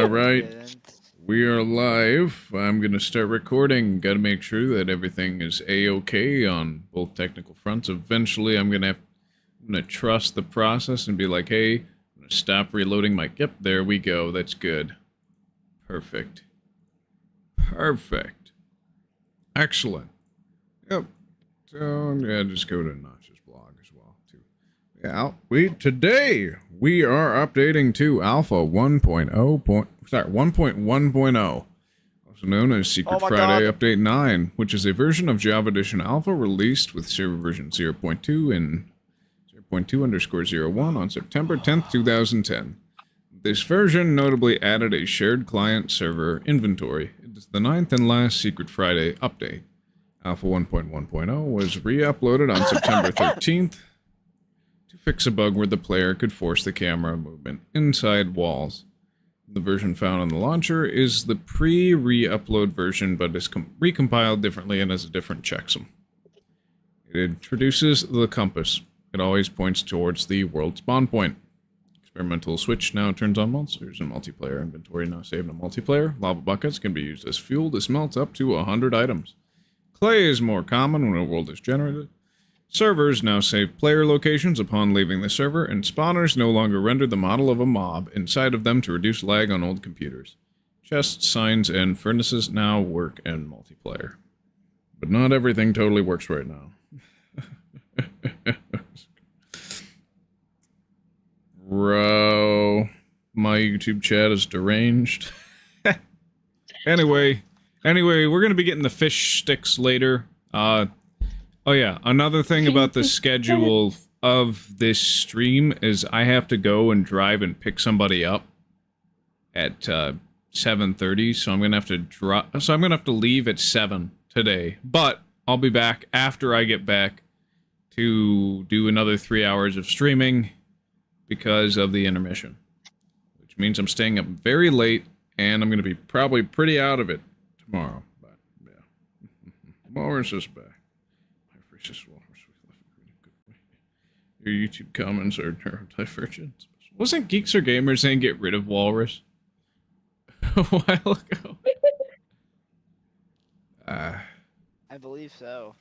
All right, Didn't. we are live. I'm gonna start recording. Got to make sure that everything is a-okay on both technical fronts. Eventually, I'm gonna trust the process and be like, "Hey, I'm gonna stop reloading my." Yep, there we go. That's good. Perfect. Perfect. Excellent. Yep. So yeah, just go to Notch's blog as well too. Yeah, today we are updating to Alpha 1.1.0, also known as Secret Oh my Friday god. Update 9, which is a version of Java Edition Alpha released with server version 0.2 and 0.2_01 on September 10th, 2010. This version notably added a shared client server inventory. It is the ninth and last Secret Friday update. Alpha 1.1.0 was re-uploaded on September 13th to fix a bug where the player could force the camera movement inside walls. The version found on the launcher is the pre-re-upload version, but is recompiled differently and has a different checksum. It introduces the compass. It always points towards the world spawn point. Experimental switch now turns on monsters and multiplayer inventory now saved in multiplayer. Lava buckets can be used as fuel to smelt up to 100 items. Clay is more common when a world is generated. Servers now save player locations upon leaving the server, and spawners no longer render the model of a mob inside of them to reduce lag on old computers. Chests, signs, and furnaces now work in multiplayer. But not everything totally works right now. Bro, my YouTube chat is deranged. Anyway, we're gonna be getting the fish sticks later. Oh yeah, another thing about the schedule of this stream is I have to go and drive and pick somebody up at 7:30, so I'm gonna have to leave at 7 today. But I'll be back after I get back to do another 3 hours of streaming because of the intermission, which means I'm staying up very late and I'm gonna be probably pretty out of it tomorrow. But yeah, Walrus is back. Your YouTube comments are neurodivergent. Wasn't Geeks or Gamers saying get rid of Walrus a while ago? I believe so.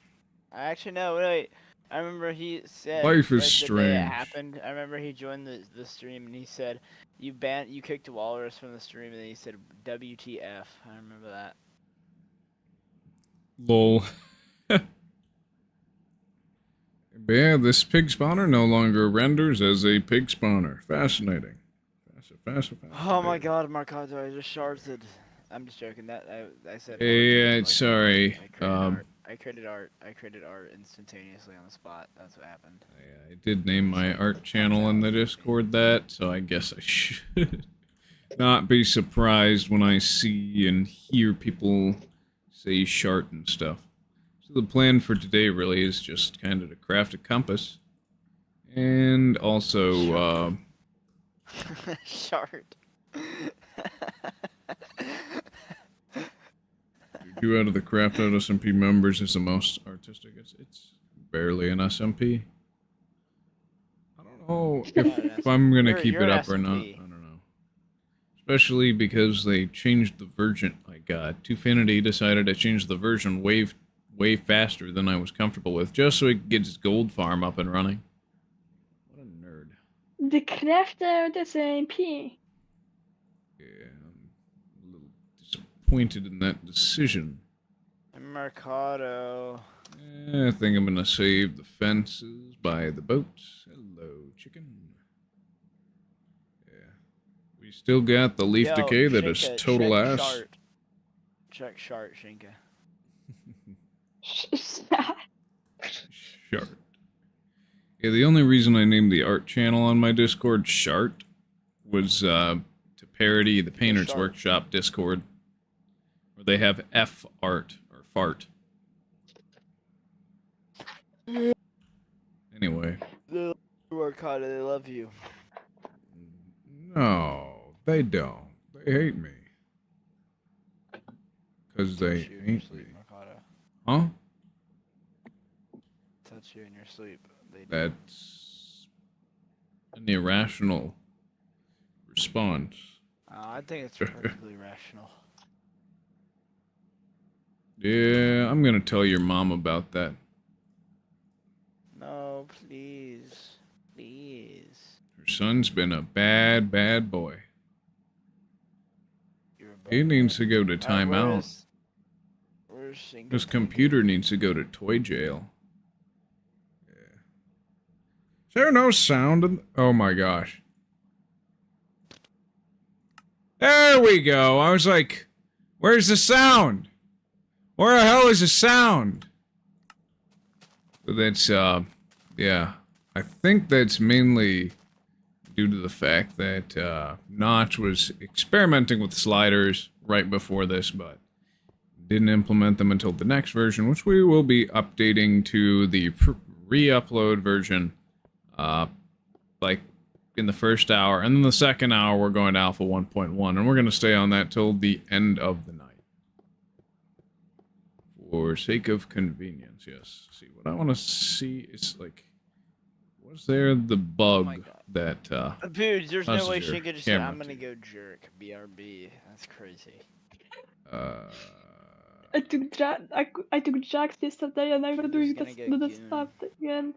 I actually no, wait. I remember he said Life is like, the day it strange. happened. I remember he joined the stream and he said you kicked Walrus from the stream and then he said WTF. I remember that. Lol. Yeah, this pig spawner no longer renders as a pig spawner. Fascinating. Fascinating. Oh my god, Marcato, I just sharted. I'm just joking. That I said. Hey, like, sorry. I created art instantaneously on the spot. That's what happened. I did name my art channel in the Discord that, so I guess I should not be surprised when I see and hear people say shart and stuff. So the plan for today really is just kind of to craft a compass. And also, Shart. 2 out of the craft out SMP members is the most artistic. It's barely an SMP. I don't know if I'm gonna keep it up or not. I don't know. Especially because they changed the version. Like, Twofinity decided to change the version way faster than I was comfortable with, just so it could get its gold farm up and running. What a nerd. The craft out SMP. Yeah, I'm a little disappointed in that decision. Mercado. I think I'm gonna save the fences by the boats. Hello, chicken. Yeah. We still got the leaf decay that is total ass. Shart. Check Shart, Shinka. Shart. Yeah, the only reason I named the art channel on my Discord Shart was to parody the Painter's Workshop Discord, where they have F art or fart. Anyway. Mercado, they love you. No, they don't. They hate me. Because they hate me. Huh? Touch you in your sleep. That's an irrational response. I think it's perfectly rational. Yeah, I'm gonna tell your mom about that. No, please. Please. Her son's been a bad, bad boy. You're a He bad needs boy. to go to Alright, timeout. where's Single His Tingle? computer needs to go to toy jail. Yeah. Is there no sound? Oh my gosh. There we go. I was like, where's the sound? Where the hell is the sound? But that's, yeah. I think that's mainly due to the fact that, Notch was experimenting with sliders right before this, but didn't implement them until the next version, which we will be updating to the re-upload version, like, in the first hour, and then the second hour we're going to Alpha 1.1, and we're going to stay on that till the end of the night. For sake of convenience, yes. See, what I want to see is, like, was there the bug that, Dude, there's no way causes your Shinka just said, camera I'm gonna to- go jerk. BRB. That's crazy. I took Jack's yesterday and I'm gonna Just do gonna go the goon. stuff again.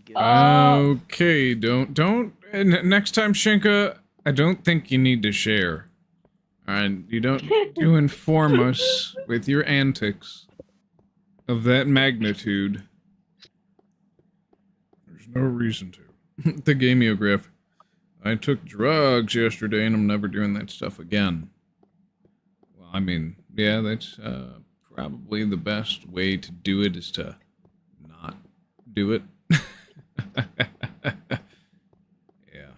Good. Okay, don't. Next time, Shinka, I don't think you need to share. And you don't need to inform us with your antics of that magnitude. There's no reason to. The gameograph. I took drugs yesterday and I'm never doing that stuff again. Well, I mean, yeah, that's probably the best way to do it is to not do it. Yeah.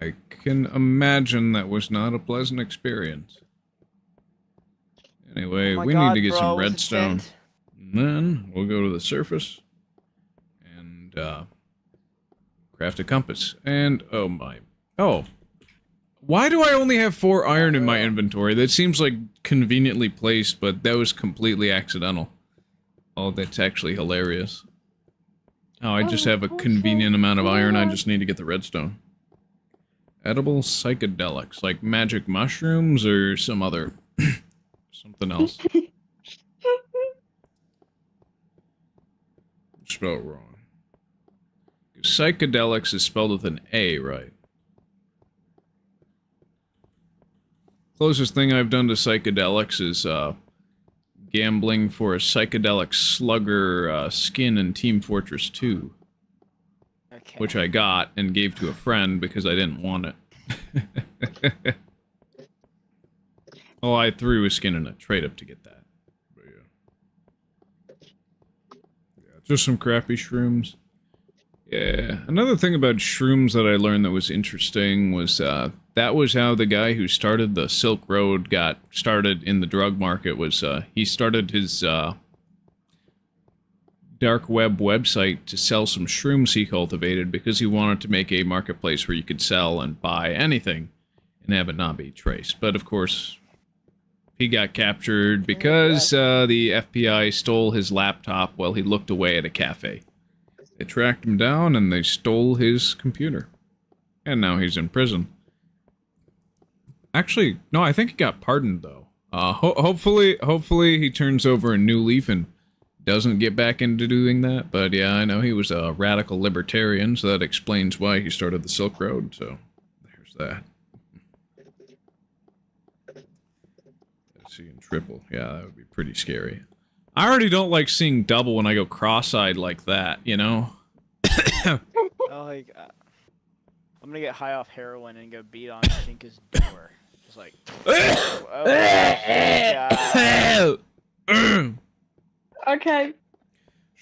I can imagine that was not a pleasant experience. Anyway, Oh my we God, need to get bro, some I was redstone. intent. And then we'll go to the surface and craft a compass. And oh my. Oh. Why do I only have 4 iron in my inventory? That seems like conveniently placed, but that was completely accidental. Oh, that's actually hilarious. Oh, I just have a convenient amount of iron, I just need to get the redstone. Edible psychedelics, like magic mushrooms or some other... something else. Spelled wrong. Psychedelics is spelled with an A, right? Closest thing I've done to psychedelics is, gambling for a psychedelic slugger skin in Team Fortress 2. Okay. Which I got and gave to a friend because I didn't want it. Oh, I threw a skin in a trade-up to get that. But yeah, just some crappy shrooms. Yeah, another thing about shrooms that I learned that was interesting was, that was how the guy who started the Silk Road got started in the drug market was, he started his, dark web website to sell some shrooms he cultivated because he wanted to make a marketplace where you could sell and buy anything and have it not be traced. But of course, he got captured because the FBI stole his laptop while he looked away at a cafe. They tracked him down and they stole his computer. And now he's in prison. Actually, no, I think he got pardoned though. Hopefully he turns over a new leaf and doesn't get back into doing that, but yeah, I know he was a radical libertarian, so that explains why he started the Silk Road, so there's that. Seeing triple, yeah, that would be pretty scary. I already don't like seeing double when I go cross-eyed like that, you know? Oh, like, I'm gonna get high off heroin and go beat on Shinka's door. Just like, Okay.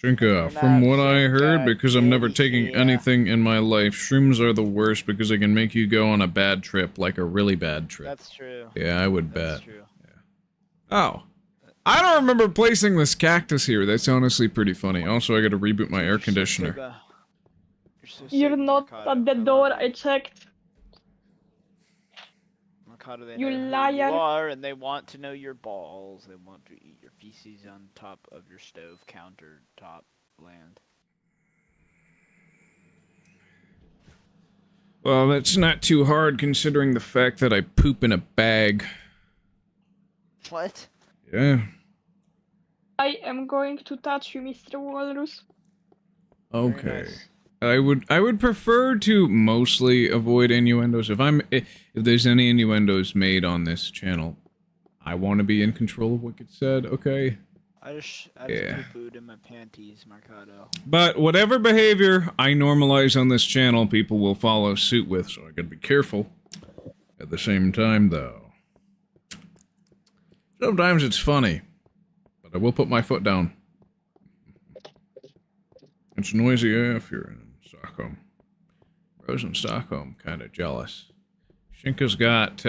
Shinka, from what I heard, because I'm never taking anything in my life, shrooms are the worst because they can make you go on a bad trip, like a really bad trip. That's true. Yeah, I would bet. That's true. Yeah. Oh. I don't remember placing this cactus here. That's honestly pretty funny. Also, I gotta reboot my air conditioner. You're not at the door, I checked. Mercado, they You know who liar. you are, and they want to know your balls. They want to eat your feces on top of your stove countertop land. Well, that's not too hard considering the fact that I poop in a bag. What? Yeah. I am going to touch you, Mr. Walrus. Okay. Very nice. I would prefer to mostly avoid innuendos. If there's any innuendos made on this channel, I want to be in control of what gets said, okay? I just poo-pooed in my panties, Mercado. But whatever behavior I normalize on this channel, people will follow suit with, so I gotta be careful. At the same time, though, sometimes it's funny, but I will put my foot down. It's noisy AF here in Stockholm. Rose in Stockholm, kind of jealous. Shinka's got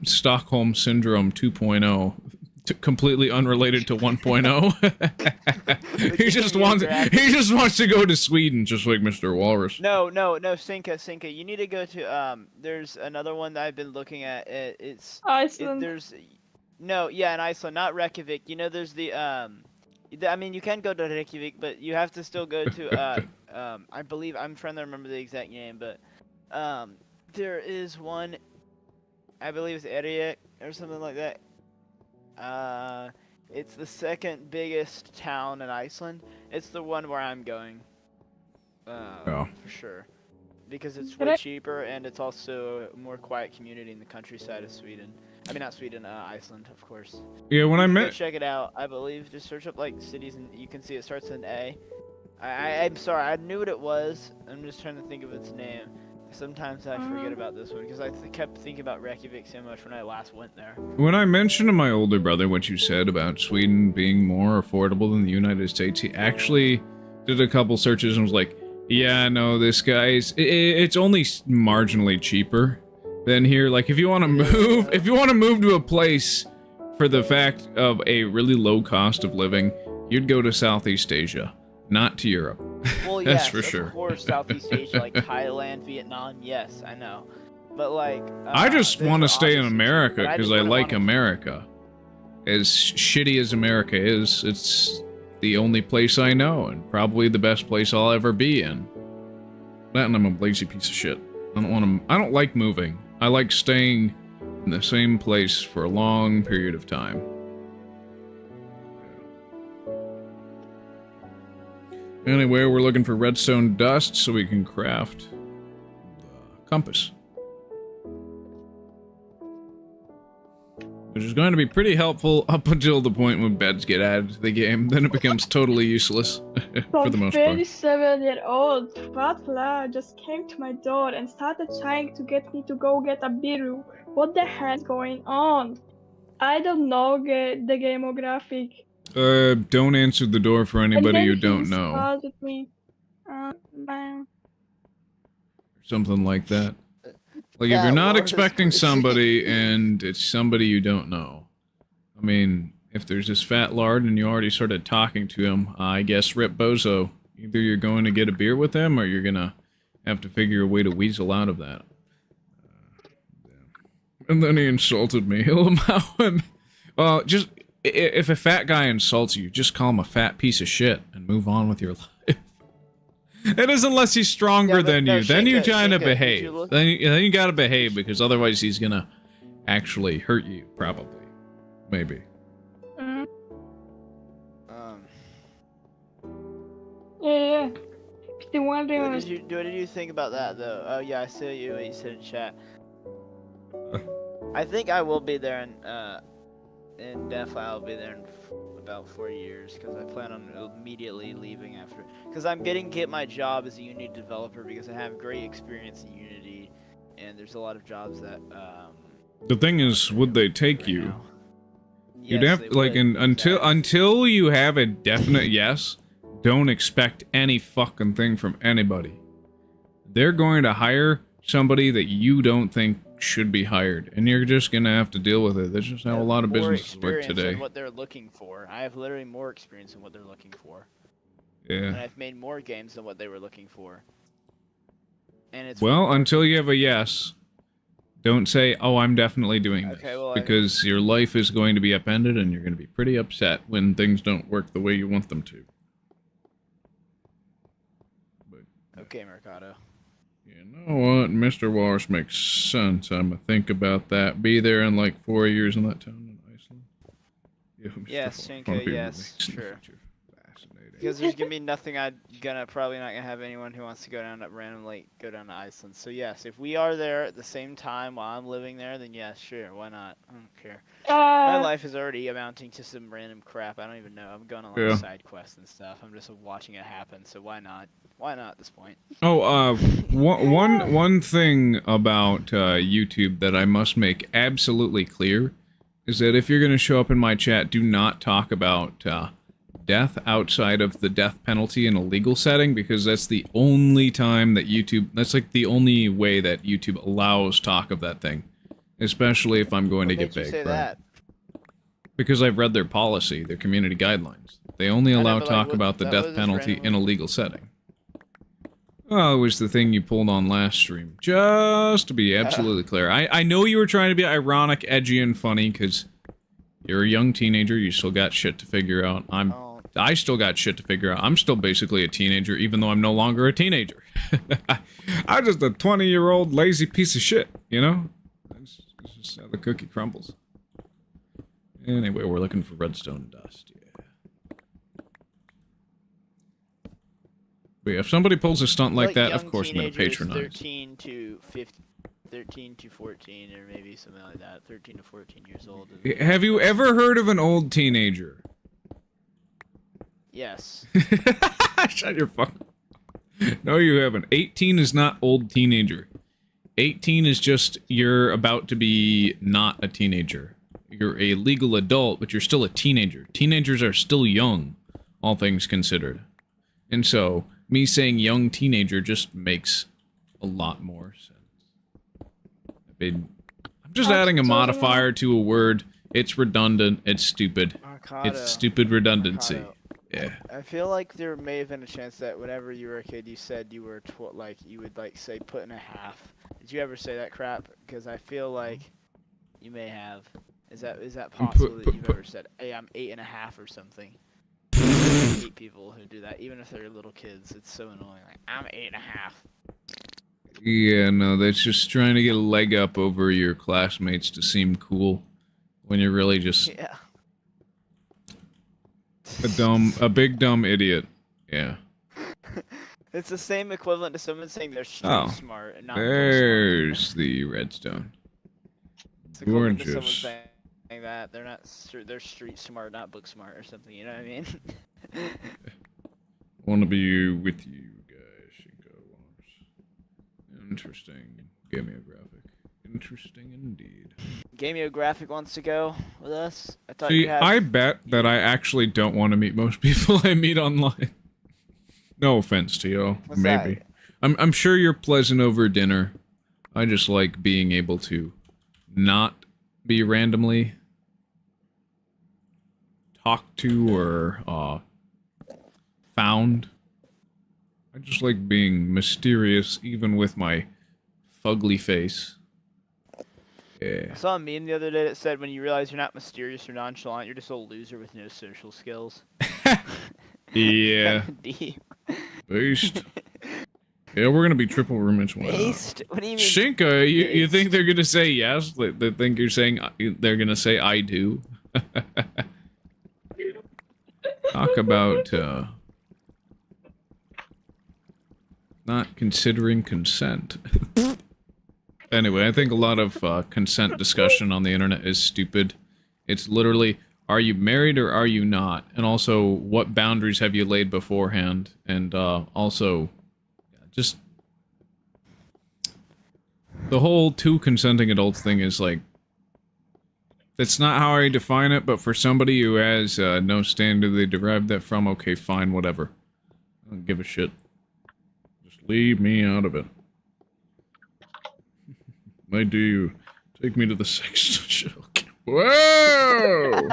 Stockholm Syndrome 2.0. Completely unrelated to 1.0. he just wants to go to Sweden, just like Mr. Walrus. No, Sinka. You need to go to there's another one that I've been looking at. It's Iceland. in Iceland, not Reykjavik. You know, there's the I mean, you can go to Reykjavik, but you have to still go to I believe, I'm trying to remember the exact name, but there is one, I believe it's Erik or something like that. It's the second biggest town in Iceland. It's the one where I'm going. For sure. Because it's way cheaper, and it's also a more quiet community in the countryside of Sweden. I mean, not Sweden, Iceland, of course. Yeah, when I met... Check it out, I believe. Just search up, like, cities, and you can see it starts with an A. I'm sorry, I knew what it was. I'm just trying to think of its name. Sometimes I forget about this one, because I kept thinking about Reykjavik so much when I last went there. When I mentioned to my older brother what you said about Sweden being more affordable than the United States, he actually did a couple searches and was like, yeah, no, this guy's... It's only marginally cheaper than here. Like, if you want to move... If you want to move to a place for the fact of a really low cost of living, you'd go to Southeast Asia, not to Europe. Well, that's yes, for sure. Of course, Southeast Asia, like Thailand, Vietnam, yes, I know. But, like... I just want to stay in America because I like America. As shitty as America is, it's the only place I know, and probably the best place I'll ever be in. That, and I'm a lazy piece of shit. I don't like moving. I like staying in the same place for a long period of time. Anyway, we're looking for redstone dust so we can craft the compass. Which is going to be pretty helpful up until the point when beds get added to the game. Then it becomes totally useless for the most part. 27-year-old fat lad just came to my door and started trying to get me to go get a beer. What the hell is going on? I don't know the demographic. Don't answer the door for anybody you don't know. With me. Something like that. Like, if you're not expecting somebody and it's somebody you don't know. I mean, if there's this fat lard and you already started talking to him, I guess rip bozo. Either you're going to get a beer with him or you're gonna have to figure a way to weasel out of that. And then he insulted me. Well, just... If a fat guy insults you, just call him a fat piece of shit and move on with your life. It is unless he's stronger than you. Then you kind of behave. Then you gotta behave, because otherwise he's gonna actually hurt you, probably. Maybe. Yeah. Still wondering what did you think about that, though? Oh, yeah, I see you said in chat. I think I will be there and definitely I'll be there in about 4 years, because I plan on immediately leaving after. Because I'm get my job as a Unity developer, because I have great experience in Unity, and there's a lot of jobs that. The thing is, would they take you? Yes, you'd have like until you have a definite yes. Don't expect any fucking thing from anybody. They're going to hire somebody that you don't think should be hired, and you're just gonna have to deal with it. That's just how a lot of businesses work today. What they're looking for. I have literally more experience in what they're looking for. Yeah. And I've made more games than what they were looking for. And it's until you have a yes, don't say, "Oh, I'm definitely doing this," because your life is going to be upended, and you're going to be pretty upset when things don't work the way you want them to. Okay, Mercado. You know. know what? Mr. Walrus makes sense. I'm gonna think about that. Be there in like 4 years in that town in Iceland. Yeah, Mr. Yes, Walrus. Shinka, Wanna be yes, released in the sure. future. Fascinating. Because there's gonna be nothing probably not gonna have anyone who wants to go down randomly go down to Iceland. So yes, if we are there at the same time while I'm living there, then yes, sure, why not? I don't care. My life is already amounting to some random crap. I don't even know. I'm going on like side quests and stuff. I'm just watching it happen. So why not? Why not at this point? Oh, one thing about YouTube that I must make absolutely clear is that if you're going to show up in my chat, do not talk about death outside of the death penalty in a legal setting, because that's the only time that that's like the only way that YouTube allows talk of that thing, especially if I'm going to get big. Right? Because I've read their policy, their community guidelines. They only allow talk about the death penalty in a legal setting. Oh, it was the thing you pulled on last stream. Just to be absolutely clear. I know you were trying to be ironic, edgy, and funny, because you're a young teenager, you still got shit to figure out. I still got shit to figure out. I'm still basically a teenager, even though I'm no longer a teenager. I'm just a 20-year-old lazy piece of shit, you know? That's just how the cookie crumbles. Anyway, we're looking for redstone dust, yeah. But yeah, if somebody pulls a stunt like that, of course I'm going to patronize. 13 to 14, or maybe something like that. 13 to 14 years old. Have you ever heard of an old teenager? Yes. Shut your fuck. No, you haven't. 18 is not old teenager. 18 is just you're about to be not a teenager. You're a legal adult, but you're still a teenager. Teenagers are still young, all things considered. And so, me saying young teenager just makes a lot more sense. I'm just adding a modifier to a word. It's redundant. It's stupid. It's stupid redundancy. Yeah. I feel like there may have been a chance that whenever you were a kid, you said you were you would say put in a half. Did you ever say that crap? Because I feel like you may have. Is that possible that you've ever said, "Hey, I'm 8.5" or something? I hate people who do that, even if they're little kids. It's so annoying. Like, I'm 8.5. Yeah, no, that's just trying to get a leg up over your classmates to seem cool, when you're really just a big dumb idiot. Yeah. It's the same equivalent to someone saying they're street smart and not there's smart. the redstone. It's equivalent to someone saying that they're street smart, not book smart or something. You know what I mean? Want to be with you guys, Shinko. Interesting. Gameographic. Interesting indeed. Gameographic wants to go with us. I bet that I actually don't want to meet most people I meet online. No offense to you, maybe. I'm sure you're pleasant over dinner. I just like being able to not be randomly talked to or found. I just like being mysterious, even with my fugly face. Yeah. I saw a meme the other day that said, when you realize you're not mysterious or nonchalant, you're just a loser with no social skills. Yeah. Deep. Based. Yeah, we're gonna be triple roommates. Based? What do you mean? Shinka, you think they're gonna say yes? They think you're saying they're gonna say I do? Talk about not considering consent. Anyway, I think a lot of consent discussion on the internet is stupid. It's literally, are you married or are you not? And also, what boundaries have you laid beforehand? And also, just the whole two consenting adults thing is like, that's not how I define it, but for somebody who has no standard they derive that from, okay, fine, whatever. I don't give a shit. Just leave me out of it. My do you take me to the sex show? Whoa!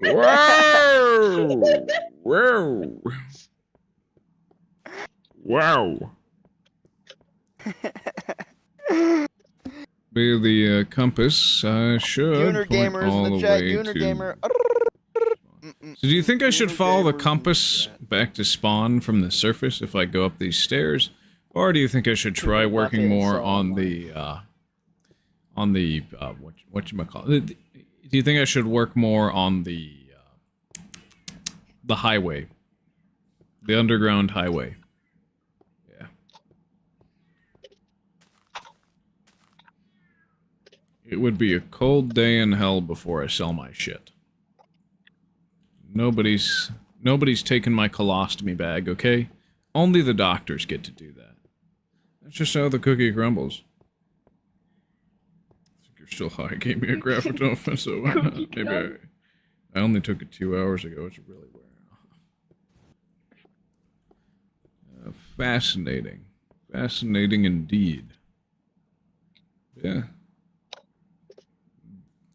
Whoa! Whoa! Wow! Be the compass should Uner point gamers all in the the chat. way Uner to... gamer. So do you think I should Uner follow the gamers in compass chat. back to spawn from the surface if I go up these stairs? Or do you think I should try Bucket working and more sell on the whatchamacallit? Do you think I should work more on the highway? The underground highway. Yeah. It would be a cold day in hell before I sell my shit. Nobody's taking my colostomy bag, okay? Only the doctors get to do that. That's just how the cookie crumbles. I think you're still high. Gave me a graphitone, so why not? Maybe I only took it 2 hours ago. It's really weird. Fascinating. Fascinating indeed. Yeah.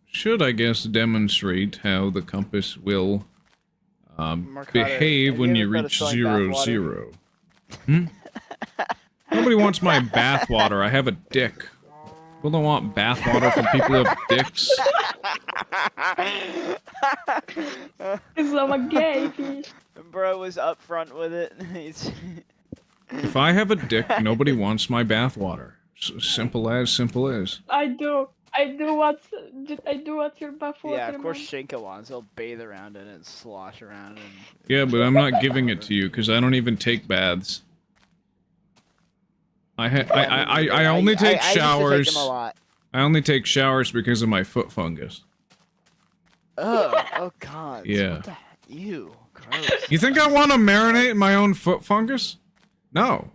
Should, I guess, demonstrate how the compass will behave when you reach 0, 0. Hmm? Nobody wants my bathwater. I have a dick. People don't want bathwater from people who have dicks. Because I'm a gay fish. Bro was upfront with it. If I have a dick, nobody wants my bathwater. Simple as, simple as. I do what your bathwater. Yeah, of course Shinka wants. He'll bathe around in it and slosh around and... Yeah, but I'm not giving it to you because I don't even take baths. I only take showers. I used to take them a lot. I only take showers because of my foot fungus. Oh god. Yeah. What the heck? Ew. Gross. You think I want to marinate in my own foot fungus? No.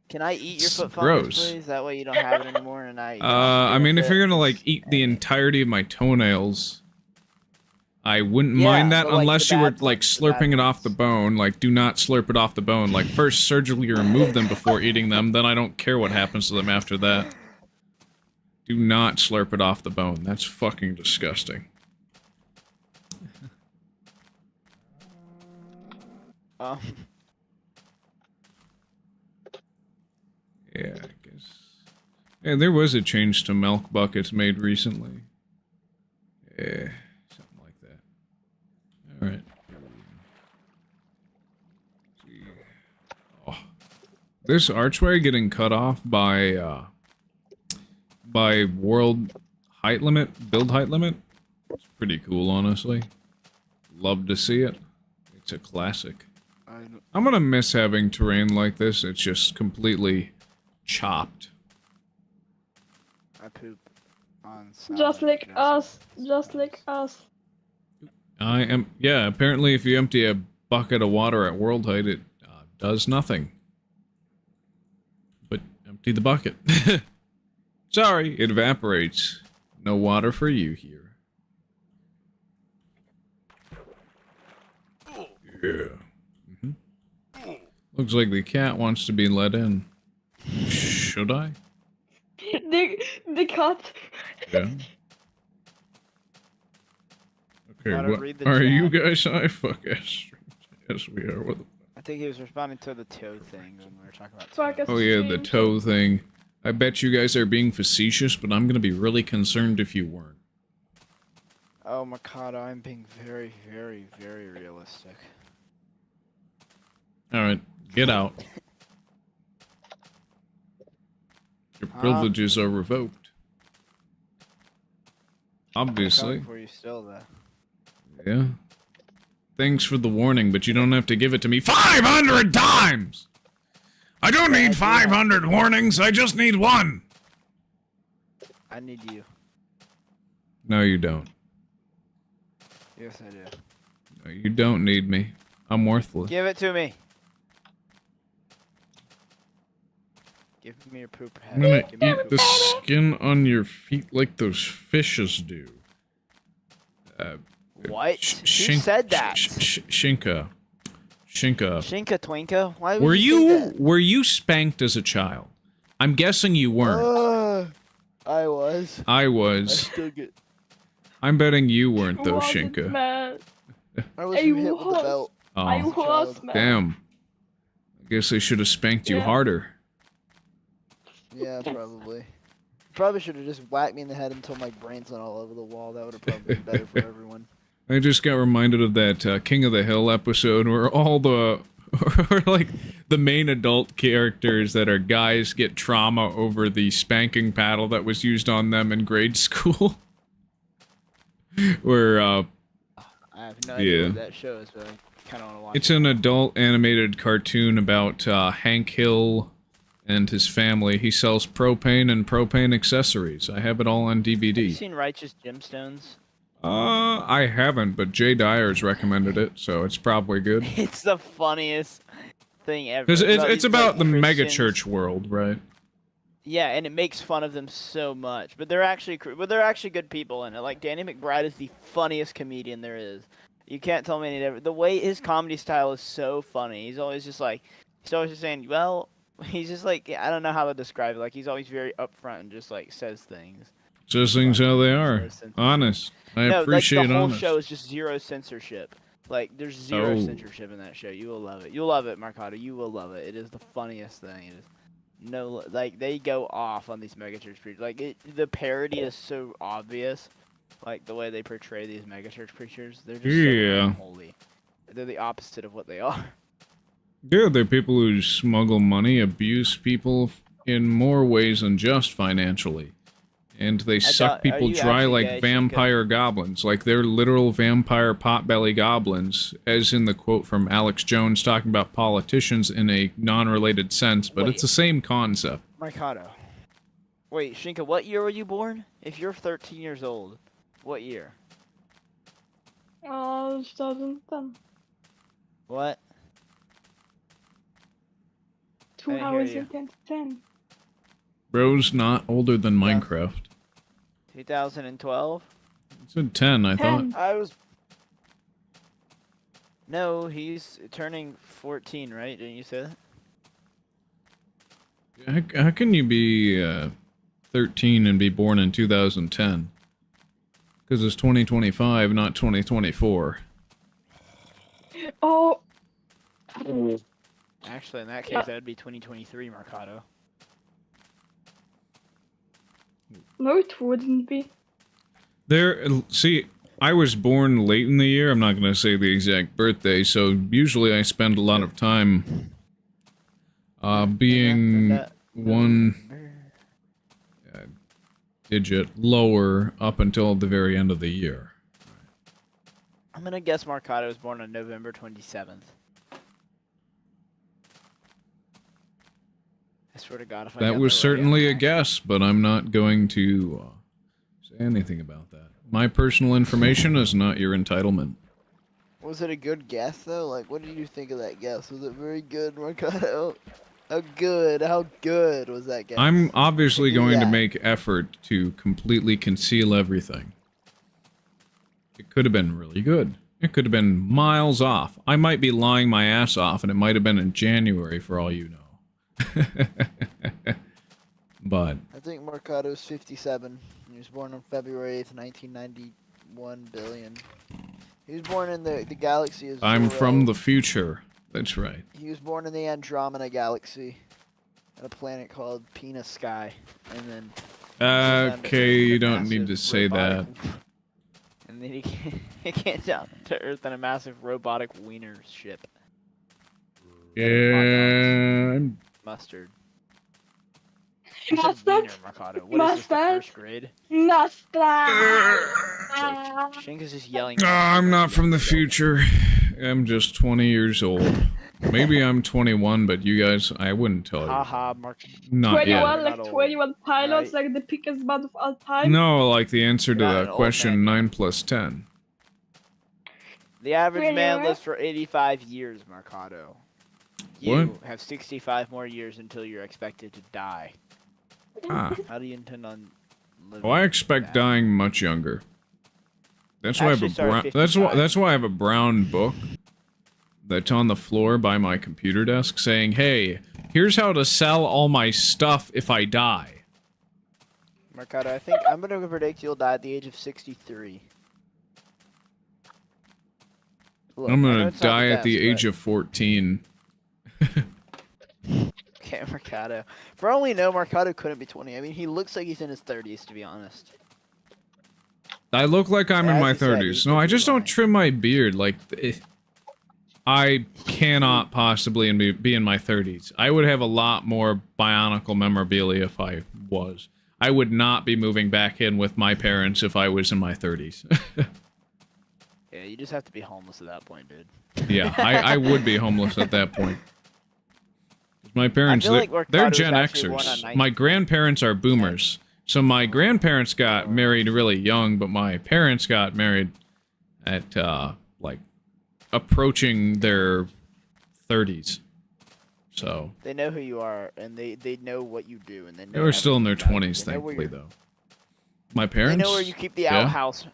Can I eat your It's foot gross. fungus, please? That way you don't have it anymore and I... I mean, if you're gonna, like, eat the entirety of my toenails, I wouldn't mind that, but, like, unless the you were, bad like, ones, the bad slurping it off ones. the bone. Like, do not slurp it off the bone. Like, first surgically remove them before eating them, then I don't care what happens to them after that. Do not slurp it off the bone. That's fucking disgusting. Yeah, I guess. Yeah, there was a change to milk buckets made recently. Yeah, something like that. Alright. Oh. This archway getting cut off by world height limit, build height limit. It's pretty cool, honestly. Love to see it. It's a classic. I'm gonna miss having terrain like this. It's just completely chopped. I poop on salad. Just like us. Just like us. I am. Yeah, apparently if you empty a bucket of water at world height, it does nothing. But empty the bucket. Sorry, it evaporates. No water for you here. Yeah. Looks like the cat wants to be let in. Should I? The cat. Yeah. Okay, Gotta what read the are you chat. guys? I fuck yes. Yes, we are. What the... I think he was responding to the toe thing when we were talking about Fuck toe. us. Oh yeah, the toe thing. I bet you guys are being facetious, but I'm gonna be really concerned if you weren't. Oh, Mikado, I'm being very, very, very realistic. Alright, get out. Your privileges are revoked. Obviously. For you still, though. Yeah. Thanks for the warning, but you don't have to give it to me 500 times! I don't need 500 warnings, I just need one! I need you. No, you don't. Yes, I do. No, you don't need me. I'm worthless. Give it to me. Give me your poop head. I'm gonna Give me your eat poop the head. skin on your feet like those fishes do. What? Who said that? Shinka. Shinka Twinka? Why would Were you say were you spanked as a child? I'm guessing you weren't. I was. I was. still get. I'm betting you weren't though, Wasn't, Shinka. man. I was I hit with the was. belt. I Oh, was, man. damn. I guess I should have spanked you Yeah. harder. Yeah, probably. Probably should have just whacked me in the head until my brains went all over the wall. That would have probably been better for everyone. I just got reminded of that King of the Hill episode where all the, or like, the main adult characters that are guys get trauma over the spanking paddle that was used on them in grade school. Where, I have no idea yeah. what that show is, but I kind of want to watch It's it. an adult animated cartoon about Hank Hill and his family. He sells propane and propane accessories. I have it all on Have you DVD. seen Righteous Gemstones? I haven't, but Jay Dyer's recommended it, so it's probably good. It's the funniest thing ever. Because it's these, about the Christians. megachurch world, right? Yeah, and it makes fun of them so much, but they're actually good people in it. Like Danny McBride is the funniest comedian there is. You can't tell me any different. The way his comedy style is so funny. He's always just saying, well, he's just like, I don't know how to describe it. Like he's always very upfront and just like says things. Just things how they Zero are. censorship. Honest. I No, appreciate like the whole honest. show is just zero censorship. Like there's zero Oh. censorship in that show. You will love it. You'll love it, Marcado. You will love it. It is the funniest thing. It is no, like they go off on these megachurch preachers. Like the parody is so obvious. Like the way they portray these megachurch preachers, they're just Yeah. so unholy. They're the opposite of what they are. Yeah, they're people who smuggle money, abuse people in more ways than just financially. And they suck doubt- are people you dry actually like gay, Chica? vampire goblins. Like they're literal vampire potbelly goblins, as in the quote from Alex Jones talking about politicians in a non-related sense, but Wait. it's the same concept. Marcado. Wait, Shinka, what year were you born? If you're 13 years old, what year? 2010. What? didn't hear you. 2010. Bro's not older than Yeah. Minecraft. 2012? It said 10, I thought. 10. I was. No, he's turning 14, right? Didn't you say that? How can you be 13 and be born in 2010? Because it's 2025, not 2024. Oh, Actually, in that case, that would be 2023, Marcado. no, it wouldn't be. See, I was born late in the year. I'm not going to say the exact birthday, so usually I spend a lot of time being one digit lower up until the very end of the year. I'm gonna guess Marcado was born on November 27th. I swear to God, if I got That was right, certainly I'm a actually- guess, but I'm not going to say anything about that. My personal information is not your entitlement. Was it a good guess though? Like, what did you think of that guess? Was it very good, Marcado? How good was that guess? I'm obviously do going to that. make effort to completely conceal everything. It could have been really good. It could have been miles off. I might be lying my ass off, and it might have been in January for all you know. But I think Marcado's 57. He was born on February 8th, 1991 billion. He was born in the galaxy of I'm Zorro. from the future. That's right. He was born in the Andromeda galaxy, at a planet called Penis Sky, and then. Okay, you don't need massive to say that. robotic- And then he came down to Earth in a massive robotic wiener ship. Yeah, I'm Mustard. I said Mustard? wiener, Marcado. What is this, the Mustard? first grade? Mustard. Shinka's just yelling. I'm not from the future. I'm just 20 years old. Maybe I'm 21, but you guys, I wouldn't tell you. Haha, Mark. Not 21, yet. Not like old, 21 pilots, right? like the biggest band of all time. No, like the answer to Not an that old question, man. 9 plus 10. The average Really, man right? lives for 85 years, Marcado. You have 65 more years until you're expected to die. Ah. How do you intend on living? Well, I expect that? dying much younger. That's why I have a Actually, sorry, brown. 55. That's why I have a brown book that's on the floor by my computer desk, saying, "Hey, here's how to sell all my stuff if I die." Marcado, I think I'm gonna predict you'll die at the age of 63. Look, I'm I know gonna it's not die at the best, age of 14. Okay, Marcado. For all we know, Marcado couldn't be 20. I mean, he looks like he's in his 30s, to be honest. I look like I'm in As my you said, 30s. he No, could I be just don't lying. trim my beard. Like, I cannot possibly be in my 30s. I would have a lot more Bionicle memorabilia if I was. I would not be moving back in with my parents if I was in my 30s. Yeah, you just have to be homeless at that point, dude. Yeah, I would be homeless at that point. My parents, feel like they're Mercado's Gen actually one on Xers. 19. My grandparents are boomers. So my grandparents got married really young, but my parents got married at, like, approaching their 30s. So... They know who you are, and they know what you do, and they know They were still in their everything about you. 20s, They know where thankfully, you're- though. My parents... They know where you keep the yeah. outhouse.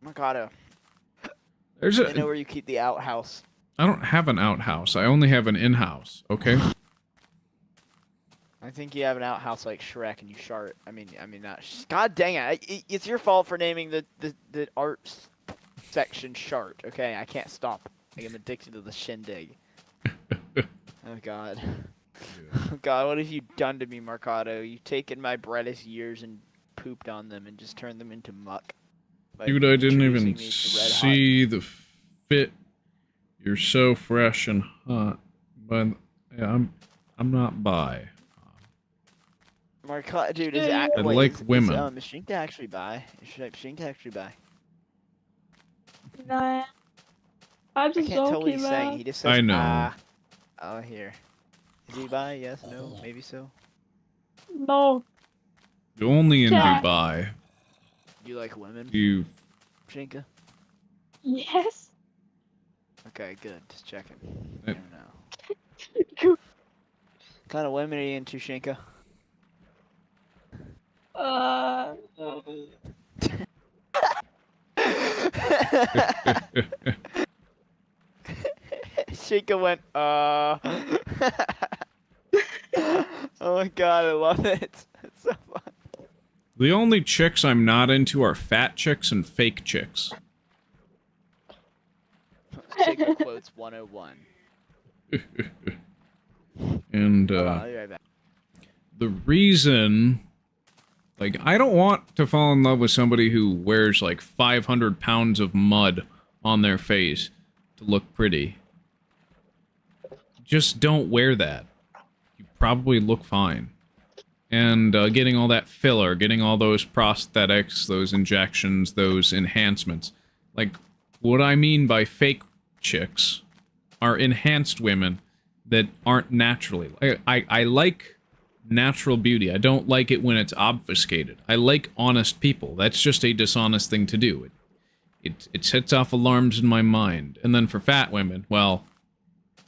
Mercado. There's They know a... where you keep the outhouse. I don't have an outhouse. I only have an in-house, okay? I think you have an outhouse like Shrek, and you shart. I mean not. God dang it! It's your fault for naming the art section shart. Okay, I can't stop. Like, I'm addicted to the shindig. Oh God. Oh God, what have you done to me, Mercado? You've taken my brightest years and pooped on them and just turned them into muck. by Dude, I didn't introducing even me to Red Hot. see the fit. You're so fresh and hot. But yeah, I'm not bi. Mercado, dude, is I wait, like women. Is Shinka actually bi? Is Shinka actually bi? Nah. I'm I just can't tell what joking, he's saying. man. He just says, I know. ah. Oh, here. Is he bi? Yes, no, maybe so. No. Only in Yeah. Dubai. Do you like women, You Shinka? Yes. Okay, good. Just checking. Uh, I don't know. What kind of women are you into, Shinka? Uh. Shinka went, Oh my god, I love it. It's so fun. The only chicks I'm not into are fat chicks and fake chicks. Shinka quotes 101. And Hold on, I'll be right back. the reason, like, I don't want to fall in love with somebody who wears like 500 pounds of mud on their face to look pretty. Just don't wear that. You probably look fine. And getting all that filler, getting all those prosthetics, those injections, those enhancements. Like, what I mean by fake chicks are enhanced women that aren't naturally. I like natural beauty. I don't like it when it's obfuscated. I like honest people. That's just a dishonest thing to do. It sets off alarms in my mind. And then for fat women, well,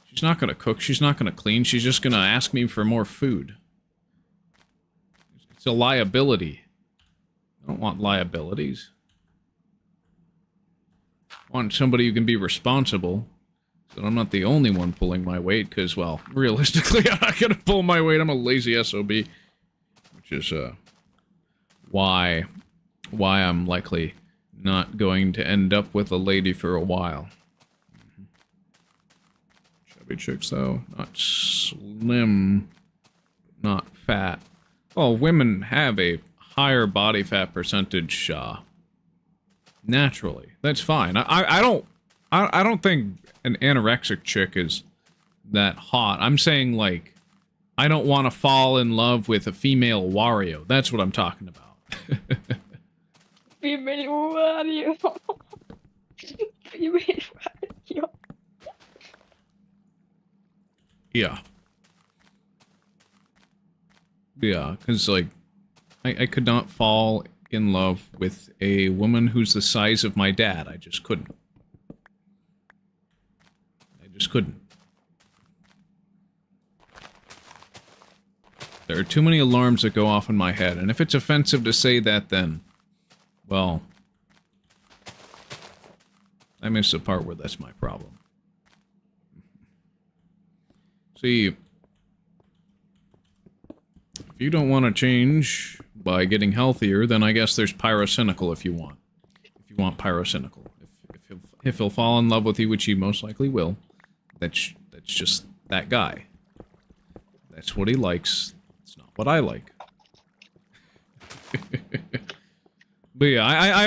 she's not gonna cook, she's not gonna clean, she's just gonna ask me for more food. It's a liability. I don't want liabilities. I want somebody who can be responsible. So I'm not the only one pulling my weight, because, well, realistically, I'm not gonna pull my weight. I'm a lazy SOB. Which is, why I'm likely not going to end up with a lady for a while. Chubby chicks, though. Not slim. Not fat. Well, women have a higher body fat percentage, naturally. That's fine. I don't think an anorexic chick is that hot. I'm saying, like, I don't want to fall in love with a female Wario. That's what I'm talking about. Female Wario. Female Wario. Yeah. Yeah, because, like, I could not fall in love with a woman who's the size of my dad. I just couldn't. I just couldn't. There are too many alarms that go off in my head, and if it's offensive to say that, then, well, I miss the part where that's my problem. See, if you don't want to change by getting healthier, then I guess there's pyrocynical if you want. If you want pyrocynical. If he'll fall in love with you, which he most likely will, that's just that guy. That's what he likes. It's not what I like. But yeah,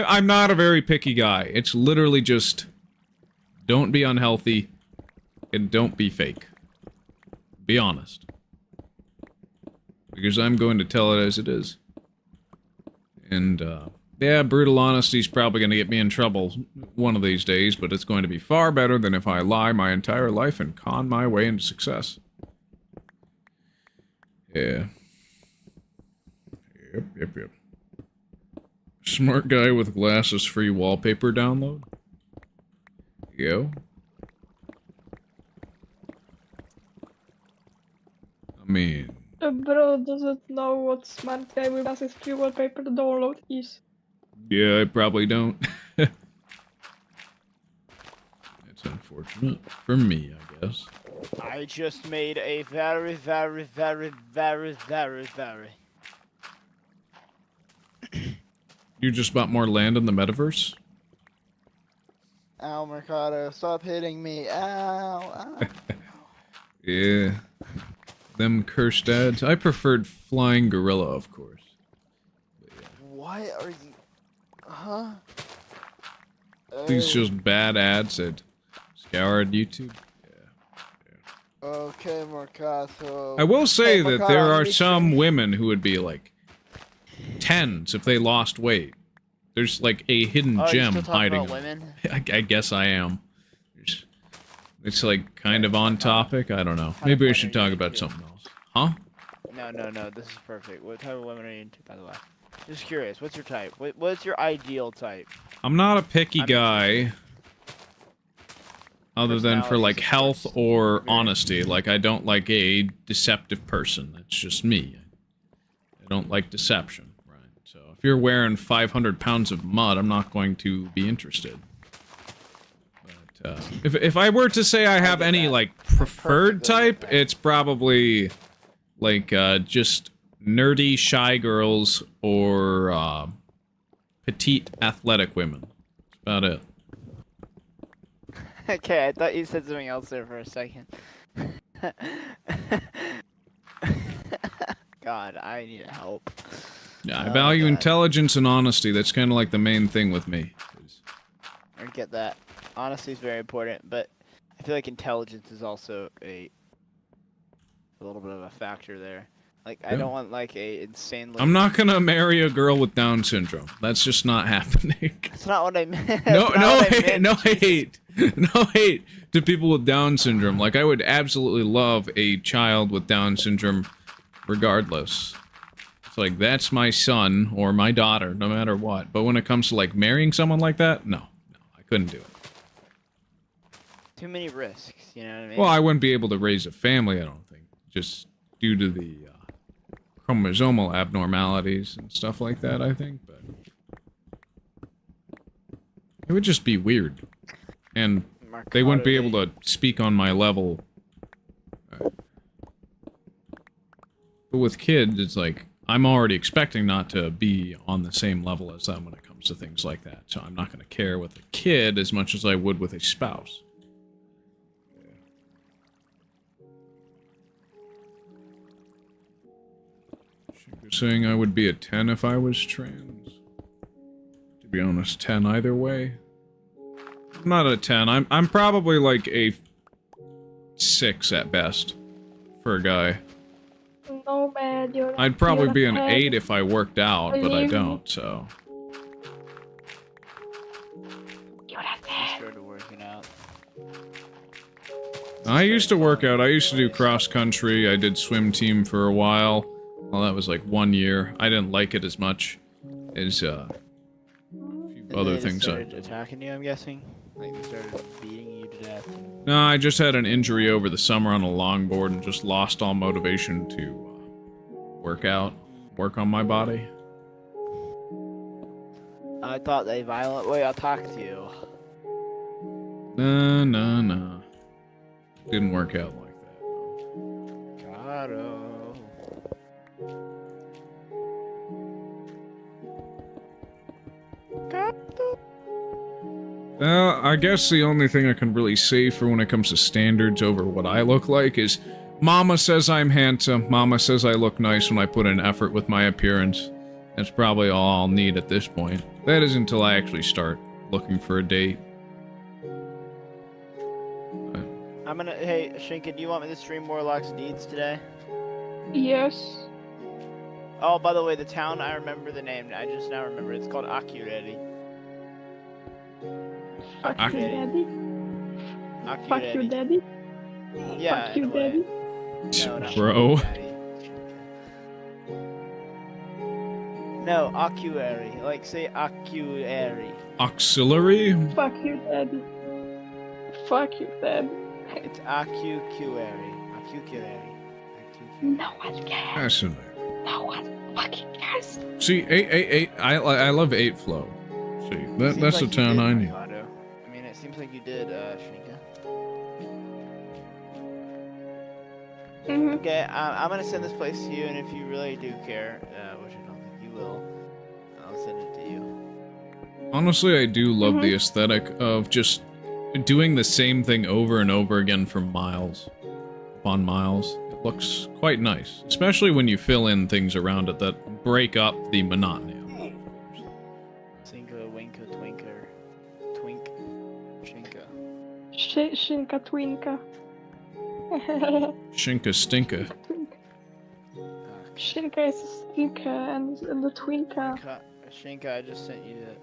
I'm not a very picky guy. It's literally just Don't be unhealthy, and don't be fake. Be honest. Because I'm going to tell it as it is. And, yeah, brutal honesty is probably going to get me in trouble one of these days, but it's going to be far better than if I lie my entire life and con my way into success. Yeah. Yep. Smart guy with glasses free wallpaper download. Yo. I mean... Bro doesn't know what smart guy with glasses free wallpaper download is. Yeah, I probably don't. That's unfortunate. For me, I guess. I just made a very... You just bought more land in the metaverse? Ow, Mercado, stop hitting me. Ow. Yeah. Them cursed ads. I preferred Flying Gorilla, of course. Why are you... Huh? These just bad ads that scoured YouTube. Okay, Mercado. I will say Hey, that Mercado, there let are me some check. women who would be like 10s if they lost weight. There's like a hidden Oh, gem you still talking hiding. about women? I guess I am. It's like kind of on topic. I don't know. How Maybe we much should are you talk about into? something else. Huh? No, this is perfect. What type of women are you into, by the way? Just curious, what's your type? What's your ideal type? I'm not a picky I'm guy. Other than for Personalities, like of health course. or Very- honesty. Like I don't like a deceptive person. That's just me. I don't like deception. Right. So if you're wearing 500 pounds of mud, I'm not going to be interested. But if I were to say I have get any that. like preferred perfectly get type, that. it's probably like just nerdy shy girls or petite athletic women. That's about it. Okay, I thought you said something else there for a second. God, I need help. Yeah, I Oh, value God. intelligence and honesty. That's kind of like the main thing with me. I get that. Honesty is very important, but I feel like intelligence is also a little bit of a factor there. Like, I Yeah. don't want like a insanely. I'm not gonna marry a girl with Down syndrome. That's just not happening. That's not what I meant. No, That's not no what I hate, meant, no Jesus. hate, no hate to people with Down syndrome. Like I would absolutely love a child with Down syndrome, regardless. It's like that's my son or my daughter, no matter what. But when it comes to like marrying someone like that, no, I couldn't do it. Too many risks, you know what I mean? Well, I wouldn't be able to raise a family. I don't think, just due to the chromosomal abnormalities and stuff like that. I think, but it would just be weird, and they wouldn't be able to speak on my level. But with kids, it's like I'm already expecting not to be on the same level as them when it comes to things like that. So I'm not going to care with a kid as much as I would with a spouse. You're saying I would be a 10 if I was trans. To be honest, 10 either way. I'm not a 10. I'm probably like a 6 at best for a guy. No, man, I'd probably you're be a an 10. 8 if I worked out, but I Believe me. don't, so. You're a I 10. started working out. I used to work out. I used to do cross country. I did swim team for a while. Well, that was like 1 year. I didn't like it as much as a few And other they just things. started attacking you, I'm guessing? Like, they started beating you to death. And... No, I just had an injury over the summer on a longboard and just lost all motivation to work out, work on my body. I thought they violent way attacked you. No. Didn't work out like that. Caro. I guess the only thing I can really say for when it comes to standards over what I look like is Mama says I'm handsome. Mama says I look nice when I put in effort with my appearance. That's probably all I'll need at this point. That is until I actually start looking for a date. Hey, Shinka, do you want me to stream Warlock's Deeds today? Yes. Oh, by the way, the town, I remember the name. I just now remember. It's called Akuredi. Fuck you, Aki- daddy. Fuck you, Akuredi. daddy. Yeah, Fuck in you, a way. daddy. No, not Bro. Daddy. No, Acuary. Like, say Acuary. Auxiliary? Fuck you, daddy. Fuck you, daddy. It's Acuary. Acuary. No one cares. Fascinating. No one fucking cares. See, 888, I love 8 flow. See, that's the town I need. I mean, it seems like you did, Shinka. Okay, I'm gonna send this place to you, and if you really do care, which I don't think you will, I'll send it to you. Honestly, I do love the aesthetic of just doing the same thing over and over again for miles upon miles. It looks quite nice, especially when you fill in things around it that break up the monotony of it, of course. Sinka, winka, twinker, twink, Shinka. Shinka twinka. Shinka stinka. Shinka is a stinker and the twinker. Shinka, I just sent you that.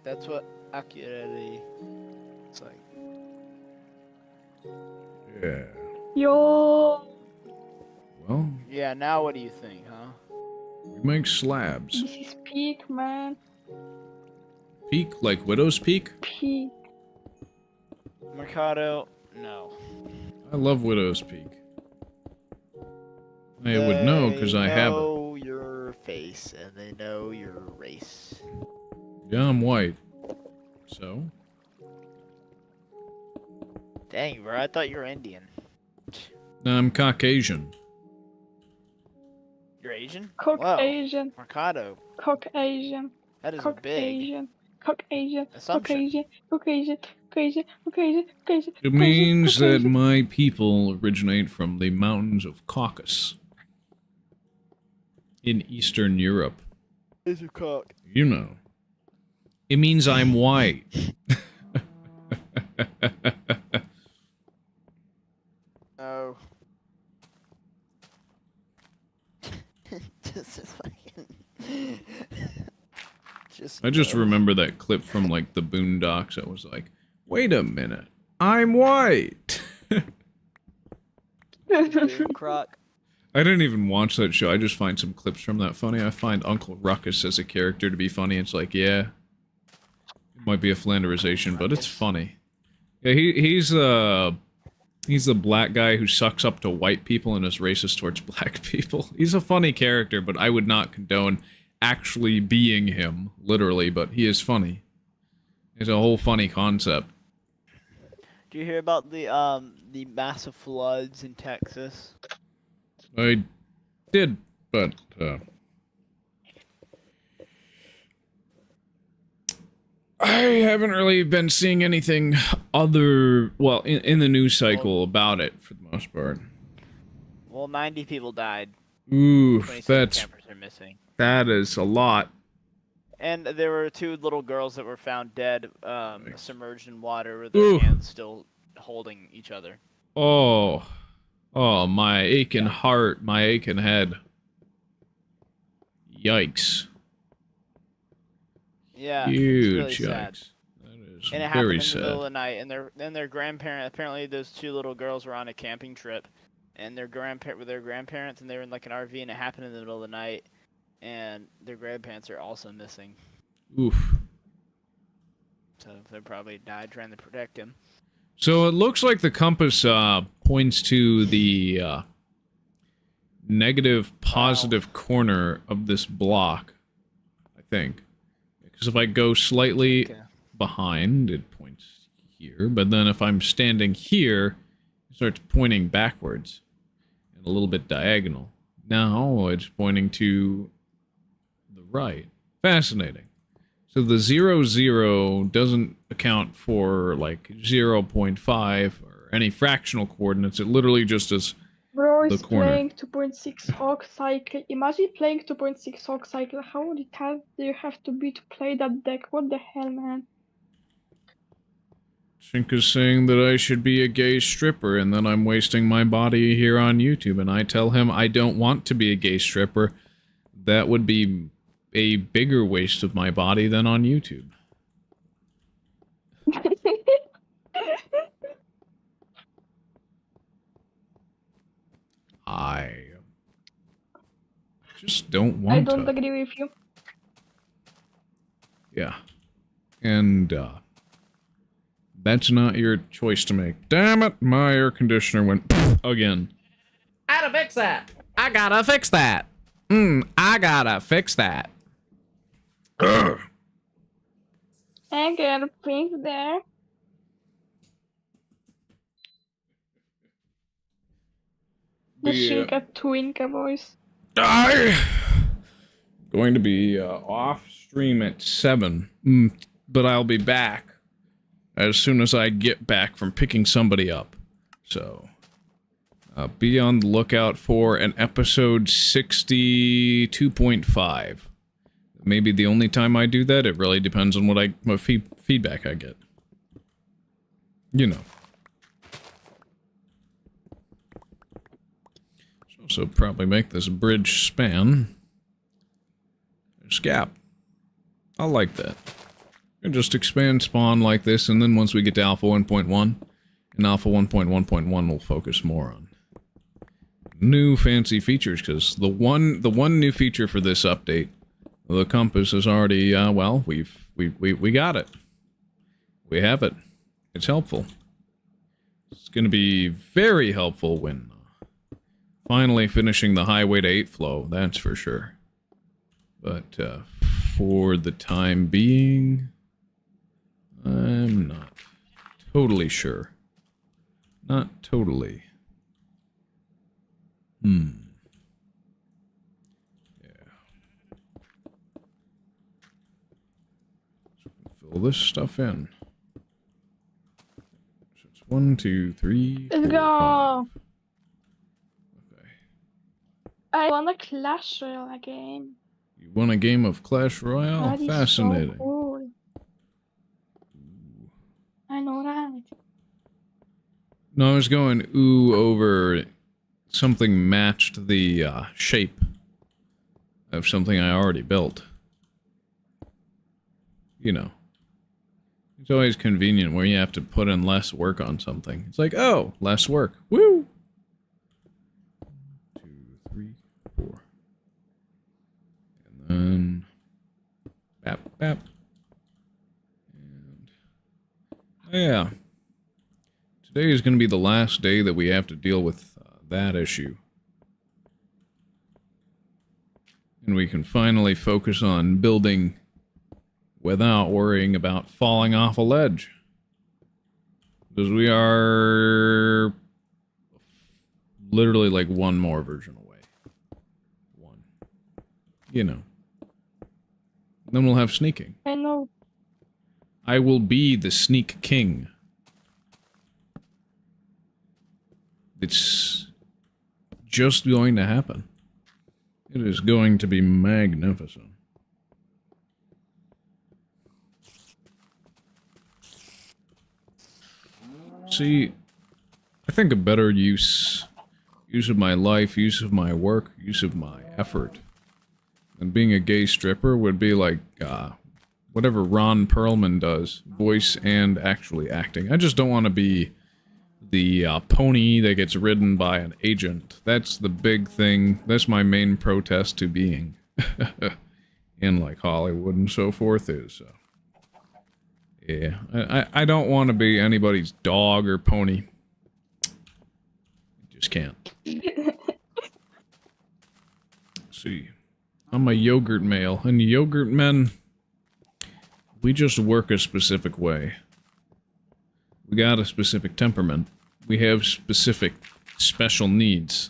That's what Akuredi it's like. Yeah. Yo. Well, Yeah, now what do you think, huh? we make slabs. This is peak, man. Peak, like Widow's Peak? Peak. Mercado, no. I love Widow's Peak. I would know because I have it. They know your face and they know your race. Yeah, I'm white. So? Dang, bro, I thought you were Indian. I'm Caucasian. You're Asian? Caucasian. Wow. Mercado. Caucasian. That is a big Caucasian. Caucasian. assumption. Caucasian. It means that my people originate from the mountains of Caucasus in Eastern Europe. Is a cock. You know. It means I'm white. Oh. This is fucking... I just remember that clip from, like, the Boondocks that was like, wait a minute, I'm white! Croc. I didn't even watch that show, I just find some clips from that funny. I find Uncle Ruckus as a character to be funny. It's like, yeah, it might be a Flanderization, but it's funny. Yeah, he's the black guy who sucks up to white people and is racist towards black people. He's a funny character, but I would not condone actually being him, literally, but he is funny. It's a whole funny concept. Do you hear about the massive floods in Texas? I did, but, I haven't really been seeing anything other, well, in the news cycle about it, for the most part. Well, 90 people died. Ooh, 27 campers are missing. that is a lot. And there were 2 little girls that were found dead, submerged in water with their hands still holding each other. Oh, my aching heart, my aching head. Yikes. Yeah, Huge it's really sad. yikes. That is And it happened very in the sad. middle of the night, and their grandparent, apparently those 2 little girls were on a camping trip, and their grandparents, and they were in like an RV, and it happened in the middle of the night, and their grandparents are also missing. Oof. So they probably died trying to protect him. So it looks like the compass points to the negative positive corner of this block, I think. Because if I go slightly behind, it points here. But then if I'm standing here, it starts pointing backwards and a little bit diagonal. Now it's pointing to the right. Fascinating. So the 0, doesn't account for, like, 0.5 or any fractional coordinates. It literally just is Bro the is corner. playing 2.6 Hawk Cycle. Imagine playing 2.6 Hawk Cycle. How retarded do you have to be to play that deck? What the hell, man? Shink is saying that I should be a gay stripper, and then I'm wasting my body here on YouTube, and I tell him I don't want to be a gay stripper. That would be a bigger waste of my body than on YouTube. I just don't want I don't to. agree with you. Yeah. And, that's not your choice to make. Damn it, my air conditioner went again. I gotta fix that. I gotta fix that. I gotta fix that. Ugh. I got a pink there. The Yeah. Shinka Twinka voice. Going to be off stream at 7, but I'll be back as soon as I get back from picking somebody up. So, be on the lookout for an episode 62.5. Maybe the only time I do that. It really depends on what feedback I get. You know. So probably make this bridge span. There's gap. I like that. And just expand spawn like this, and then once we get to Alpha 1.1, and Alpha 1.1.1 we'll focus more on new fancy features, because the one new feature for this update, the compass is already well, we got it. We have it. It's helpful. It's going to be very helpful when finally finishing the highway to 8 flow, that's for sure. But for the time being, I'm not totally sure. Not totally. Yeah. So fill this stuff in. So it's 1, 2, 3. Let's 4, go. 5. Okay. I want a Clash Royale again. You won a game of Clash Royale? That is Fascinating. so cool. I know that. No, I was going ooh over something matched the shape of something I already built. You know. It's always convenient where you have to put in less work on something. It's like, oh, less work. Woo! 2, 3, 4. And then bap, bap. And oh, yeah. Today is going to be the last day that we have to deal with that issue. And we can finally focus on building without worrying about falling off a ledge. Because we are literally like one more version away. One. You know. Then we'll have sneaking. I know. I will be the sneak king. It's just going to happen. It is going to be magnificent. See, I think a better use of my life, use of my work, use of my effort than being a gay stripper would be like, whatever Ron Perlman does, voice and actually acting. I just don't want to be the pony that gets ridden by an agent. That's the big thing. That's my main protest to being in like Hollywood and so forth is. Yeah, I don't want to be anybody's dog or pony. Just can't. See, I'm a yogurt male, and yogurt men, we just work a specific way. We got a specific temperament. We have specific special needs.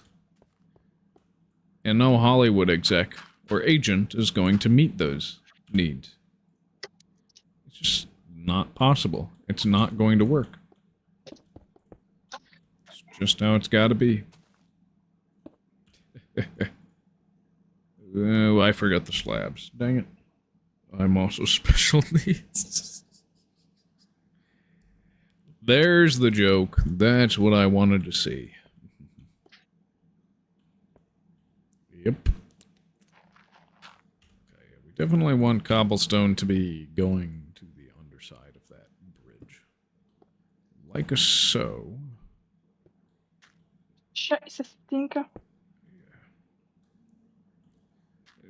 And no Hollywood exec or agent is going to meet those needs. It's just not possible. It's not going to work. It's just how it's got to be. Oh, I forgot the slabs. Dang it. I'm also special needs. There's the joke. That's what I wanted to see. Yep. Okay, we definitely want cobblestone to be going to the underside of that bridge. Like a so. Scheiße, stinker.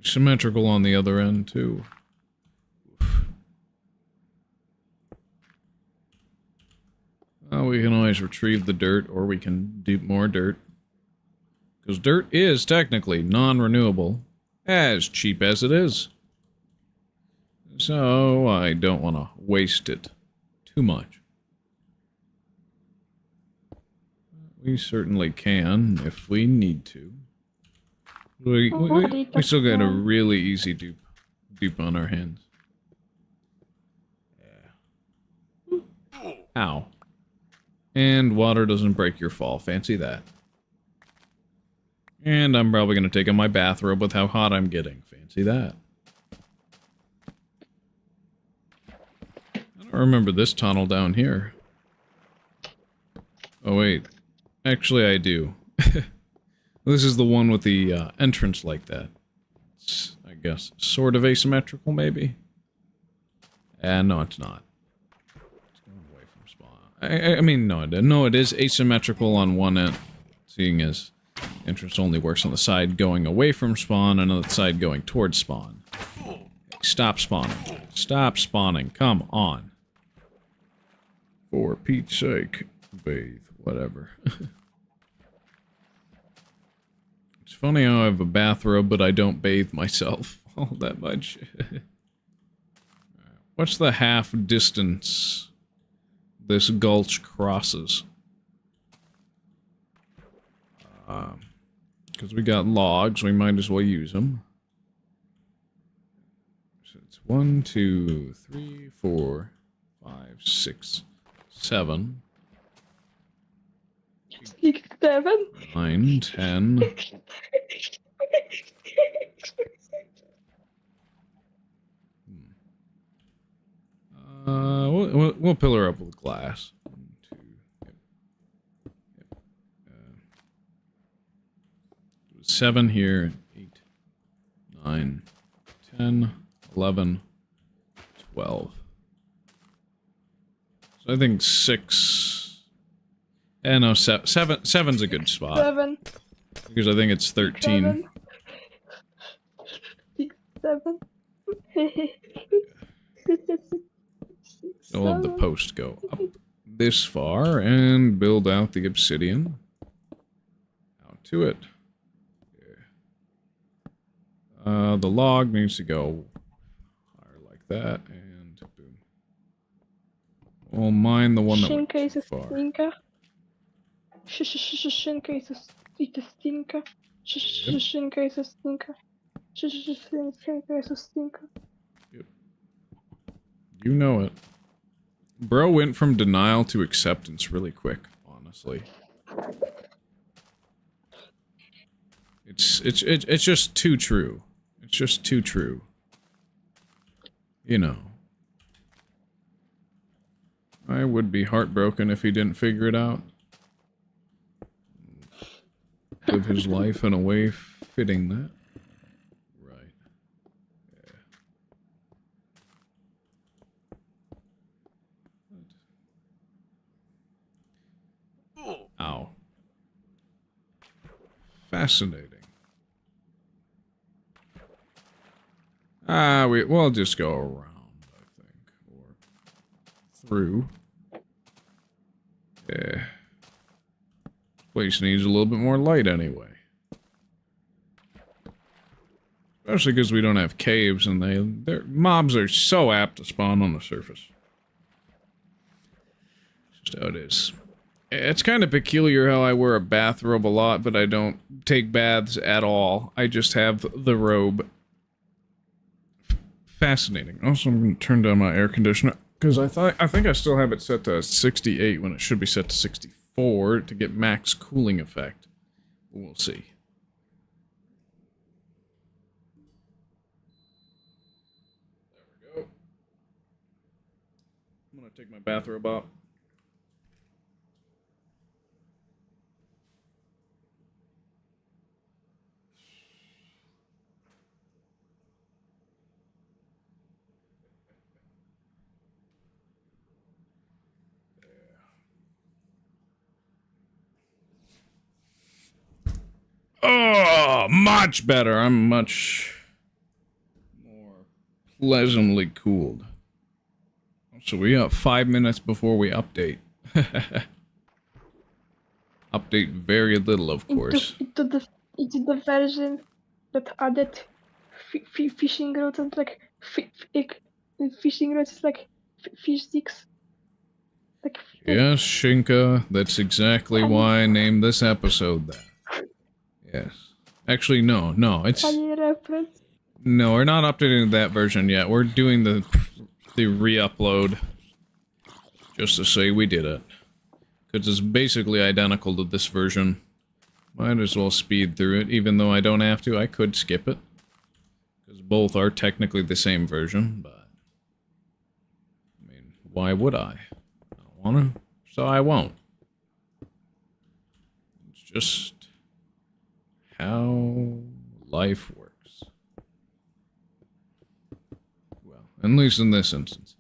Symmetrical on the other end, too. Well, we can always retrieve the dirt, or we can do more dirt. Because dirt is technically non-renewable, as cheap as it is. So, I don't want to waste it too much. We certainly can, if we need to. We still got a really easy dupe on our hands. Yeah. Ow. And water doesn't break your fall. Fancy that. And I'm probably going to take on my bathrobe with how hot I'm getting. Fancy that. I don't remember this tunnel down here. Oh, wait. Actually, I do. This is the one with the entrance like that. It's, I guess, sort of asymmetrical, maybe? No, it's not. It's going away from spawn. I mean, no, it is asymmetrical on one end, seeing as entrance only works on the side going away from spawn and on the side going towards spawn. Stop spawning. Stop spawning. Come on. For Pete's sake. Bathe. Whatever. It's funny how I have a bathrobe, but I don't bathe myself all that much. What's the half distance this gulch crosses? Because we got logs, we might as well use them. So it's 1, 2, 3, 4, 5, 6, 7. 6, 7. 9, 10. We'll pillar up with glass. 1, 2. Yep. 7 here. 8, 9, 10, 11, 12. So I think 6. No, 7. 7's a good spot. 7. Because I think it's 13. 6, 7. I'll let the post go up this far and build out the obsidian. Out to it. Yeah. The log needs to go higher like that, and boom. We'll mine the one that went too far. Stinker is a stinker. Shinka is a stinker. Shinka is a stinker. Yep. You know it. Bro went from denial to acceptance really quick, honestly. It's just too true. It's just too true. You know. I would be heartbroken if he didn't figure it out. Live his life in a way fitting that. Right. Yeah. Ow. Fascinating. We'll just go around, I think. Or through. Yeah. Place needs a little bit more light anyway. Especially because we don't have caves and their mobs are so apt to spawn on the surface. Just how it is. It's kind of peculiar how I wear a bathrobe a lot, but I don't take baths at all. I just have the robe. Fascinating. Also, I'm going to turn down my air conditioner because I think I still have it set to 68 when it should be set to 64 to get max cooling effect. We'll see. There we go. I'm going to take my bathrobe off. much better. I'm much more pleasantly cooled. So we got 5 minutes before we update. Update very little, of course. Into the version that added fishing rods and like fishing rods is like fish sticks. Like Yes, Shinka, that's exactly why I named this episode that. Yes. Actually, no, it's... funny reference. No, we're not updating that version yet. We're doing the re-upload. Just to say we did it. Because it's basically identical to this version. Might as well speed through it, even though I don't have to. I could skip it. Because both are technically the same version, but... I mean, why would I? I don't want to, so I won't. It's just... how life works. Well, at least in this instance.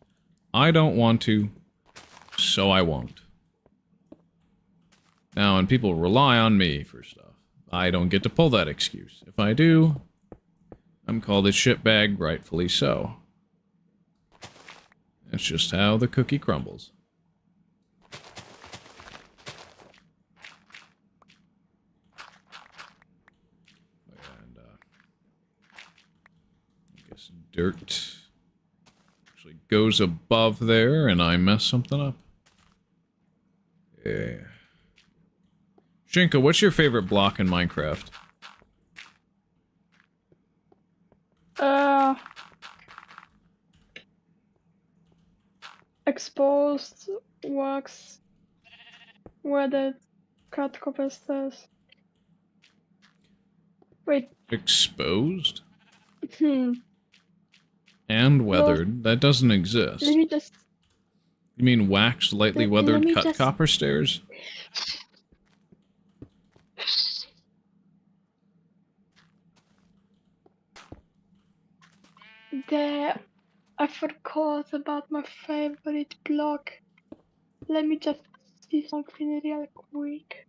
I don't want to, so I won't. Now, when people rely on me for stuff, I don't get to pull that excuse. If I do, I'm called a shitbag, rightfully so. That's just how the cookie crumbles. And, I guess dirt actually goes above there, and I mess something up. Yeah. Shinka, what's your favorite block in Minecraft? Exposed wax weathered cut copper stairs. Wait. Exposed? Hmm. And weathered? That doesn't exist. Let me just... You mean waxed, lightly Let weathered me cut just- copper stairs? I forgot about my favorite block. Let me just see something real quick.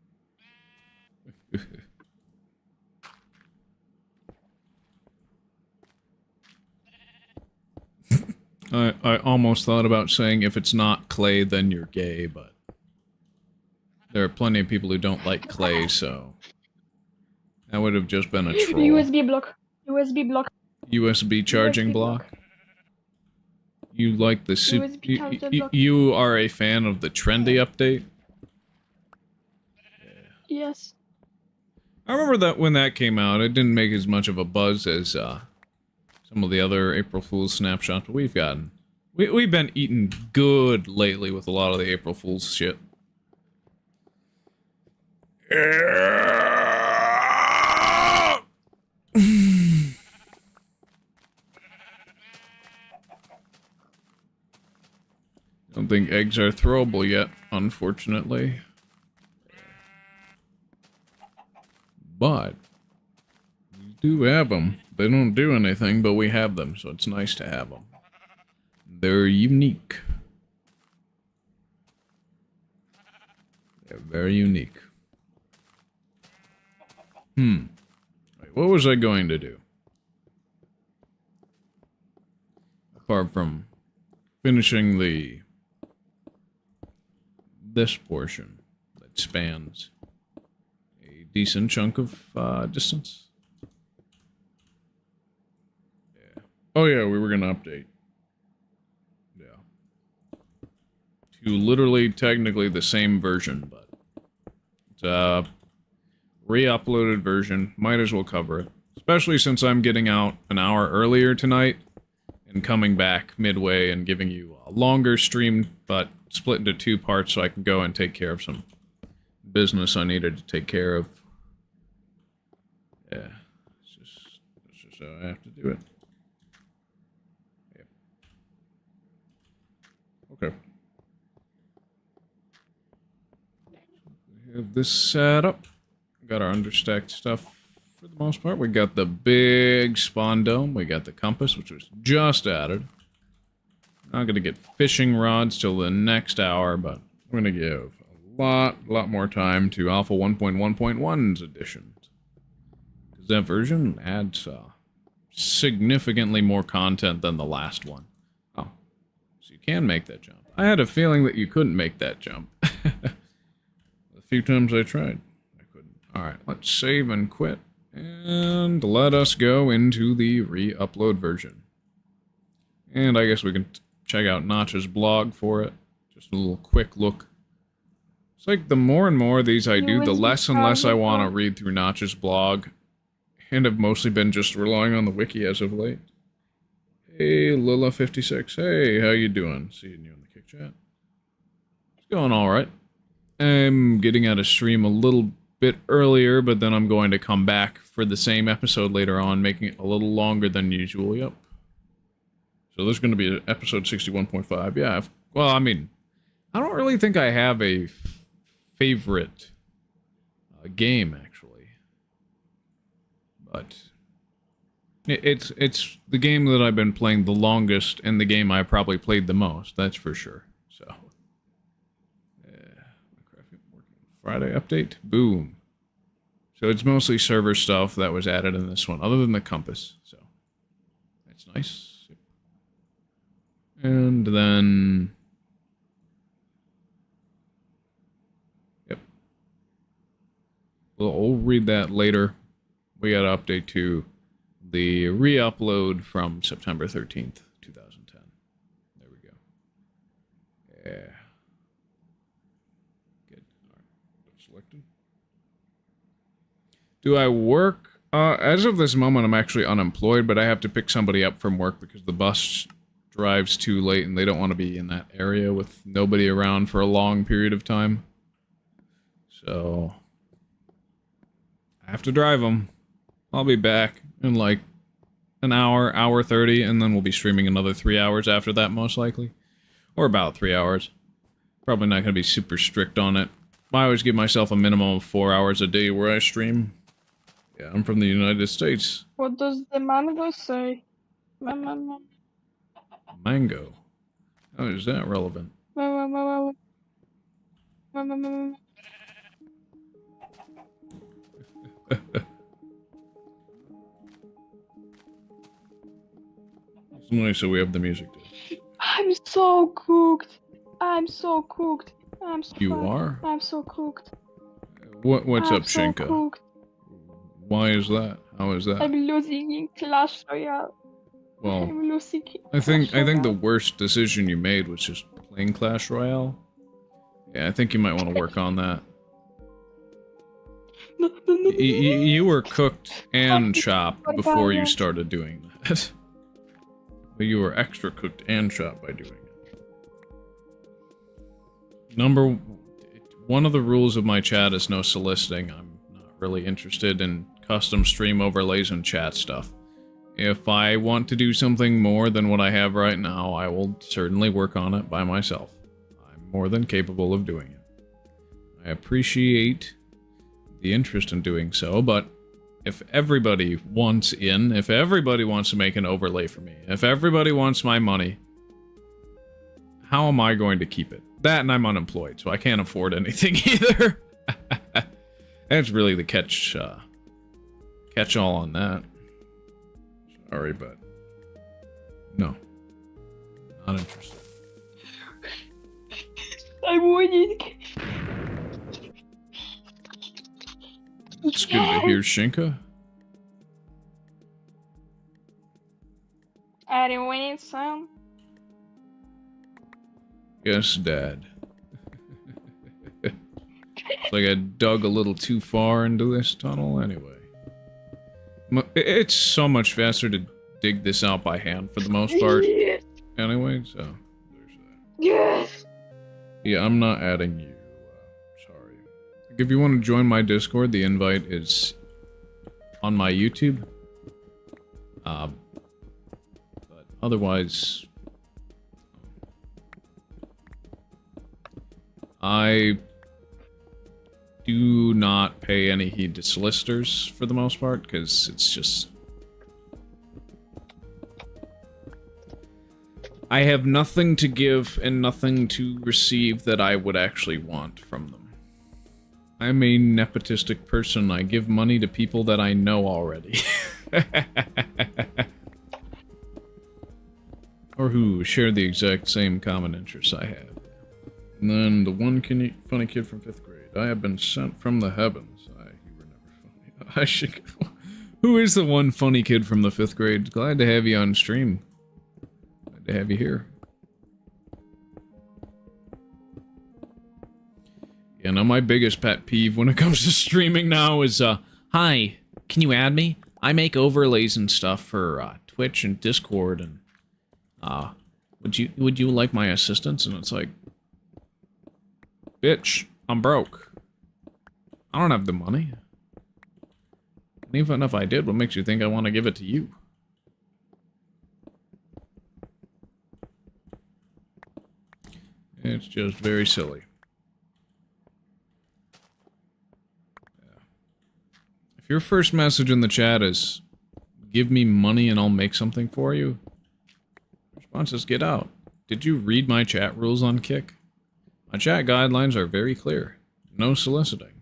I almost thought about saying if it's not clay, then you're gay, but there are plenty of people who don't like clay, so that would have just been a troll. USB block. USB block. USB charging USB block. You like the USB charger block. you are a fan of the trendy update? Yes. I remember that when that came out, it didn't make as much of a buzz as some of the other April Fool's snapshots we've gotten. We've been eating good lately with a lot of the April Fool's shit. Don't think eggs are throwable yet, unfortunately. But we do have them. They don't do anything, but we have them, so it's nice to have them. They're unique. They're very unique. Wait, what was I going to do? Apart from finishing this portion that spans a decent chunk of distance. Yeah. Oh yeah, we were gonna update. Yeah. To literally, technically the same version, but it's a re-uploaded version. Might as well cover it, especially since I'm getting out an hour earlier tonight and coming back midway and giving you a longer stream, but split into 2 parts so I can go and take care of some business I needed to take care of. Yeah, it's just how I have to do it. Yep. Okay. We have this set up. Got our understacked stuff for the most part. We got the big spawn dome. We got the compass, which was just added. Not going to get fishing rods till the next hour, but I'm going to give a lot more time to Alpha 1.1.1's edition. Because That version adds significantly more content than the last one. Oh, so you can make that jump. I had a feeling that you couldn't make that jump. A few times I tried, I couldn't. Alright, let's save and quit. And let us go into the re-upload version. And I guess we can check out Notch's blog for it. Just a little quick look. It's like the more and more of these I do, the less and less I want to read through Notch's blog. And I've mostly been just relying on the wiki as of late. Hey, Lila56. Hey, how you doing? Seeing you in the kick chat. It's going alright. I'm getting out of stream a little bit earlier, but then I'm going to come back for the same episode later on, making it a little longer than usual. Yep. So there's going to be episode 61.5. Yeah, well, I mean, I don't really think I have a favorite game, actually. But it's the game that I've been playing the longest and the game I probably played the most, that's for sure. So, Friday update, boom. So it's mostly server stuff that was added in this one, other than the compass. So that's nice. And then, yep. We'll read that later. We got to update to the re-upload from September 13th, 2010. There we go. Yeah. Good. All right. Selected. Do I work? As of this moment, I'm actually unemployed, but I have to pick somebody up from work because the bus drives too late and they don't want to be in that area with nobody around for a long period of time. So I have to drive them. I'll be back in like an hour, hour 30, and then we'll be streaming another 3 hours after that, most likely. Or about 3 hours. Probably not going to be super strict on it. I always give myself a minimum of 4 hours a day where I stream. Yeah, I'm from the United States. What does the mango say? Mango. How is that relevant? It's nice that we have the music too. I'm so cooked. I'm so cooked. I'm so You fucking- are? I'm so cooked. What's I'm up, so Shinka? cooked. Why is that? How is that? I'm losing in Clash Royale. Well, I'm losing. I think the Royale. worst decision you made was just playing Clash Royale. Yeah, I think you might want to work on that. You were cooked and chopped before you started doing that. But you were extra cooked and chopped by doing it. One of the rules of my chat is no soliciting. I'm not really interested in custom stream overlays and chat stuff. If I want to do something more than what I have right now, I will certainly work on it by myself. I'm more than capable of doing it. I appreciate the interest in doing so, but if everybody wants in, if everybody wants to make an overlay for me, if everybody wants my money, how am I going to keep it? That, and I'm unemployed, so I can't afford anything either. That's really the catch-all on that. Sorry, but no, not interested. I'm winning. It's good to hear, Shinka. Are you winning, son? Yes, Dad. It's like I dug a little too far into this tunnel anyway. It's so much faster to dig this out by hand for the most part. Yes. Anyway, so there's that. Yes. Yeah, I'm not adding you. Sorry. If you want to join my Discord, the invite is on my YouTube. But otherwise, I do not pay any heed to solicitors for the most part, because it's just... I have nothing to give and nothing to receive that I would actually want from them. I'm a nepotistic person. I give money to people that I know already. Or who share the exact same common interests I have. And then the one funny kid from 5th grade. I have been sent from the heavens. You were never funny. I should go. Who is the one funny kid from the 5th grade? Glad to have you on stream. Glad to have you here. Yeah, now my biggest pet peeve when it comes to streaming now is, hi, can you add me? I make overlays and stuff for, Twitch and Discord, and, would you like my assistance? And it's like, bitch, I'm broke. I don't have the money. And even if I did, what makes you think I want to give it to you? It's just very silly. Yeah. If your first message in the chat is, give me money and I'll make something for you, the response is, get out. Did you read my chat rules on Kick? My chat guidelines are very clear. No soliciting.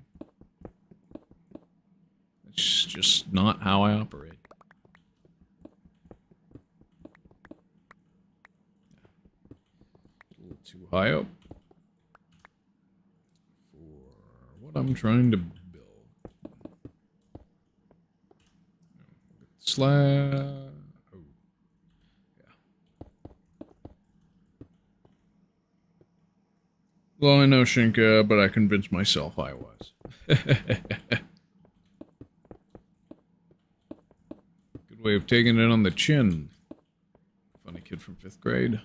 It's just not how I operate. A little too high up for what I'm trying to build. Oh, yeah. Well, I know Shinka, but I convinced myself I was. Good way of taking it on the chin. Funny kid from 5th grade.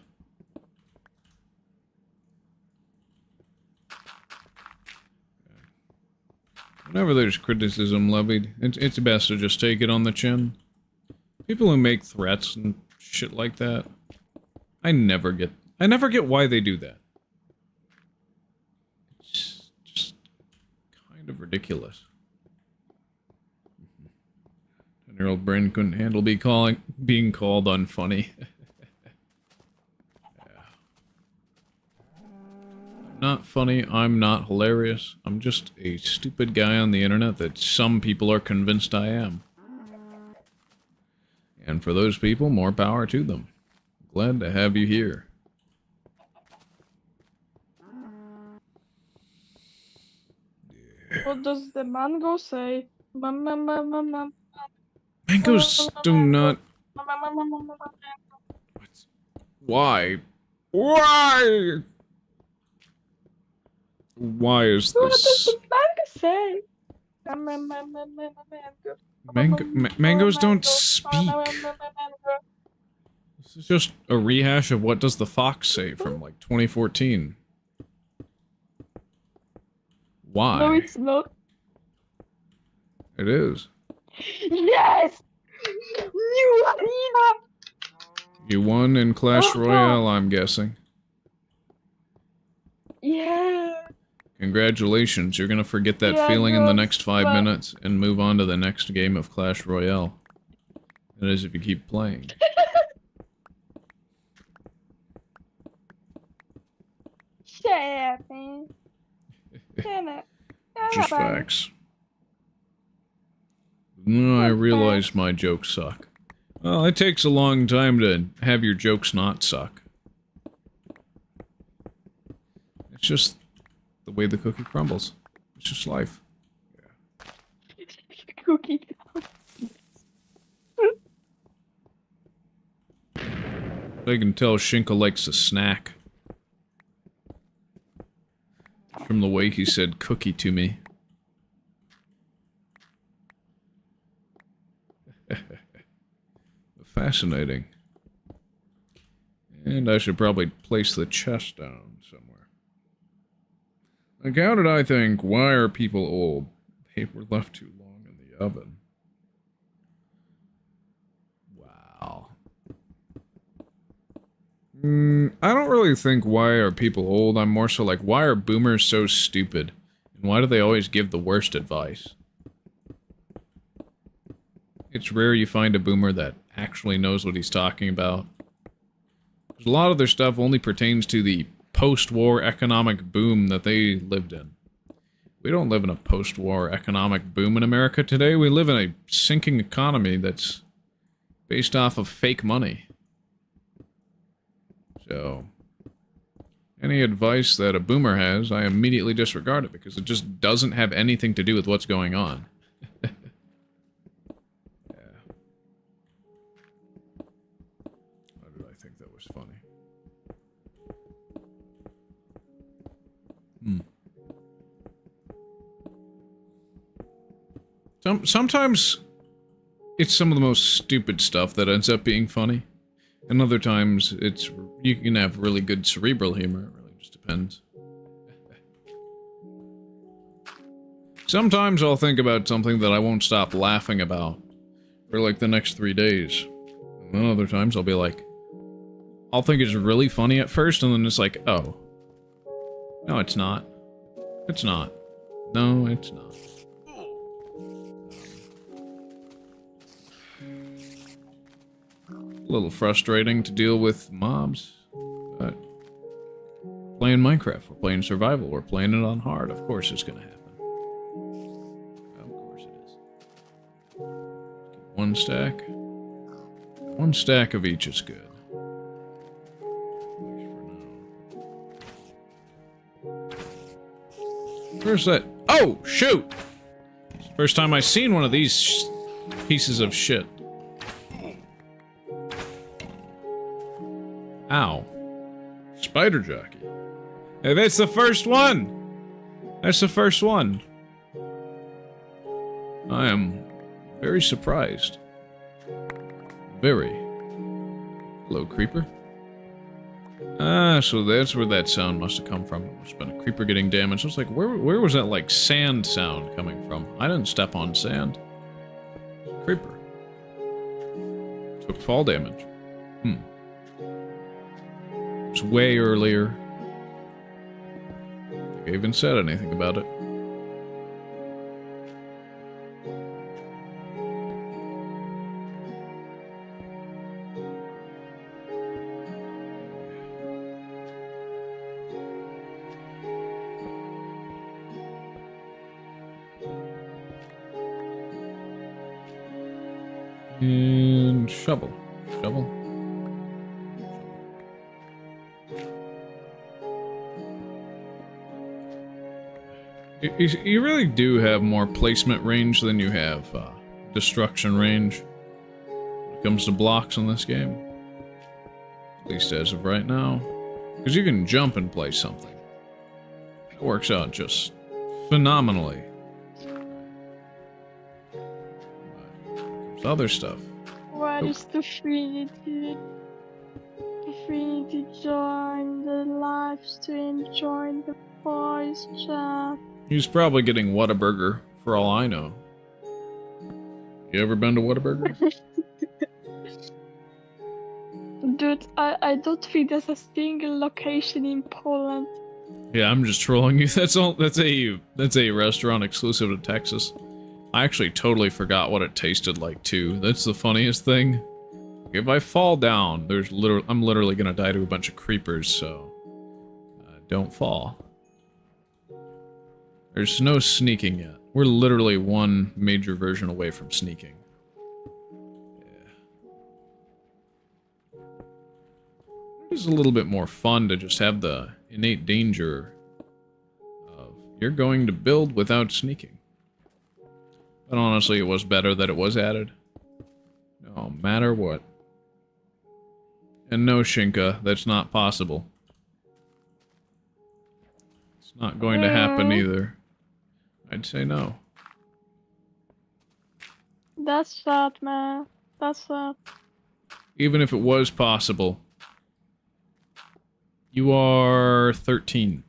Whenever there's criticism levied, it's best to just take it on the chin. People who make threats and shit like that, I never get why they do that. It's just kind of ridiculous. 10-year-old brain couldn't handle being called unfunny. Yeah. I'm not funny, I'm not hilarious. I'm just a stupid guy on the internet that some people are convinced I am. And for those people, more power to them. Glad to have you here. What does the mango say? Mangoes do not... Why? Why? Why is What does this? the mango say? Mangoes don't speak. This is just a rehash of What Does the Fox Say from, like, 2014. Why? No, it's not. It is. Yes! You arena! You won in Clash Royale, I'm guessing. Yeah. Congratulations, you're gonna forget that Yeah, feeling in the no, next 5 minutes and move on to the next game of Clash Royale. That is if you keep playing. Shut up, man. Shut up. Just facts. No, I realize my jokes suck. Well, it takes a long time to have your jokes not suck. It's just the way the cookie crumbles. It's just life. Yeah. Cookie. I can tell Shinka likes a snack. From the way he said cookie to me. Fascinating. And I should probably place the chest down somewhere. Like, how did I think, why are people old? They were left too long in the oven. Wow. I don't really think why are people old. I'm more so like, why are boomers so stupid? And why do they always give the worst advice? It's rare you find a boomer that actually knows what he's talking about. Because a lot of their stuff only pertains to the post-war economic boom that they lived in. We don't live in a post-war economic boom in America today. We live in a sinking economy that's based off of fake money. So, any advice that a boomer has, I immediately disregard it because it just doesn't have anything to do with what's going on. Yeah. Why did I think that was funny? Sometimes it's some of the most stupid stuff that ends up being funny. And other times it's you can have really good cerebral humor. It really just depends. Sometimes I'll think about something that I won't stop laughing about for like the next 3 days. And then other times I'll be like, I'll think it's really funny at first, and then it's like, oh. No, it's not. It's not. No, it's not. A little frustrating to deal with mobs, but playing Minecraft, we're playing survival, we're playing it on hard, of course it's gonna happen. Of course it is. One stack. One stack of each is good. Where's that? Oh, shoot! First time I seen one of these pieces of shit. Ow. Spider jockey. Hey, that's the first one! That's the first one. I am very surprised. Very. Hello, creeper. Ah, so that's where that sound must have come from. It must have been a creeper getting damaged. I was like, where was that, like, sand sound coming from? I didn't step on sand. Creeper. Took fall damage. It's way earlier. I don't think I even said anything about it. And shovel. Shovel. You really do have more placement range than you have destruction range when it comes to blocks in this game. At least as of right now. Because you can jump and place something. It works out just phenomenally. There's other stuff. Where is the Trinity? The Trinity join the live stream, join the voice chat. He's probably getting Whataburger, for all I know. You ever been to Whataburger? Dude, I don't think there's a single location in Poland. Yeah, I'm just trolling you. That's a restaurant exclusive to Texas. I actually totally forgot what it tasted like too. That's the funniest thing. If I fall down, I'm literally gonna die to a bunch of creepers, so don't fall. There's no sneaking yet. We're literally one major version away from sneaking. Yeah. It's a little bit more fun to just have the innate danger of you're going to build without sneaking. But honestly, it was better that it was added. No matter what. And no, Shinka, that's not possible. It's not going to happen either. I'd say no. That's sad, man. That's sad. Even if it was possible. You are 13.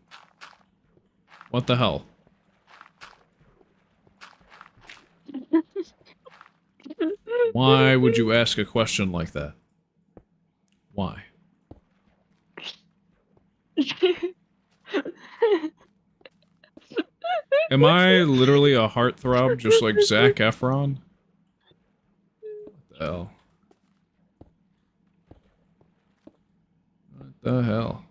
What the hell? Why would you ask a question like that? Why? Am I literally a heartthrob just like Zac Efron? What the hell? What the hell?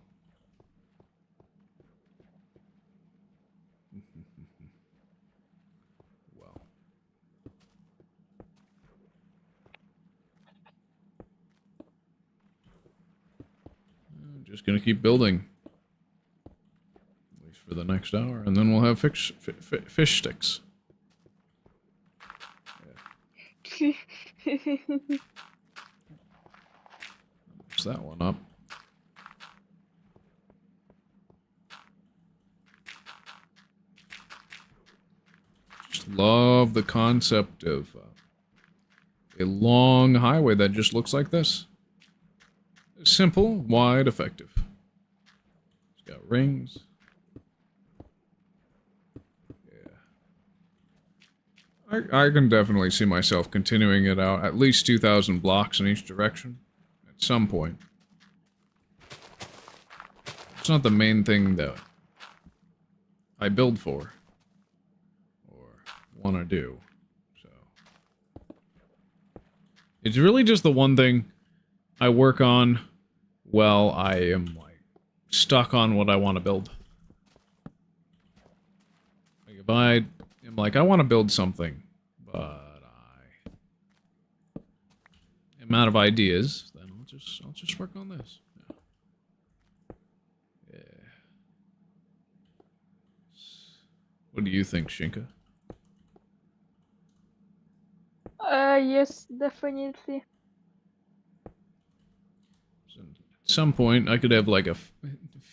just gonna keep building. At least for the next hour, and then we'll have fish sticks. Fix that one up. Just love the concept of a long highway that just looks like this. Simple, wide, effective. It's got rings. Yeah. I can definitely see myself continuing it out at least 2,000 blocks in each direction at some point. It's not the main thing that I build for or want to do. So it's really just the one thing I work on while I am like stuck on what I want to build. Like if I am like I want to build something, but I am out of ideas, then I'll just work on this. Yeah. What do you think, Shinka? Yes, definitely. At some point, I could have like a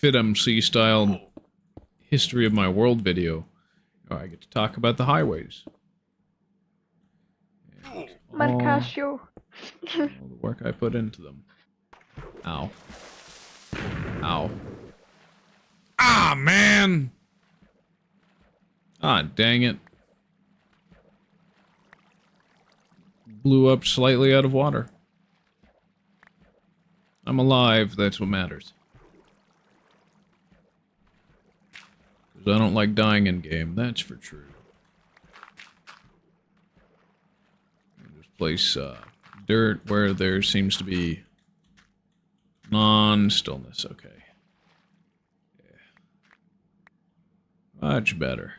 FitMC style history of my world video. Oh, I get to talk about the highways. And Marcasio. all the work I put into them. Ow. Ow. Ah, man! Ah, dang it. Blew up slightly out of water. I'm alive, that's what matters. Because I don't like dying in game, that's for true. Just place dirt where there seems to be non-stillness, okay. Yeah. Much better.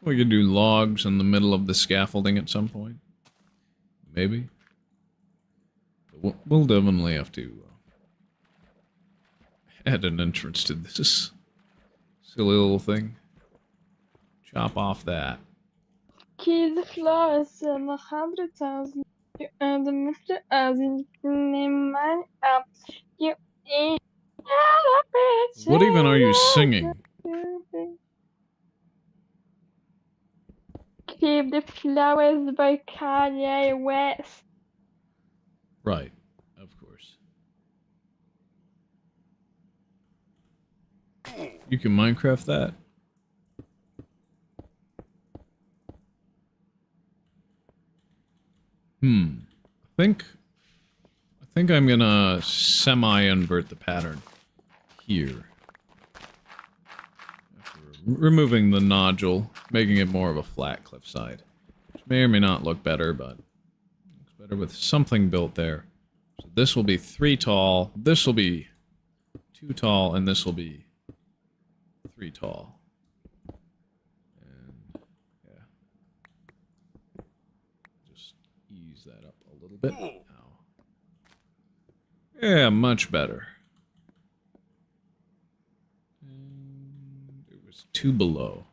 We could do logs in the middle of the scaffolding at some point. Maybe. But we'll definitely have to add an entrance to this silly little thing. Chop off that. Kill the flowers and 100,000. And the Mr. as in man up. You ain't What even are you singing? Keep the Flowers by Kanye West. Right, of course. You can Minecraft that? I think I'm gonna semi-invert the pattern here. After removing the nodule, making it more of a flat cliffside. Which may or may not look better, but looks better with something built there. So this will be 3 tall, this will be 2 tall, and this will be 3 tall. And yeah. Just ease that up a little bit. Ow. Yeah, much better. And it was 2 below.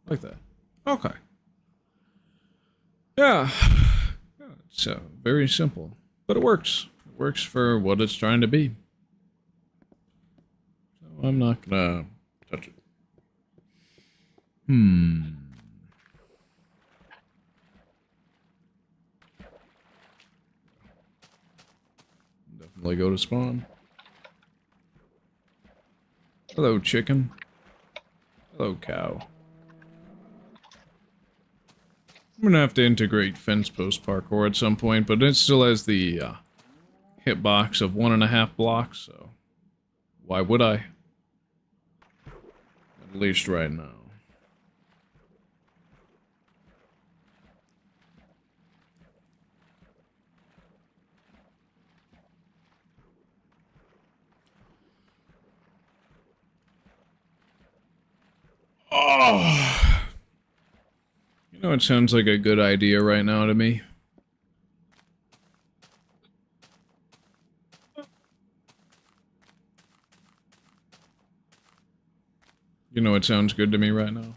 Like that. Okay. Yeah. It's very simple. But it works. It works for what it's trying to be. So I'm not gonna touch it. Definitely go to spawn. Hello, chicken. Hello, cow. I'm gonna have to integrate fence post parkour at some point, but it still has the hitbox of 1.5 blocks, so why would I? At least right now. Oh, know, it sounds like a good idea right now to me. You know, it sounds good to me right now.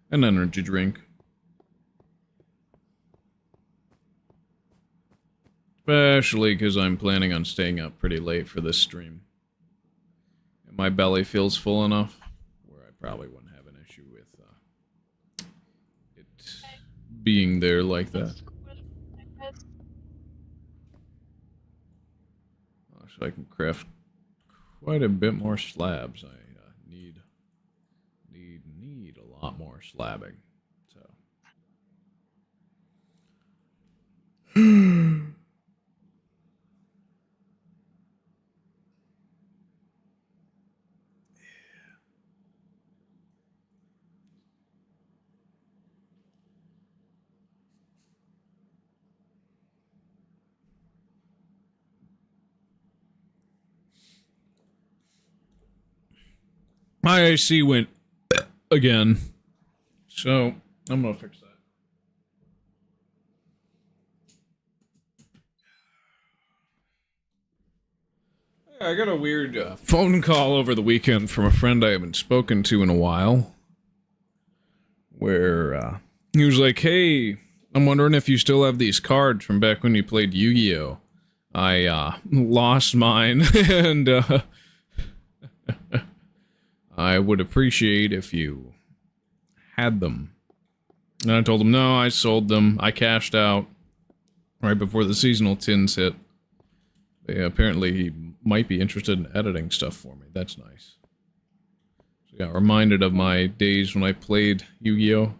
An energy drink. Especially because I'm planning on staying up pretty late for this stream. And my belly feels full enough where I probably wouldn't have an issue with it being there like that. That's cool, I guess. So I can craft quite a bit more slabs. I need a lot more slabbing. So. My AC went again, so I'm gonna fix that. Yeah, I got a weird phone call over the weekend from a friend I haven't spoken to in a while, where he was like, "Hey, I'm wondering if you still have these cards from back when you played Yu-Gi-Oh! I lost mine, and I would appreciate if you had them." And I told him, no, I sold them. I cashed out right before the seasonal tins hit. Apparently he might be interested in editing stuff for me. That's nice. So I got reminded of my days when I played Yu-Gi-Oh!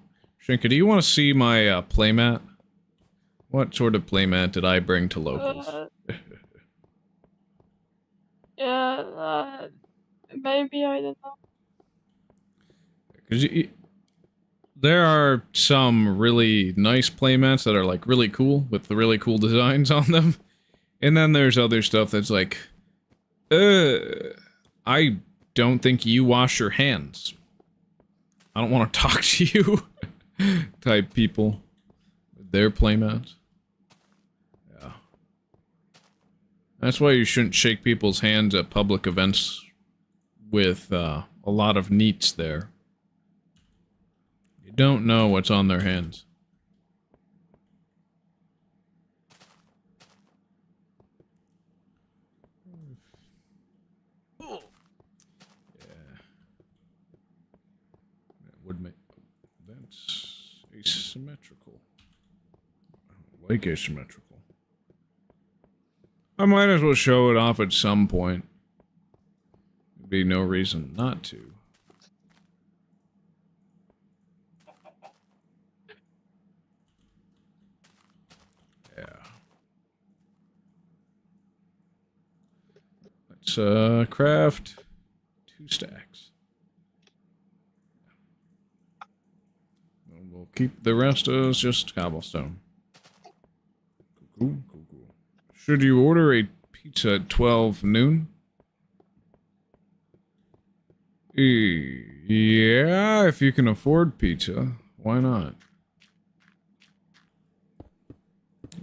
Shinka, do you want to see my playmat? What sort of playmat did I bring to locals? Yeah, maybe, I don't know. Because there are some really nice playmats that are like really cool with the really cool designs on them, and then there's other stuff that's like, I don't think you wash your hands. I don't want to talk to you, type people with their playmats. Yeah, that's why you shouldn't shake people's hands at public events with a lot of neats there. Don't know what's on their hands. Yeah. That would make... That's asymmetrical. I don't like asymmetrical. I might as well show it off at some point. There'd be no reason not to. Let's craft 2 stacks. And we'll keep the rest as just cobblestone. Cool. Should you order a pizza at 12 noon? Yeah, if you can afford pizza, why not?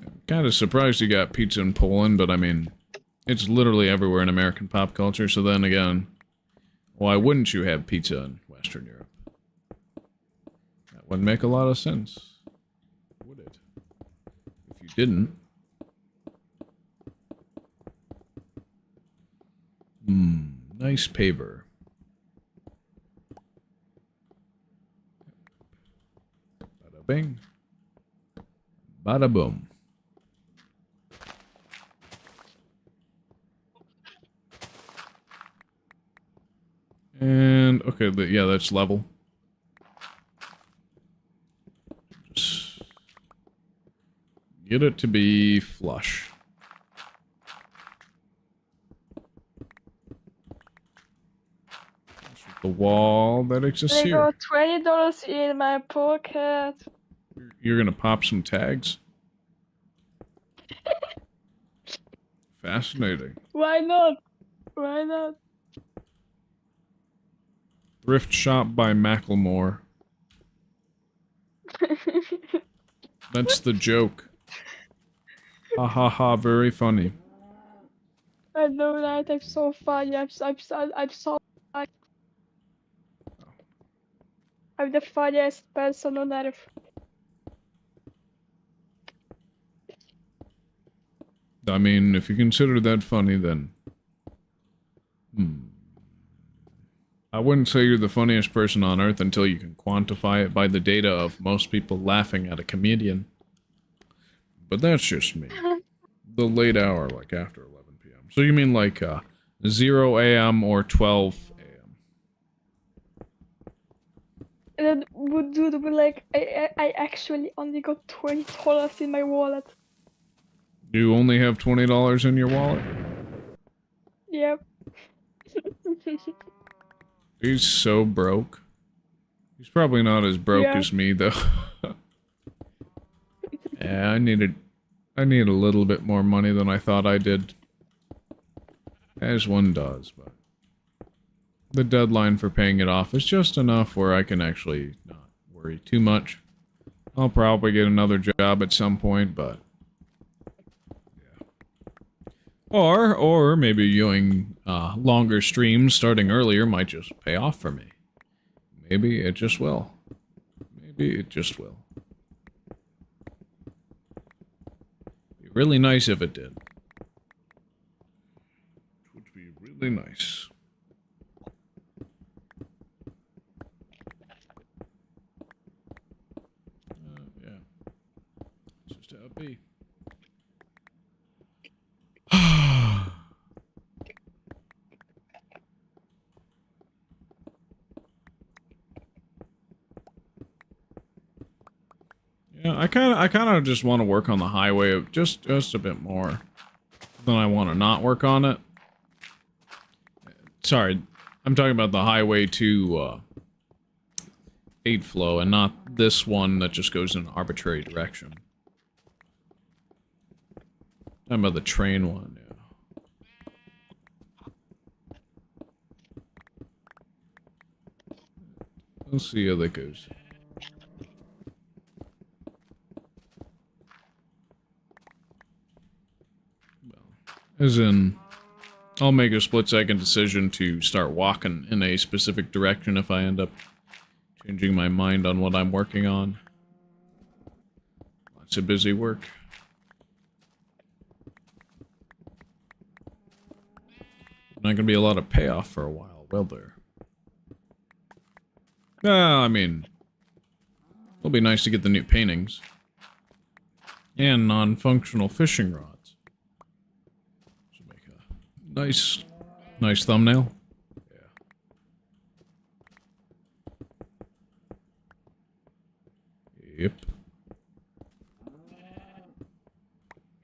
I'm kind of surprised you got pizza in Poland, but I mean, it's literally everywhere in American pop culture, so then again, why wouldn't you have pizza in Western Europe? That wouldn't make a lot of sense, would it? If you didn't. Nice paver. Bada bing. Bada boom. And, okay, but yeah, that's level. Just get it to be flush. The wall that exists I here. got $20 in my pocket. You're gonna pop some tags? Fascinating. Why not? Why not? Thrift shop by Macklemore. That's the joke. Ha ha ha, very funny. I know that. I'm so funny. I'm so funny. I'm the funniest person on earth. I mean, if you consider that funny, then... I wouldn't say you're the funniest person on earth until you can quantify it by the data of most people laughing at a comedian. But that's just me. The late hour, like after 11 p.m. So you mean like 0 a.m. or 12 a.m.? And then would do be like, I actually only got $20 in my wallet. You only have $20 in your wallet? Yep. He's so broke. He's probably not as broke Yeah. as me, though. Yeah, I need a little bit more money than I thought I did. As one does, but... the deadline for paying it off is just enough where I can actually not worry too much. I'll probably get another job at some point, but... yeah. Or maybe doing longer streams starting earlier might just pay off for me. Maybe it just will. Maybe it just will. Be really nice if it did. It would be really nice. Yeah. It's just how it be. Yeah, I kind of just want to work on the highway just a bit more than I want to not work on it. Sorry, I'm talking about the highway to 8 flow and not this one that just goes in an arbitrary direction. Talking about the train one, yeah. We'll see how that goes. As in, I'll make a split-second decision to start walking in a specific direction if I end up changing my mind on what I'm working on. Lots of busy work. Not gonna be a lot of payoff for a while, will there? I mean, it'll be nice to get the new paintings. And non-functional fishing rods. Nice thumbnail. Yeah. Yep.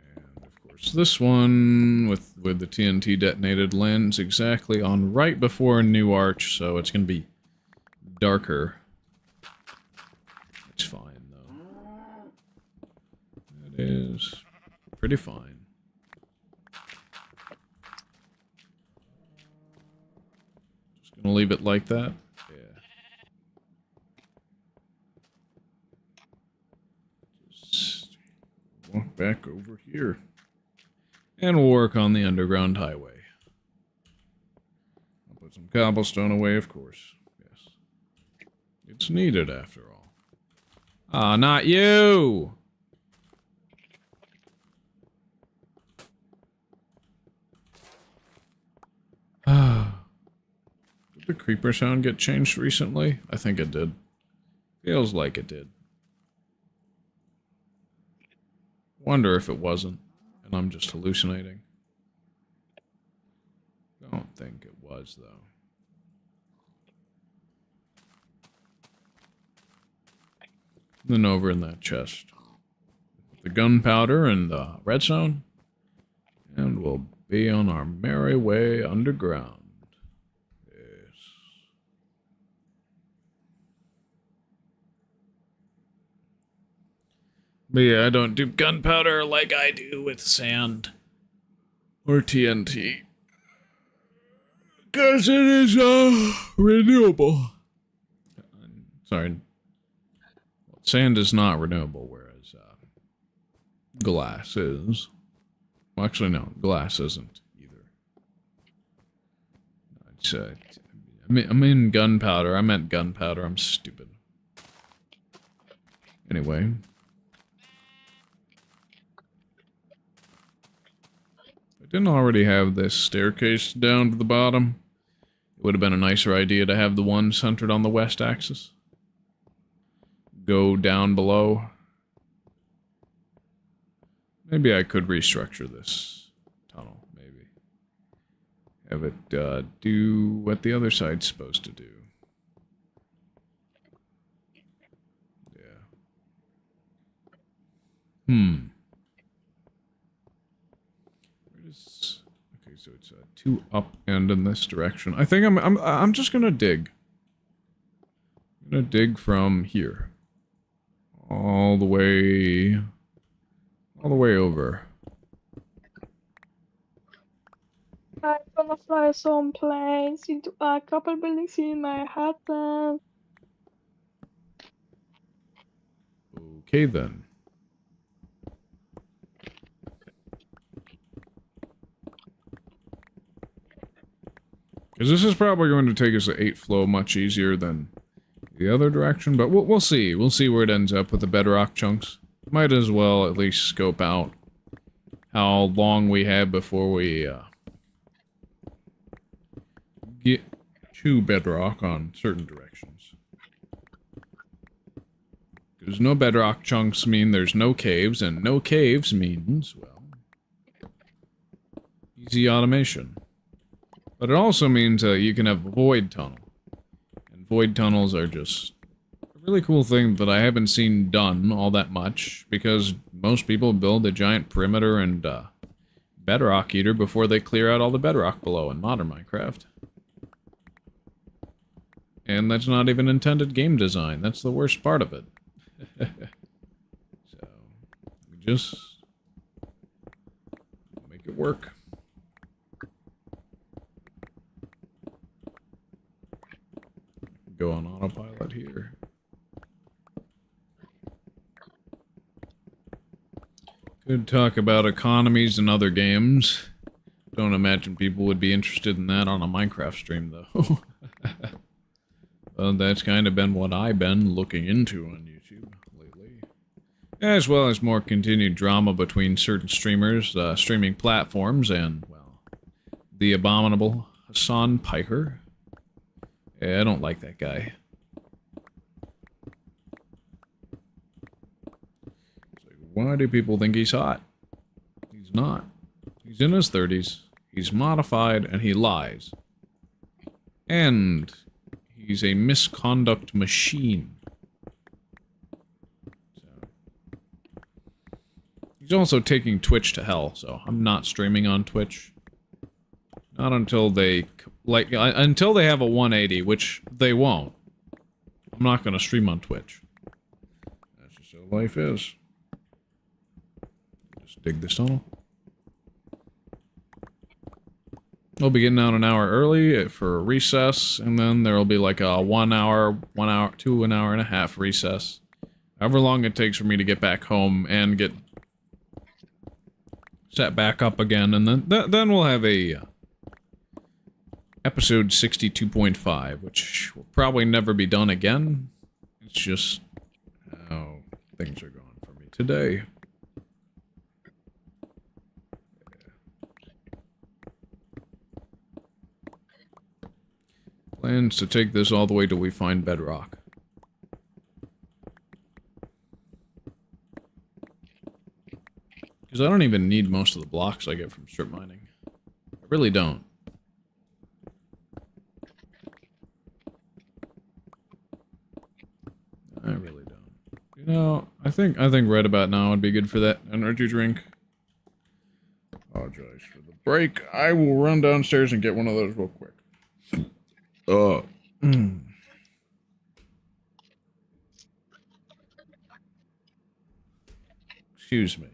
And of course this one with the TNT detonated lands exactly on right before a new arch, so it's gonna be darker. It's fine though. It is pretty fine. Gonna leave it like that? Yeah. Just walk back over here. And we'll work on the underground highway. I'll put some cobblestone away, of course. Yes. It's needed, after all. Ah, not you! Did the creeper sound get changed recently? I think it did. Feels like it did. Wonder if it wasn't, and I'm just hallucinating. Don't think it was, though. Then over in that chest. The gunpowder and the redstone. And we'll be on our merry way underground. But yeah, I don't do gunpowder like I do with sand. Or TNT. Because it is renewable. Sorry. Sand is not renewable, whereas glass is. Well, actually, no, glass isn't either. It's, I'm in gunpowder. I meant gunpowder. I'm stupid. Anyway. I didn't already have this staircase down to the bottom. It would have been a nicer idea to have the one centered on the west axis. Go down below. Maybe I could restructure this tunnel, maybe. Have it do what the other side's supposed to do. Yeah. Okay, so it's 2 up and in this direction. I think I'm just gonna dig. I'm gonna dig from here. All the way over. I'm gonna fly some planes into a couple buildings in Manhattan. Okay then. Because this is probably going to take us to 8 flow much easier than the other direction, but we'll see. We'll see where it ends up with the bedrock chunks. Might as well at least scope out how long we have before we get to bedrock on certain directions. Because no bedrock chunks mean there's no caves, and no caves means, well, easy automation. But it also means you can have a void tunnel. And void tunnels are just a really cool thing that I haven't seen done all that much, because most people build a giant perimeter and bedrock eater before they clear out all the bedrock below in modern Minecraft. And that's not even intended game design. That's the worst part of it. So, we just make it work. Go on autopilot here. Could talk about economies in other games. Don't imagine people would be interested in that on a Minecraft stream, though. Well, that's kind of been what I've been looking into on YouTube lately. As well as more continued drama between certain streamers, streaming platforms, and, well, the abominable Hassan Piker. Yeah, I don't like that guy. It's like, why do people think he's hot? He's not. He's in his 30s. He's modified, and he lies. And he's a misconduct machine. So. He's also taking Twitch to hell, so I'm not streaming on Twitch. Not until they... until they have a 180, which they won't. I'm not going to stream on Twitch. That's just how life is. Just dig this tunnel. I'll be getting out an hour early for a recess, and then there'll be like a 1 hour to an hour and a half recess. However long it takes for me to get back home and get set back up again, and then we'll have a... episode 62.5, which will probably never be done again. It's just how things are going for me today. Plans to take this all the way till we find bedrock. Because I don't even need most of the blocks I get from strip mining. I really don't. I really don't. You know, I think right about now would be good for that energy drink. Apologize for the break. I will run downstairs and get one of those real quick. Excuse me.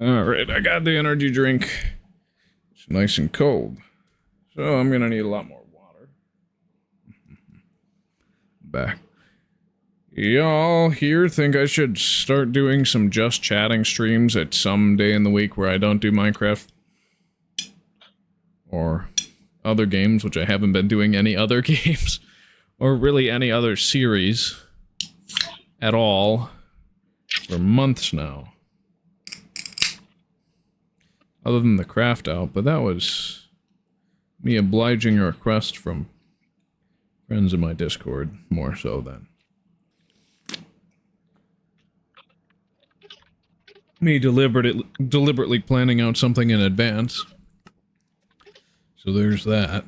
Alright, I got the energy drink. It's nice and cold. So I'm gonna need a lot more water. Back. Y'all here think I should start doing some just chatting streams at some day in the week where I don't do Minecraft? Or other games, which I haven't been doing any other games. Or really any other series. At all. For months now. Other than the craft out, but that was me obliging a request from friends in my Discord, more so than me deliberately planning out something in advance. So there's that.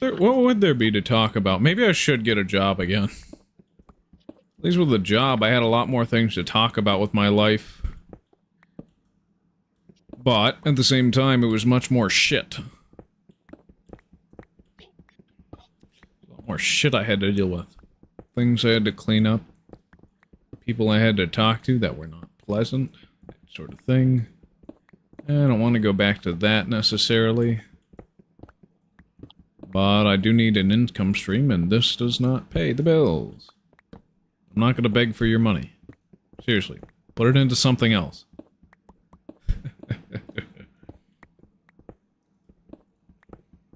What would there be to talk about? Maybe I should get a job again. At least with a job, I had a lot more things to talk about with my life. But, at the same time, it was much more shit. A lot more shit I had to deal with. Things I had to clean up. People I had to talk to that were not pleasant. That sort of thing. I don't want to go back to that necessarily. But I do need an income stream, and this does not pay the bills. I'm not going to beg for your money. Seriously. Put it into something else.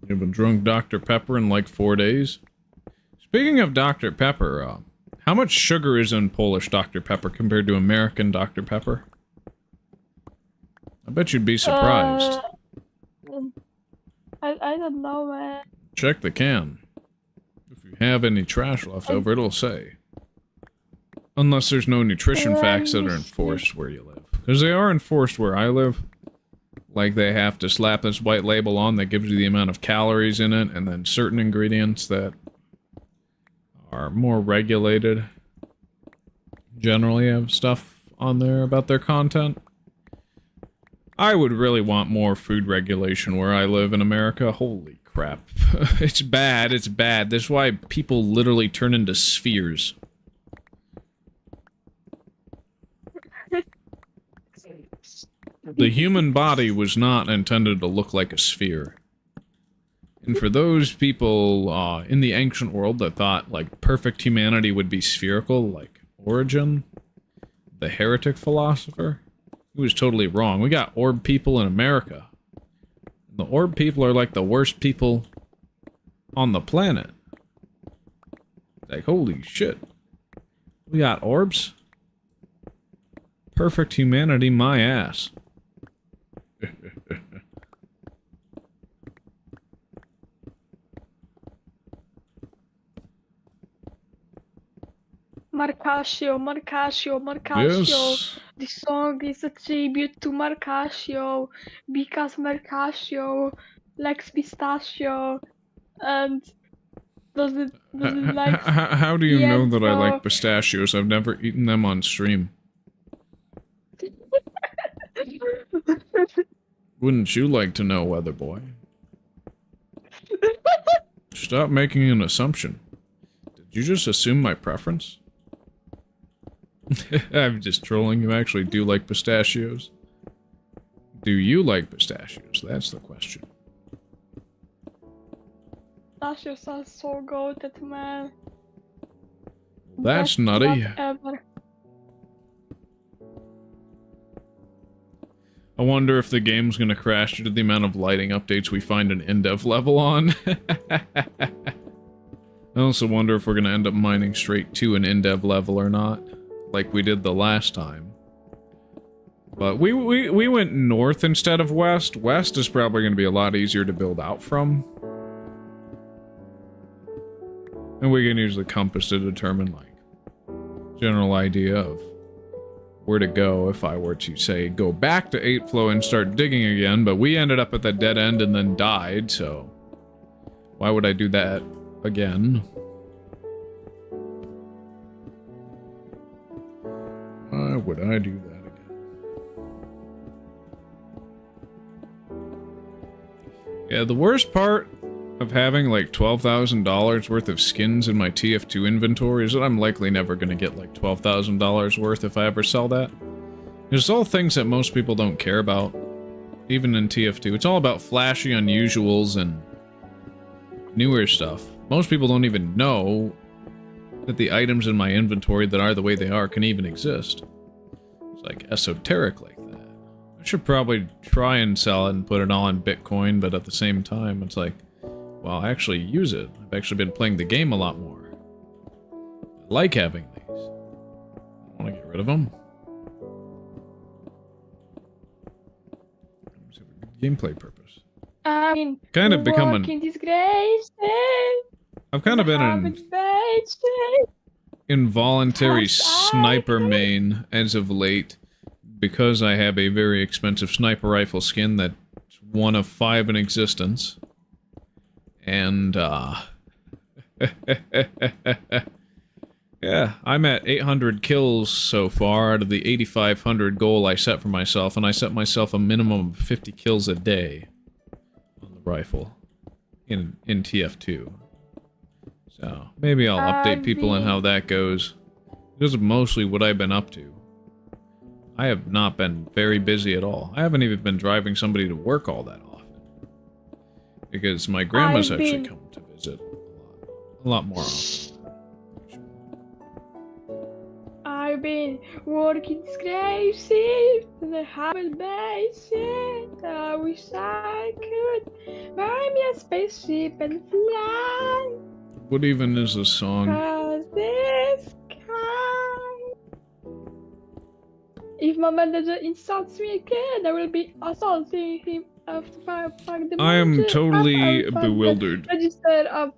You haven't drunk Dr. Pepper in like 4 days? Speaking of Dr. Pepper, how much sugar is in Polish Dr. Pepper compared to American Dr. Pepper? I bet you'd be surprised. I don't know, man. Check the can. If you have any trash left over, it'll say. Unless there's no nutrition facts that are enforced where you live. Because they are enforced where I live. Like they have to slap this white label on that gives you the amount of calories in it, and then certain ingredients that are more regulated generally have stuff on there about their content. I would really want more food regulation where I live in America. Holy crap. It's bad, it's bad. That's why people literally turn into spheres. The human body was not intended to look like a sphere. And for those people in the ancient world that thought, like, perfect humanity would be spherical, like Origin, the heretic philosopher, he was totally wrong. We got orb people in America. And the orb people are like the worst people on the planet. Like, holy shit. We got orbs? Perfect humanity, my ass. Marcasio, Marcasio, Marcasio. Yes. This song is a tribute to Marcasio because Marcasio likes pistachio, and doesn't like. How do you know that I Pietro. like pistachios? I've never eaten them on stream. Wouldn't you like to know, Weather Boy? Stop making an assumption. Did you just assume my preference? I'm just trolling. You actually do like pistachios. Do you like pistachios? That's the question. Pistachios are so goated, man. That's Best nutty. nut ever. I wonder if the game's gonna crash due to the amount of lighting updates we find an Indev level on. I also wonder if we're gonna end up mining straight to an Indev level or not, like we did the last time. But we went north instead of west. West is probably gonna be a lot easier to build out from. And we can use the compass to determine, like, general idea of where to go if I were to, say, go back to 8 flow and start digging again, but we ended up at the dead end and then died, so why would I do that again? would I do that again? Yeah, the worst part of having like $12,000 worth of skins in my TF2 inventory is that I'm likely never going to get like $12,000 worth if I ever sell that. It's all things that most people don't care about, even in TF2. It's all about flashy unusuals and newer stuff. Most people don't even know that the items in my inventory that are the way they are can even exist. It's like esoteric like that. I should probably try and sell it and put it all in Bitcoin, but at the same time, it's like, well, I actually use it. I've actually been playing the game a lot more. I like having these. I don't want to get rid of them. Gameplay purpose. I mean, Kind of become an... working disgrace. I've kind of been an involuntary sniper main as of late because I have a very expensive sniper rifle skin that's one of 5 in existence. And, yeah, I'm at 800 kills so far out of the 8,500 goal I set for myself, and I set myself a minimum of 50 kills a day on the rifle in TF2. So, maybe I'll update people on how that goes. This is mostly what I've been up to. I have not been very busy at all. I haven't even been driving somebody to work all that often. Because my grandma's actually come to visit a lot more often. I've been working crazy and I haven't basic. I wish I could buy me a spaceship and fly. What even is this song? This kind. If my manager insults me again, I will be assaulting him after fuck the I am manager. totally Fuck bewildered. Register up.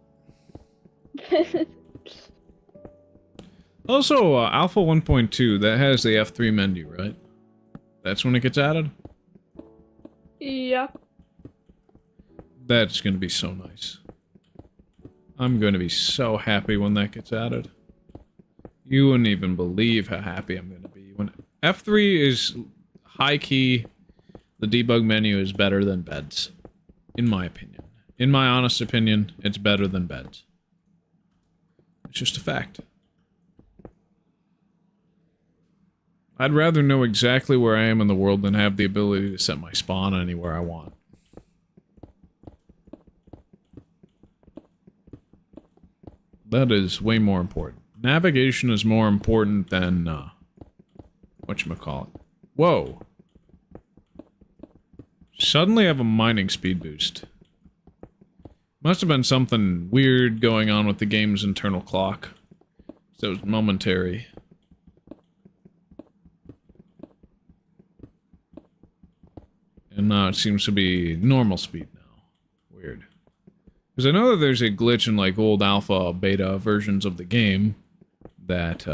Also, Alpha 1.2, that has the F3 menu, right? That's when it gets added? Yeah. That's gonna be so nice. I'm gonna be so happy when that gets added. You wouldn't even believe how happy I'm gonna be. When F3 is high-key, the debug menu is better than beds. In my opinion. In my honest opinion, it's better than beds. It's just a fact. I'd rather know exactly where I am in the world than have the ability to set my spawn anywhere I want. That is way more important. Navigation is more important than, whatchamacallit. Whoa. Suddenly I have a mining speed boost. Must have been something weird going on with the game's internal clock. So it was momentary. And now it seems to be normal speed now. Weird. Because I know that there's a glitch in like old alpha, beta versions of the game that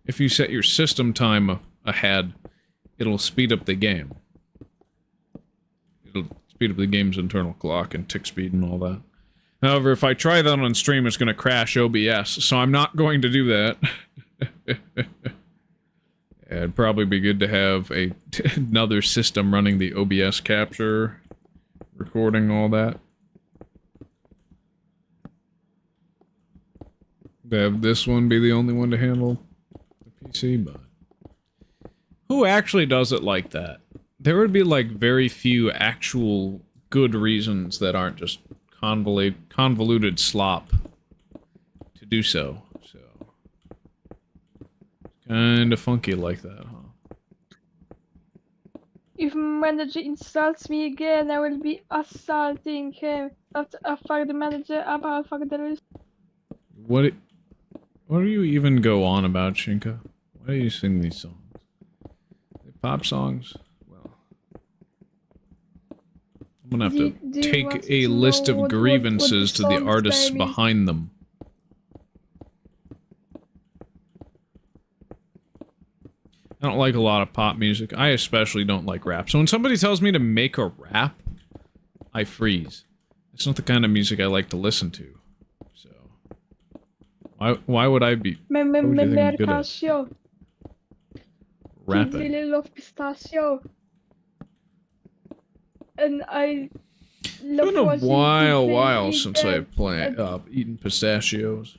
if you set your system time ahead, it'll speed up the game. It'll speed up the game's internal clock and tick speed and all that. However, if I try that on stream, it's going to crash OBS, so I'm not going to do that. It'd probably be good to have another system running the OBS capture, recording all that. Have this one be the only one to handle the PC, but... Who actually does it like that? There would be, like, very few actual good reasons that aren't just convoluted slop to do so. Kinda funky like that, huh? If manager insults me again, I will be assaulting him. After I fuck the manager up, I'll fuck the rest. What do you even go on about, Shinka? Why do you sing these songs? They're pop songs? Well... I'm gonna have to take a list of grievances to the artists behind them. I don't like a lot of pop music. I especially don't like rap. So when somebody tells me to make a rap, I freeze. It's not the kind of music I like to listen to. So why would I be? What would you think I'm good at? kids rapping. really love pistachio. And I It's love been a watching while kids eat since them. I've eaten pistachios.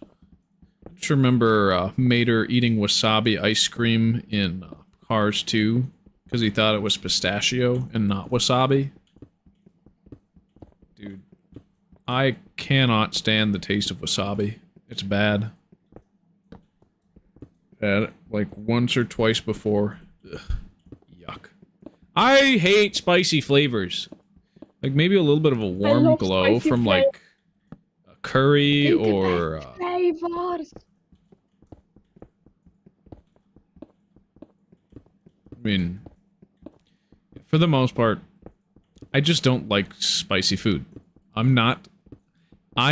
I just remember Mater eating wasabi ice cream in Cars 2 because he thought it was pistachio and not wasabi. Dude, I cannot stand the taste of wasabi. It's bad. Had it like once or twice before. Ugh, yuck. I hate spicy flavors. Like maybe a little bit of a warm love glow spicy from like a curry They're the or best flavors. I mean, for the most part, I just don't like spicy food. I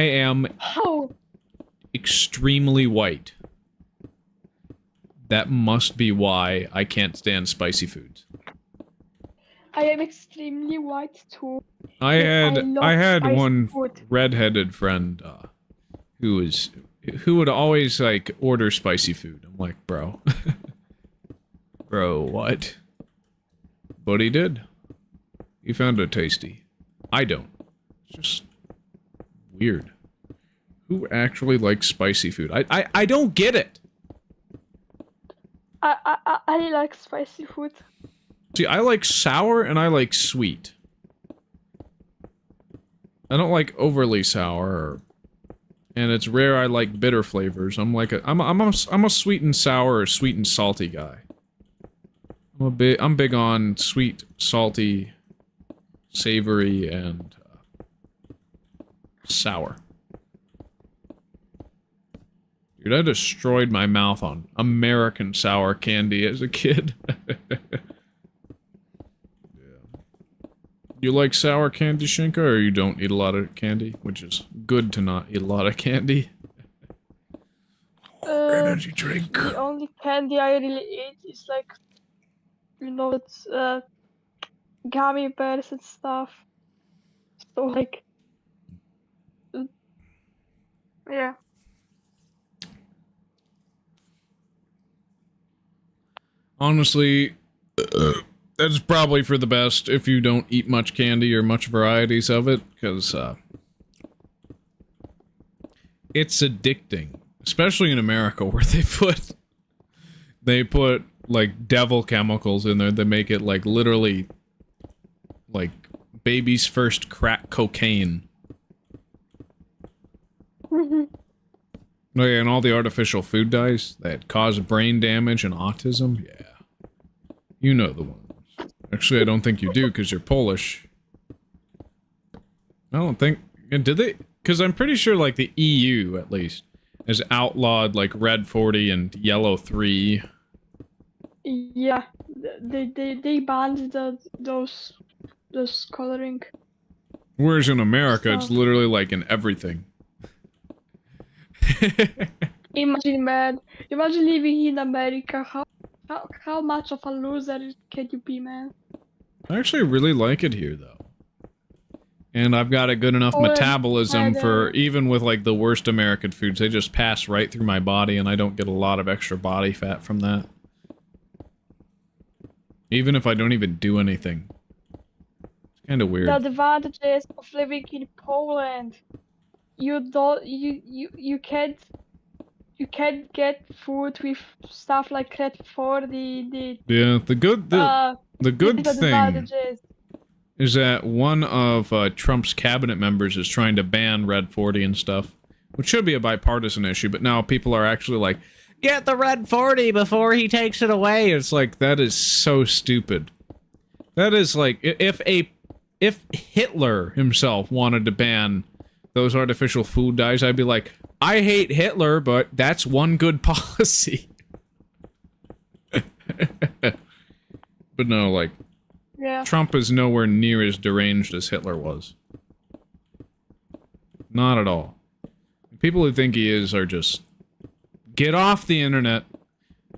am How? extremely white. That must be why I can't stand spicy foods. I am extremely white too. I but had love spicy one food. redheaded friend who would always like order spicy food. I'm like, bro, bro, what? But he did. He found it tasty. I don't. It's just weird. Who actually likes spicy food? I don't get it. I like spicy food. See, I like sour and I like sweet. I don't like overly sour, and it's rare I like bitter flavors. I'm a sweet and sour or sweet and salty guy. I'm big on sweet, salty, savory, and sour. Dude, I destroyed my mouth on American sour candy as a kid. You like sour candy, Shinka, or you don't eat a lot of candy? Which is good to not eat a lot of candy. Energy drink. The only candy I really eat is like, you know, it's gummy bears and stuff. So like, yeah. Honestly, that's probably for the best if you don't eat much candy or much varieties of it, because it's addicting, especially in America where they put like devil chemicals in there that make it like literally like baby's first crack cocaine. Oh yeah, and all the artificial food dyes that cause brain damage and autism. Yeah. You know the ones. Actually, I don't think you do, because you're Polish. I don't think... Did they? Because I'm pretty sure, like, the EU, at least, has outlawed, like, red 40 and yellow 3. Yeah, they banned those coloring. Whereas in America, it's So- literally, like, in everything. Imagine, man. Imagine living in America. How much of a loser can you be, man? I actually really like it here, though. And I've got a good enough Oh, metabolism and, for, even with, like, the worst American foods, they just pass right through my body, and I don't get a lot of extra body fat from that. Even if I don't even do anything. It's kind of weird. The advantages of living in Poland. You can't get food with stuff like red 40. Yeah, the good thing Disadvantages. is that one of Trump's cabinet members is trying to ban red 40 and stuff, which should be a bipartisan issue, but now people are actually like, get the red 40 before he takes it away. It's like, that is so stupid. That is like, if Hitler himself wanted to ban those artificial food dyes, I'd be like, I hate Hitler, but that's one good policy. But no, like, Yeah. Trump is nowhere near as deranged as Hitler was. Not at all. People who think he is are just... Get off the internet,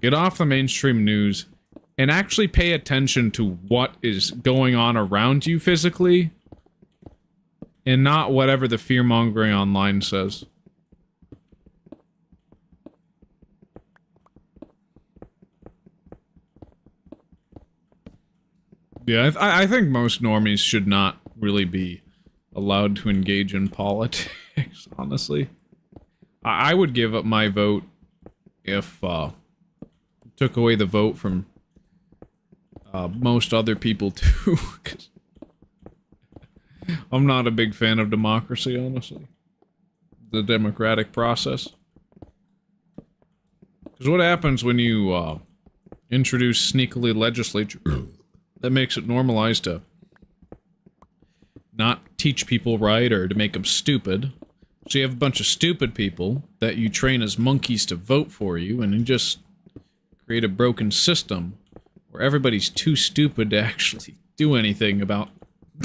get off the mainstream news, and actually pay attention to what is going on around you physically, and not whatever the fear-mongering online says. Yeah, I think most normies should not really be allowed to engage in politics, honestly. I would give up my vote if, took away the vote from, most other people too, 'cause I'm not a big fan of democracy, honestly. The democratic process. Because what happens when you, introduce sneakily legislature that makes it normalized to not teach people right or to make them stupid? So you have a bunch of stupid people that you train as monkeys to vote for you, and you just create a broken system where everybody's too stupid to actually do anything about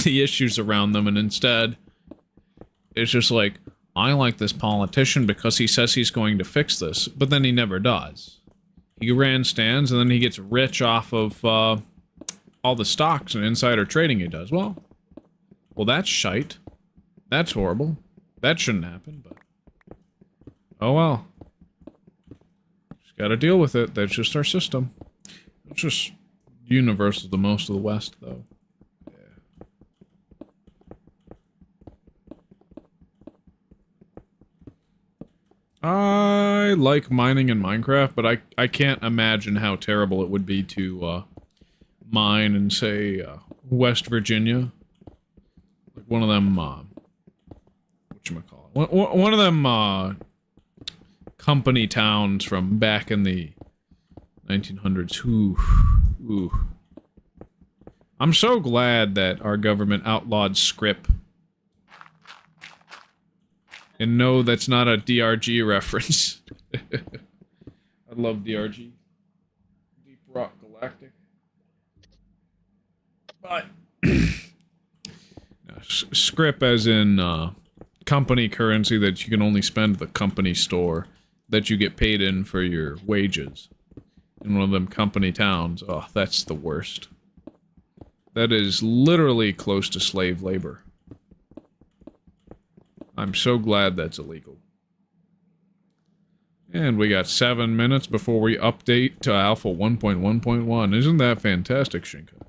the issues around them, and instead, it's just like, I like this politician because he says he's going to fix this, but then he never does. He grandstands, and then he gets rich off of, all the stocks and insider trading he does. Well, that's shite. That's horrible. That shouldn't happen, but... oh well. Just gotta deal with it. That's just our system. It's just universal to most of the West, though. I like mining in Minecraft, but I can't imagine how terrible it would be to, mine in, say, West Virginia. Like one of them, whatchamacallit? One of them, company towns from back in the 1900s. Ooh. I'm so glad that our government outlawed script. And no, that's not a DRG reference. I love DRG. Deep Rock Galactic. But... script as in, company currency that you can only spend at the company store that you get paid in for your wages. In one of them company towns. Oh, that's the worst. That is literally close to slave labor. I'm so glad that's illegal. And we got 7 minutes before we update to Alpha 1.1.1. Isn't that fantastic, Shinka?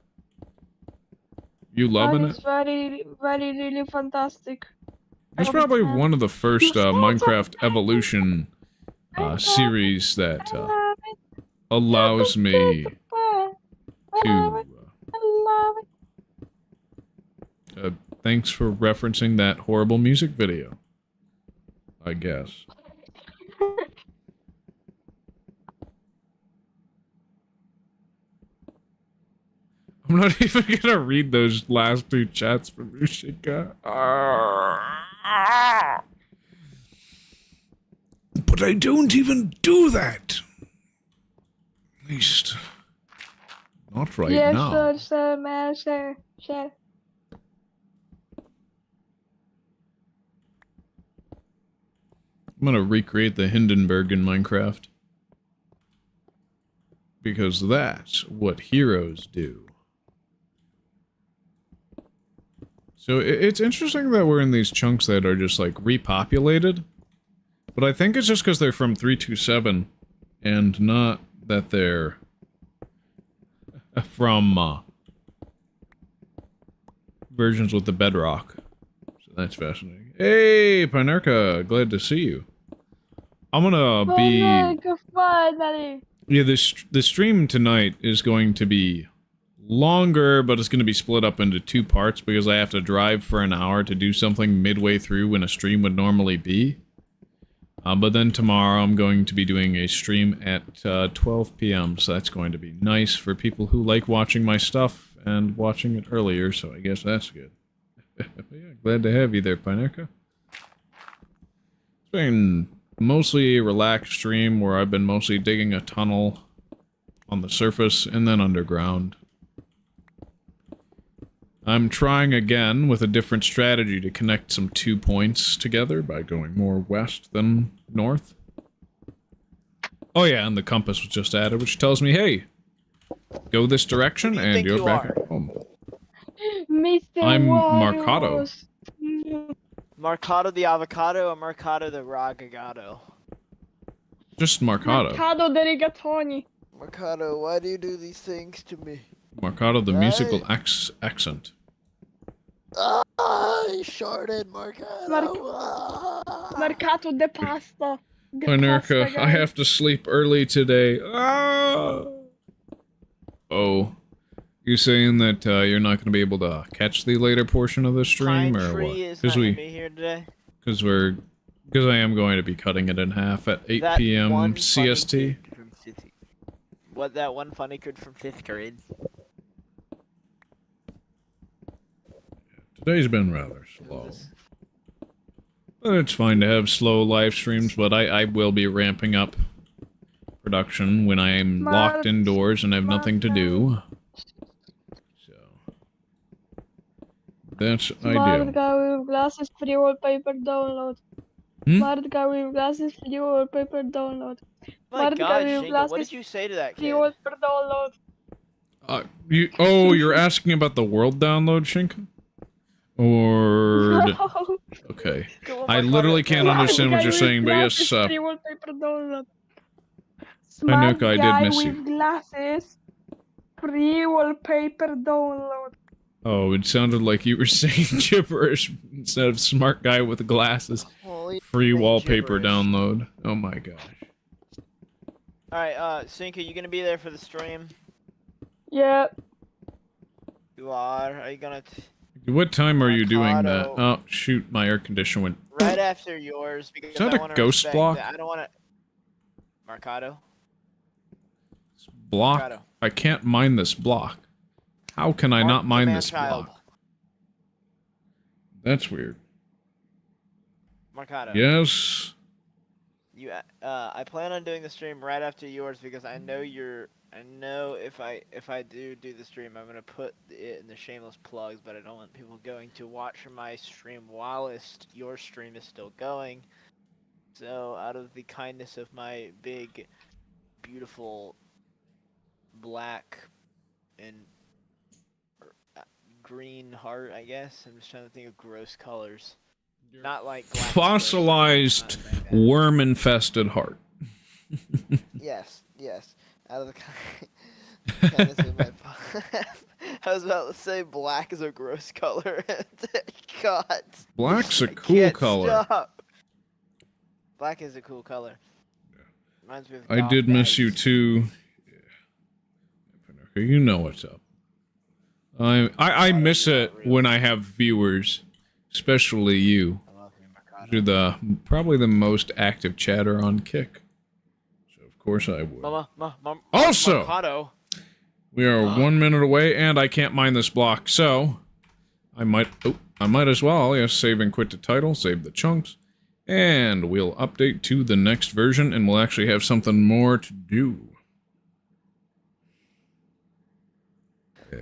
You loving it? It's very, very, really fantastic. It's probably one of the first Minecraft Evolution series that allows me to... thanks for referencing that horrible music video. I guess. I'm not even gonna read those last 2 chats from Ushika. But I don't even do that. At least, not right now. Yes, sir, man, sir. I'm gonna recreate the Hindenburg in Minecraft. Because that's what heroes do. So it's interesting that we're in these chunks that are just, like, repopulated. But I think it's just because they're from 327, and not that they're from, versions with the bedrock. So that's fascinating. Hey, Pinerka, glad to see you. I'm gonna be... Finally. Yeah, the stream tonight is going to be longer, but it's going to be split up into 2 parts because I have to drive for an hour to do something midway through when a stream would normally be. But then tomorrow I'm going to be doing a stream at 12 p.m., so that's going to be nice for people who like watching my stuff and watching it earlier, so I guess that's good. Yeah, glad to have you there, Pinerka. It's been mostly a relaxed stream where I've been mostly digging a tunnel on the surface and then underground. I'm trying again with a different strategy to connect some 2 points together by going more west than north. Oh yeah, and the compass was just added, which tells me, hey, go this direction and you're back at home. Mr. I'm Warriors. Marcado. Marcado the avocado or Marcado the ragagato? Just Marcado. Mercado de rigatoni. Marcado, why do you do these things to me? Mercado, the musical accent. I shorted Mercado. Mercato de pasta. De Nerka, pasta, I guys. have to sleep early today. Oh. You saying that you're not going to be able to catch the later portion of the stream, Pine or Tree what? is not gonna be here today. Because I am going to be cutting it in half at 8 That p.m. one funny CST. kid from that one funny kid from 5th grade? Today's been rather slow. But it's fine to have slow live streams, but I will be ramping up production when I am locked indoors and have nothing to do. So that's Smart ideal. guy with glasses, free wallpaper download. Smart guy with glasses, free wallpaper download. My Smart God, guy with Shingo, what glasses, did you say to that free kid? wallpaper download. You're asking about the world download, Shinka? Or... No. Okay. Go on, I Mercado. literally can't Smart understand what guy you're with saying, but yes, glasses, free wallpaper download. I Smart did guy miss with you. glasses, free wallpaper download. Oh, it sounded like you were saying gibberish instead of smart guy with glasses. Holy Free dang wallpaper gibberish. download. Oh my gosh. Alright, Sinka, you gonna be there for the stream? Yeah. You are. Are you gonna... What time are you doing that? Mercado. Oh, shoot, my air conditioner went... Right after yours, because Is that I a wanna ghost respect block? that. I don't wanna... Mercado? Block? Mercado. I can't mine this block. How can I Mark not the mine man this child. block? That's weird. Mercado. Yes. You, I plan on doing the stream right after yours because I know I know if I do the stream, I'm gonna put it in the shameless plugs, but I don't want people going to watch my stream whilst your stream is still going. So, out of the kindness of my big, beautiful, black and green heart, I guess. I'm just trying to think of gross colors. Not like black is gross, Fossilized, I'm not saying that. worm-infested heart. Yes, yes. Out of the kindness of my I was about to say black is a gross color. God. Black's a I cool can't color. Stop. Black is a cool color. Reminds me of I golf did miss you bags. too. Yeah. You know what's up. I miss it when I have viewers, especially you. I love you, Mercado. You're probably the most active chatter on Kick. So of course I would. Also, Mercado. we are 1 minute away, and I can't mine this block, so I might as well, yes, save and quit the title, save the chunks, and we'll update to the next version, and we'll actually have something more to do. Yeah.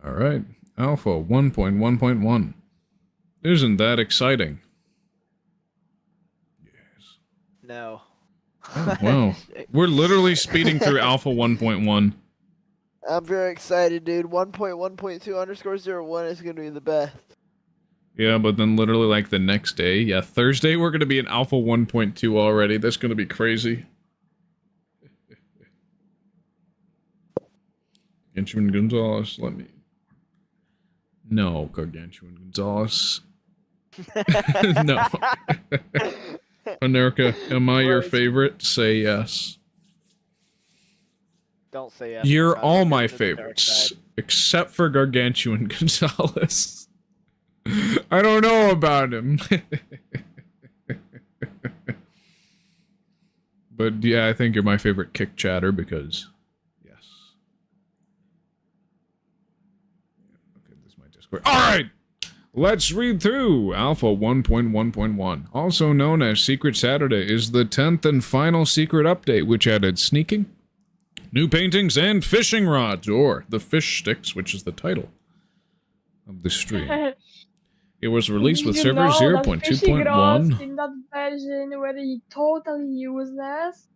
Alright, Alpha 1.1.1. Isn't that exciting? Yes. No. Oh, wow. We're literally speeding through Alpha 1.1. I'm very excited, dude. 1.1.2_01 is gonna be the best. Yeah, but then literally like the next day, yeah, Thursday, we're gonna be in Alpha 1.2 already. That's gonna be crazy. Gargantuan Gonzalez, let me... No, Gargantuan Gonzalez. No. America, am I your favorite? Say yes. Don't say yes. You're Mercado. all Go my to the dark favorites, side. except for Gargantuan Gonzalez. I don't know about him. But yeah, I think you're my favorite Kick chatter because, yes. Okay, this is my Discord. Alright! Let's read through Alpha 1.1.1. Also known as Secret Saturday is the 10th and final secret update, which added sneaking, new paintings, and fishing rods, or the fish sticks, which is the title of the stream. It was released with server 0.2.1. In that version where he totally useless.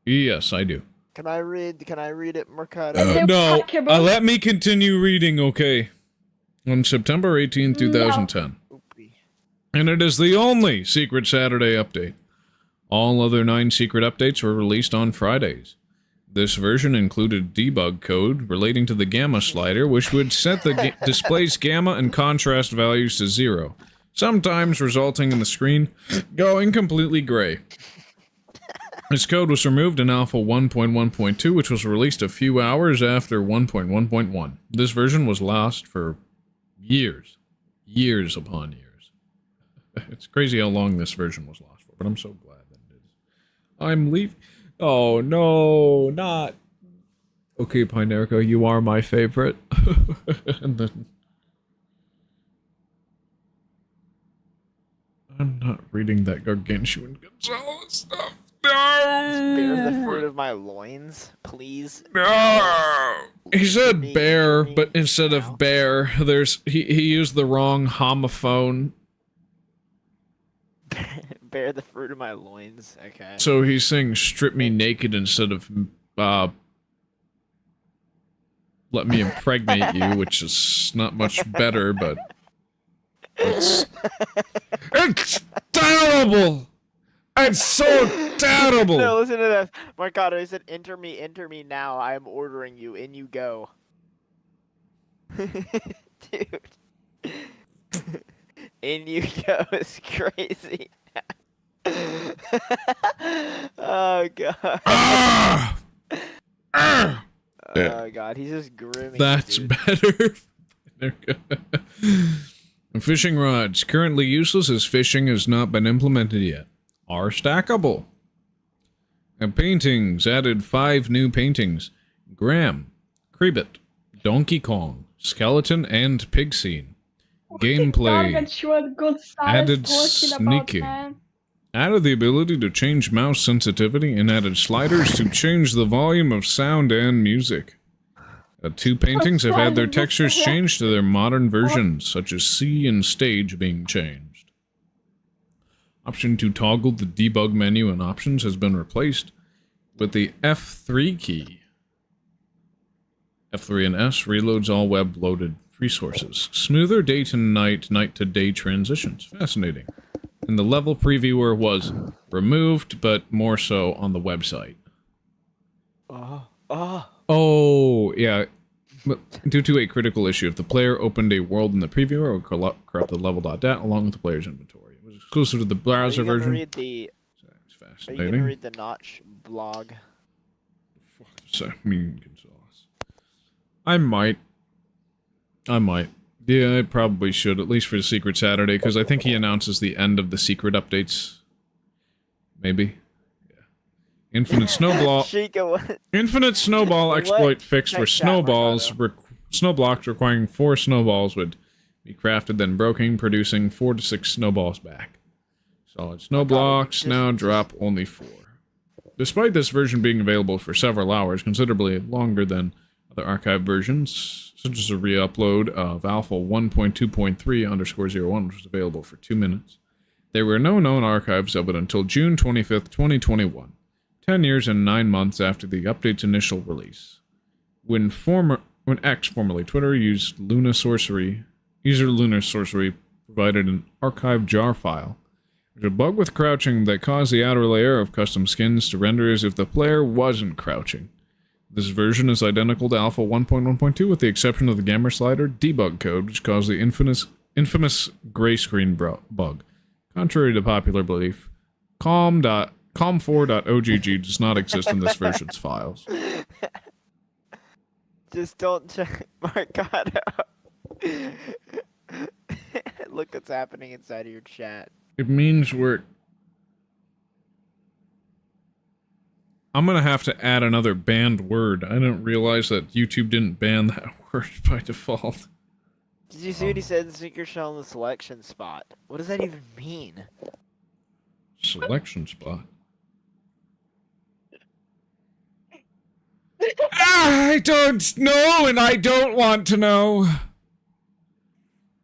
Yes, I do. Can I read it, Mercado? They're No, packable. let me continue reading, okay? On September 18, 2010. Oopie. And it is the only Secret Saturday update. All other 9 secret updates were released on Fridays. This version included debug code relating to the gamma slider, which would set the display's gamma and contrast values to 0, sometimes resulting in the screen going completely gray. This code was removed in Alpha 1.1.2, which was released a few hours after 1.1.1. This version was lost for years. Years upon years. It's crazy how long this version was lost for, but I'm so glad that it is. I'm leaving. Oh, no, not... Okay, Pinerica, you are my favorite. And then... I'm not reading that Gargantuan Gonzalez stuff. No! Spare the fruit of my loins, please. No! He said bear, but instead of bear, he used the wrong homophone. Bear the fruit of my loins. Okay. So he's saying strip me naked instead of let me impregnate you, which is not much better, but it's terrible. It's so terrible. No, listen to this. Marcado, he said, enter me now. I am ordering you. In you go. Dude. In you go is crazy. Oh god. Oh god, he's just grooming. That's better. Fishing rods. Currently useless as fishing has not been implemented yet. Are stackable. And paintings. Added 5 new paintings. Graham, Creebit, Donkey Kong, Skeleton, and Pig Scene. Gameplay. Added sneaking. Added the ability to change mouse sensitivity and added sliders to change the volume of sound and music. 2 paintings have had their textures changed to their modern versions, such as sea and stage being changed. Option to toggle the debug menu and options has been replaced with the F3 key. F3 and S reloads all web-loaded resources. Smoother day to night, night to day transitions. Fascinating. And the level previewer was removed, but more so on the website. Oh, yeah. But due to a critical issue, if the player opened a world in the previewer, it would corrupt the level.dat along with the player's inventory. It was exclusive to the browser version. Read the, That's fascinating. are you gonna read the Notch blog? Fuck does that mean, Gonzalez? I might. Yeah, I probably should, at least for the Secret Saturday, because I think he announces the end of the secret updates. Maybe. Yeah. Infinite Snowball. Infinite Snowball exploit fixed where snowballs, snowblocks requiring 4 snowballs would be crafted, then broken, producing 4 to 6 snowballs back. Solid snowblocks now drop only 4. Despite this version being available for several hours, considerably longer than other archive versions, such as a re-upload of Alpha 1.2.3_01, which was available for 2 minutes. There were no known archives of it until June 25th, 2021, 10 years and 9 months after the update's initial release. When X, formerly Twitter, user Lunar Sorcery provided an archive jar file. There's a bug with crouching that caused the outer layer of custom skins to render as if the player wasn't crouching. This version is identical to Alpha 1.1.2 with the exception of the gamma slider debug code, which caused the infamous gray screen bug. Contrary to popular belief, com4.ogg does not exist in this version's files. Just don't check Marcado. Look what's happening inside of your chat. It means I'm gonna have to add another banned word. I didn't realize that YouTube didn't ban that word by default. Did you see what he said? Secret shell in the selection spot. What does that even mean? Selection spot? I don't know, and I don't want to know.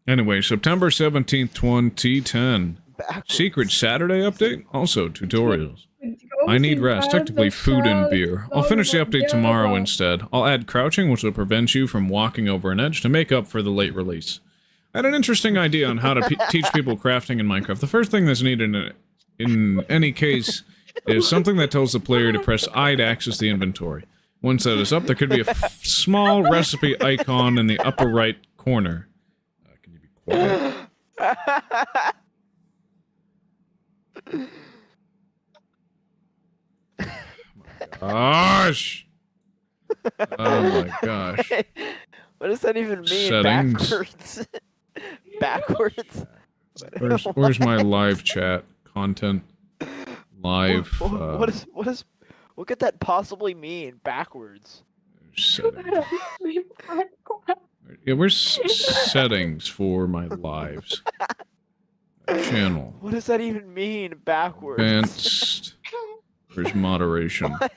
Anyway, September 17th, 2010. Secret Saturday update? Also tutorials. I need rest, technically food and beer. I'll finish the update tomorrow instead. I'll add crouching, which will prevent you from walking over an edge to make up for the late release. I had an interesting idea on how to teach people crafting in Minecraft. The first thing that's needed in any case is something that tells the player to press I to access the inventory. Once that is up, there could be a small recipe icon in the upper right corner. Can you be quiet? Gosh! Oh my gosh. What does that even mean? Settings. Backwards. Backwards. Where's my live chat content? Live. What could that possibly mean? Backwards. Settings. Yeah, where's settings for my lives? Channel. What does that even mean? Backwards. Advanced. Where's moderation? What?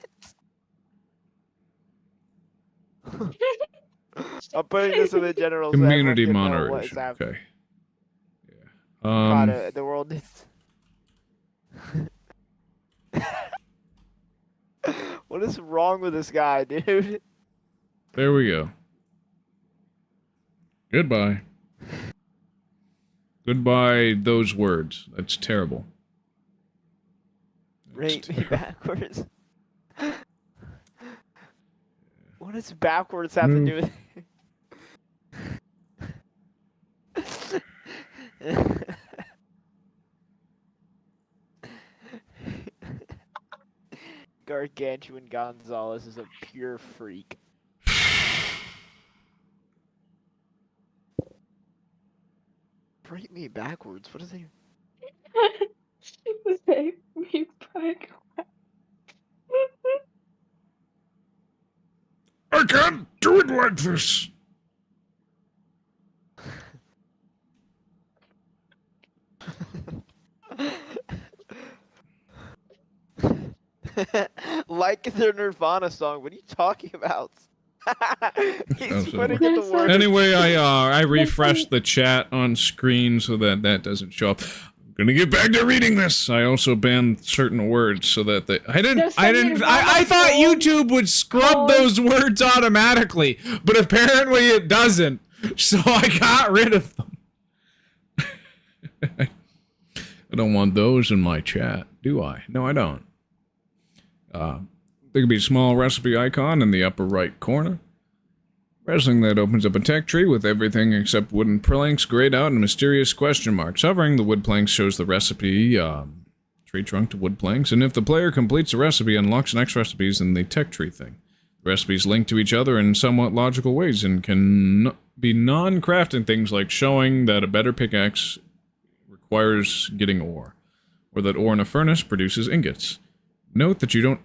I'm putting this in the general. so everyone Community can know what is moderation. happening. Okay. Yeah. God, the world is. What is wrong with this guy, dude? There we go. Goodbye. Goodbye, those words. That's terrible. Rate me backwards. What does backwards have to do with Gargantuan Gonzalez is a pure freak. Rate me backwards. What does he? Save me back. I can't do it like this. Like their Nirvana song. What are you talking about? He's Absolutely. putting in the word. Anyway, I refreshed the chat on screen so that that doesn't show up. I'm gonna get back to reading this. I also banned certain words so that they. I thought YouTube would scrub those words automatically, but apparently it doesn't. So I got rid of them. I don't want those in my chat, do I? No, I don't. There could be a small recipe icon in the upper right corner. Pressing that opens up a tech tree with everything except wooden planks grayed out and mysterious question marks. Hovering the wood planks shows the recipe tree trunk to wood planks, and if the player completes a recipe, unlocks next recipes in the tech tree thing. The recipes link to each other in somewhat logical ways and can be non-crafting things like showing that a better pickaxe requires getting ore, or that ore in a furnace produces ingots. Note that you don't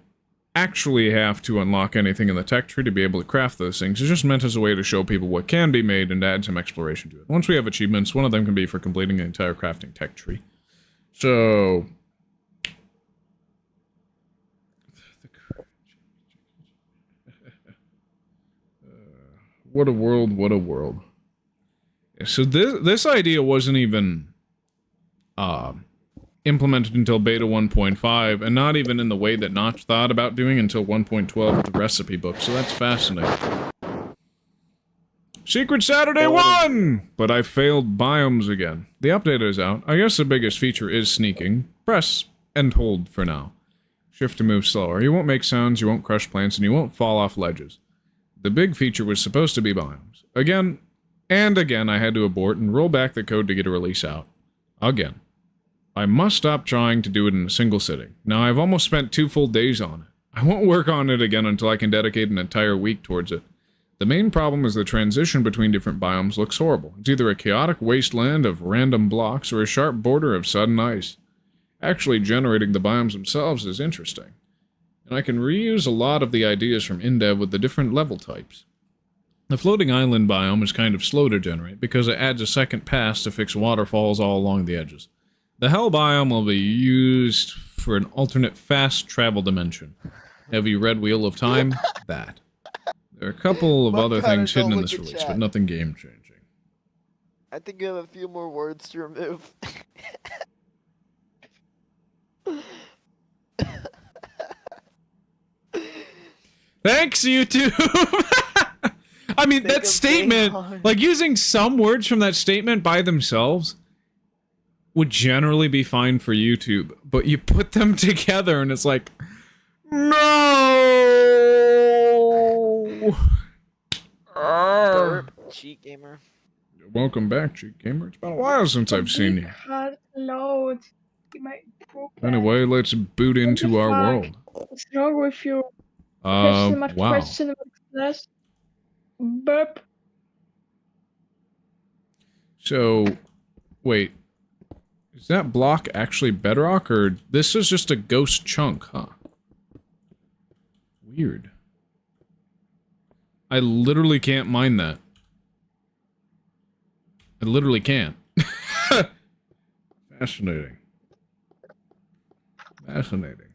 actually have to unlock anything in the tech tree to be able to craft those things. It's just meant as a way to show people what can be made and add some exploration to it. Once we have achievements, one of them can be for completing the entire crafting tech tree. So... what a world, what a world. So this idea wasn't even... implemented until beta 1.5, and not even in the way that Notch thought about doing until 1.12 with the recipe book, so that's fascinating. Secret Saturday 1! But I failed biomes again. The update is out. I guess the biggest feature is sneaking. Press and hold for now. Shift to move slower. You won't make sounds, you won't crush plants, and you won't fall off ledges. The big feature was supposed to be biomes. Again, and again, I had to abort and roll back the code to get a release out. Again. I must stop trying to do it in a single sitting. Now, I've almost spent 2 full days on it. I won't work on it again until I can dedicate an entire week towards it. The main problem is the transition between different biomes looks horrible. It's either a chaotic wasteland of random blocks or a sharp border of sudden ice. Actually generating the biomes themselves is interesting. And I can reuse a lot of the ideas from Indev with the different level types. The floating island biome is kind of slow to generate because it adds a second pass to fix waterfalls all along the edges. The Hell biome will be used for an alternate fast travel dimension. Heavy red wheel of time, that. There are a couple of other things hidden in this release, but nothing game-changing. I think you have a few more words to remove. Thanks, YouTube! I mean, that statement, like using some words from that statement by themselves would generally be fine for YouTube, but you put them together and it's like, no! Burp, cheat gamer. Welcome back, Cheat Gamer. It's been a while since I've seen you. Hard load. My poop. Anyway, let's boot into our fuck? world. What's wrong with you? Question mark, Wow. question mark, slash. Burp. So, wait. Is that block actually bedrock, or this is just a ghost chunk, huh? Weird. I literally can't mine that. I literally can't. Fascinating. Fascinating.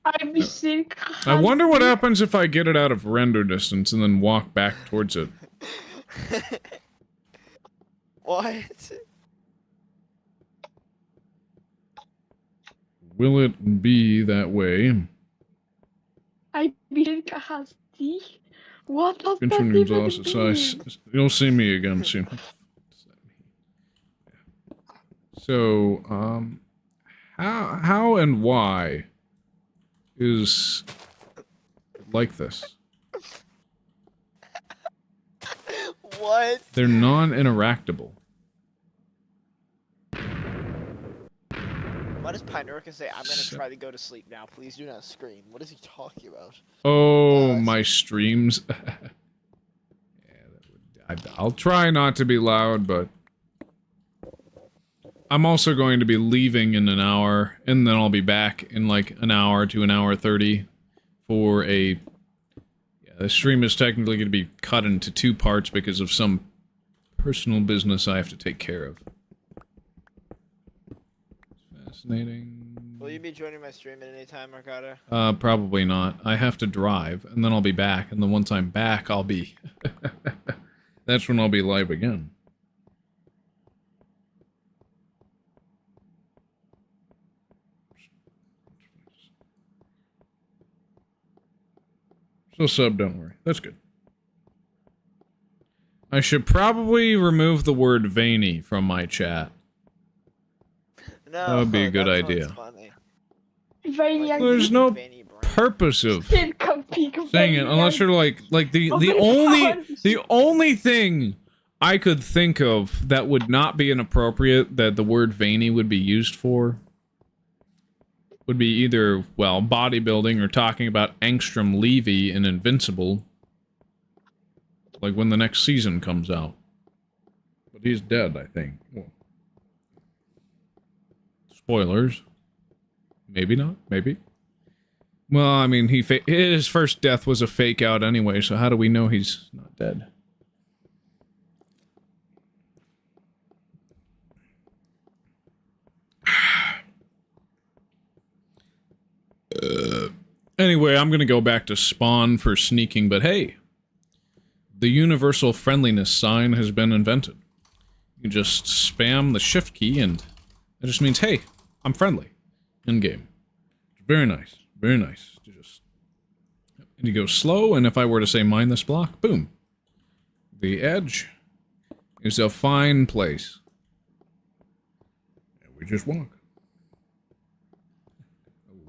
I'm sick. I wonder what happens if I get it out of render distance and then walk back towards it. What? Will it be that way? I think has dich. What does that Continued even exhausted mean? size. You'll see me again soon. So, how and why is it like this? What? They're non-interactable. Why does Pinerica say, I'm gonna try to go to sleep now, please do not scream? What is he talking about? Oh, my streams. Yeah, I'll try not to be loud, but I'm also going to be leaving in an hour, and then I'll be back in like an hour to an hour 30 for a... Yeah, the stream is technically going to be cut into 2 parts because of some personal business I have to take care of. Fascinating. Will you be joining my stream at any time, Mercado? Probably not. I have to drive, and then I'll be back, and then once I'm back, I'll be... That's when I'll be live again. So sub, don't worry. That's good. I should probably remove the word veiny from my chat. No, That would be a good that sounds idea. funny. Very young. There's no Veiny brain. purpose of Still compete saying it unless you're like the Oh my the gosh. only thing I could think of that would not be inappropriate that the word veiny would be used for would be either, well, bodybuilding or talking about Angstrom Levy in Invincible. Like when the next season comes out. But he's dead, I think. Well, spoilers. Maybe not. Maybe. Well, I mean, his first death was a fake out anyway, so how do we know he's not dead? Anyway, I'm gonna go back to Spawn for sneaking, but hey, the universal friendliness sign has been invented. You just spam the shift key and it just means, hey, I'm friendly. In-game. Very nice. Very nice. And you go slow, and if I were to say mine this block, boom. The edge is a fine place. And we just walk.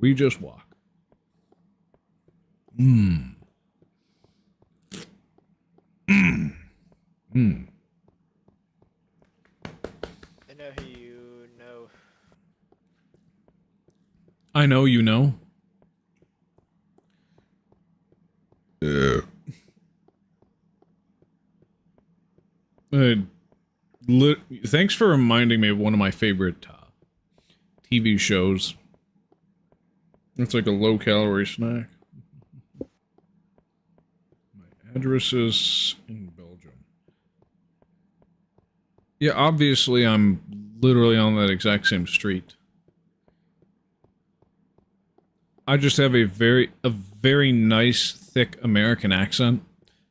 We just walk. Mmm. Mmm. Mmm. I know who you know. I know you know. Thanks for reminding me of one of my favorite TV shows. It's like a low-calorie snack. My address is in Belgium. Yeah, obviously I'm literally on that exact same street. I just have a very nice, thick American accent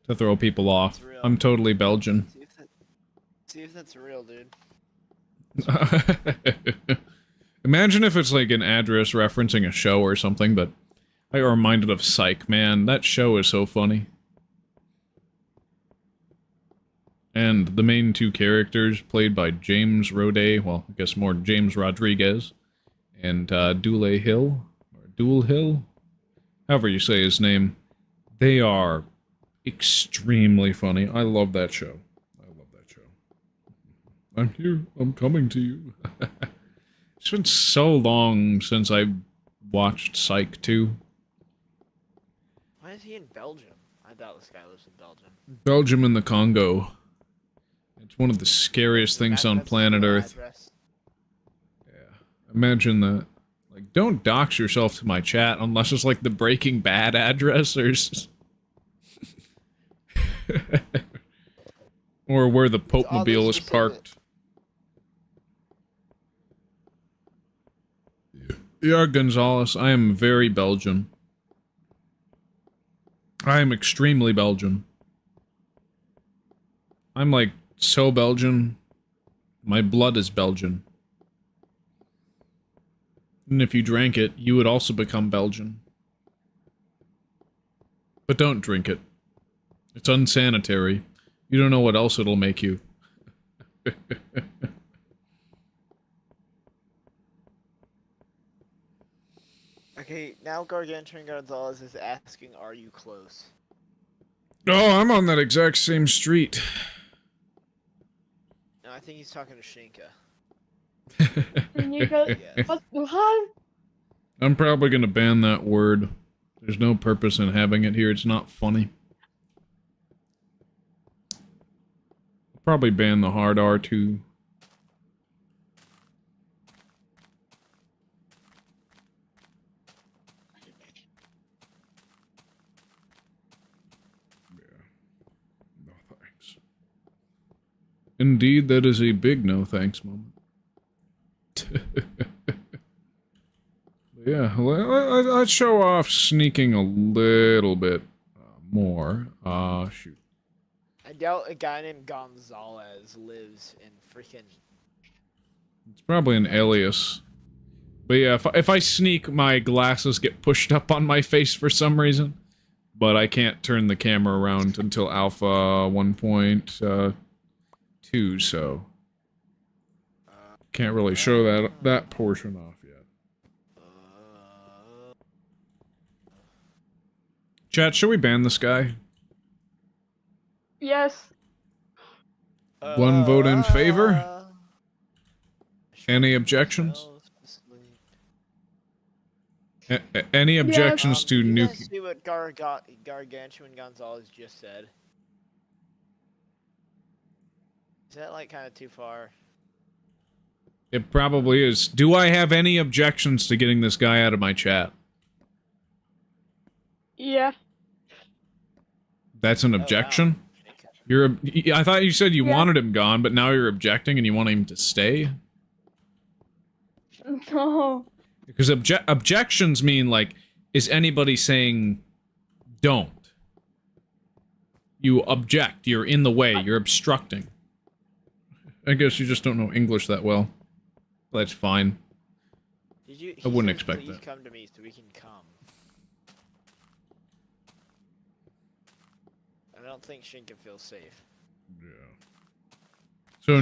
to throw people off. It's real. I'm totally Belgian. See if that's real, dude. Imagine if it's like an address referencing a show or something, but I got reminded of Psych, man. That show is so funny. And the main 2 characters, played by James Roday, well, I guess more James Rodriguez, and Dule Hill, or Dual Hill, however you say his name, they are extremely funny. I love that show. I love that show. I'm here. I'm coming to you. It's been so long since I watched Psych 2. Why is he in Belgium? I thought this guy lives in Belgium. Belgium and the Congo. It's one of the scariest things on That's a planet cool Earth. address. Yeah. Imagine that. Like, don't dox yourself to my chat unless it's like the Breaking Bad address or... or where the Pope-mobile is parked. Yeah, Gonzalez, I am very Belgian. I am extremely Belgian. I'm like so Belgian. My blood is Belgian. And if you drank it, you would also become Belgian. But don't drink it. It's unsanitary. You don't know what else it'll make you. Okay, now Gargantuan Gonzalez is asking, are you close? Oh, I'm on that exact same street. No, I think he's talking to Shinka. And you go, Yes. what? I'm probably gonna ban that word. There's no purpose in having it here. It's not funny. I'll probably ban the hard R too. No thanks. Indeed, that is a big no thanks moment. Yeah, I'd show off sneaking a little bit more. Shoot. I doubt a guy named Gonzalez lives in freaking... It's probably an alias. But yeah, if I sneak, my glasses get pushed up on my face for some reason. But I can't turn the camera around until Alpha 1.2, so... Can't really show that portion off yet. Chat, should we ban this guy? Yes. One vote in favor? Any objections? Any objections to Did you guys nuking? see what Gargantuan Gonzalez just said? Is that like kind of too far? It probably is. Do I have any objections to getting this guy out of my chat? Yeah. That's an objection? I thought you said you wanted him gone, but now you're objecting and you want him to stay? No. Because objections mean, like, is anybody saying don't? You object, you're in the way, you're obstructing. I guess you just don't know English that well. That's fine. I wouldn't expect that. Please come to me so we can come. I don't think Shinka feels safe. Yeah. So,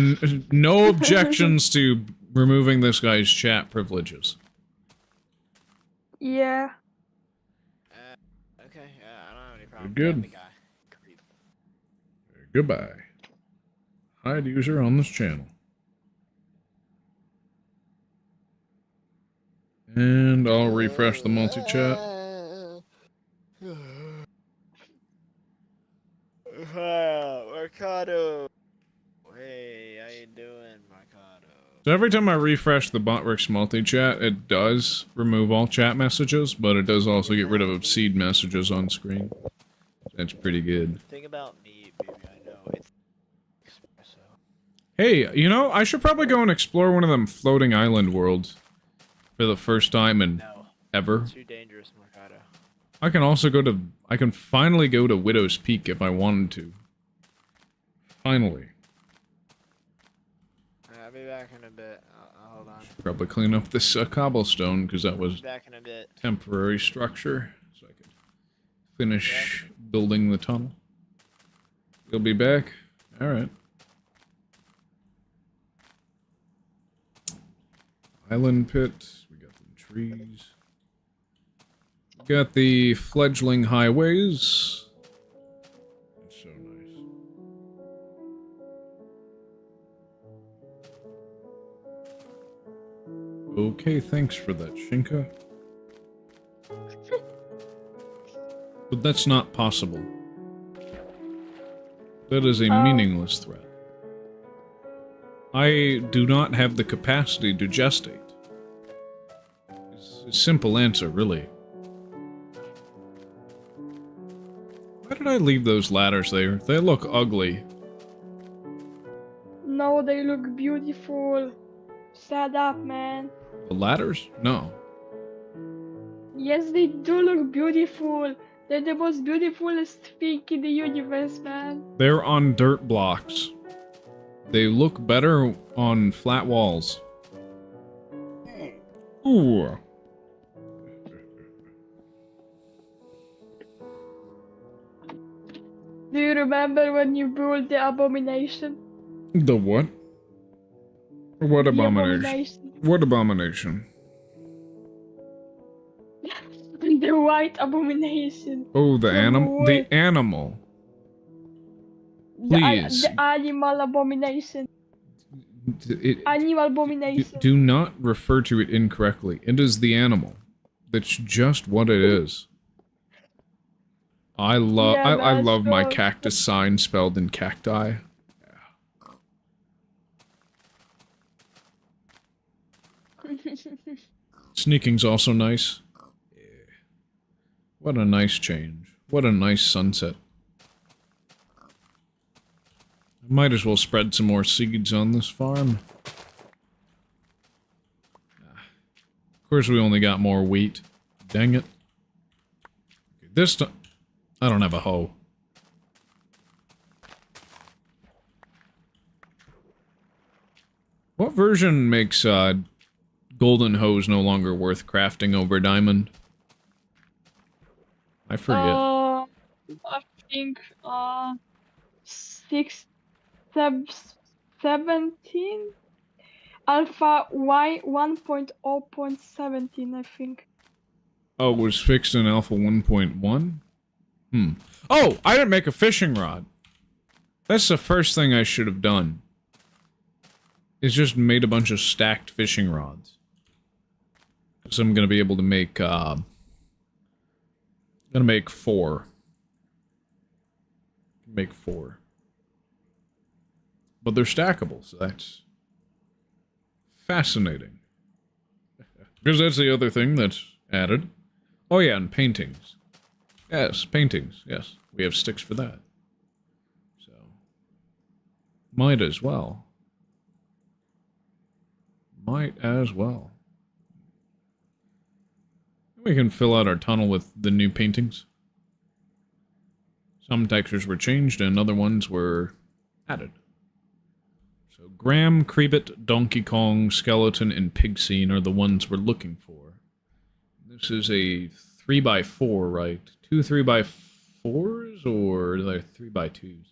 no objections to removing this guy's chat privileges. Yeah. Okay, yeah, I don't have any problem. Good. with the guy. Creep. Goodbye. Hide user on this channel. And I'll refresh the multi-chat. Mercado. Hey, how you doing, Mercado? So every time I refresh the Botworks multi-chat, it does remove all chat messages, but it does also get rid of obscene messages on screen. That's pretty good. The thing about me, baby, I know it's espresso. Hey, you know, I should probably go and explore one of them floating island worlds for the first time in ever. Too dangerous, Mercado. I can also go to... I can finally go to Widow's Peak if I wanted to. Finally. I'll be back in a bit. Hold on. Probably clean up this cobblestone, because that was Back in a bit. temporary structure, so I could finish building the tunnel. You'll be back? Alright. Island pit. We got some trees. Got the fledgling highways. Okay, thanks for that, Shinka. But that's not possible. That is a meaningless threat. I do not have the capacity to gestate. It's a simple answer, really. Why did I leave those ladders there? They look ugly. No, they look beautiful. Shut up, man. The ladders? No. Yes, they do look beautiful. They're the most beautifulest thing in the universe, man. They're on dirt blocks. They look better on flat walls. Ooh. Do you remember when you built the abomination? The what? What The abomination? abomination. What abomination? The white abomination. Oh, the The animal? wood. The animal. Please. The animal abomination. Animal abomination. Do not refer to it incorrectly. It is the animal. That's just what it is. I love Yeah, I man, love my so- cactus sign spelled in cacti. Sneaking's also nice. What a nice change. What a nice sunset. Might as well spread some more seeds on this farm. Of course we only got more wheat. Dang it. This time... I don't have a hoe. What version makes, golden hoes no longer worth crafting over diamond? I forget. I think 17 Alpha Y 1.0.17, I think. Oh, it was fixed in Alpha 1.1? Oh, I didn't make a fishing rod. That's the first thing I should have done. Is just made a bunch of stacked fishing rods. Because I'm gonna be able to make, gonna make 4. Make 4. But they're stackable, so that's fascinating. Because that's the other thing that's added. Oh yeah, and paintings. Yes, paintings, yes. We have sticks for that. So, might as well. Might as well. We can fill out our tunnel with the new paintings. Some textures were changed and other ones were added. So Graham, Creebit, Donkey Kong, Skeleton, and Pig Scene are the ones we're looking for. This is a 3x4, right? 2 3x4s or are they 3x2s?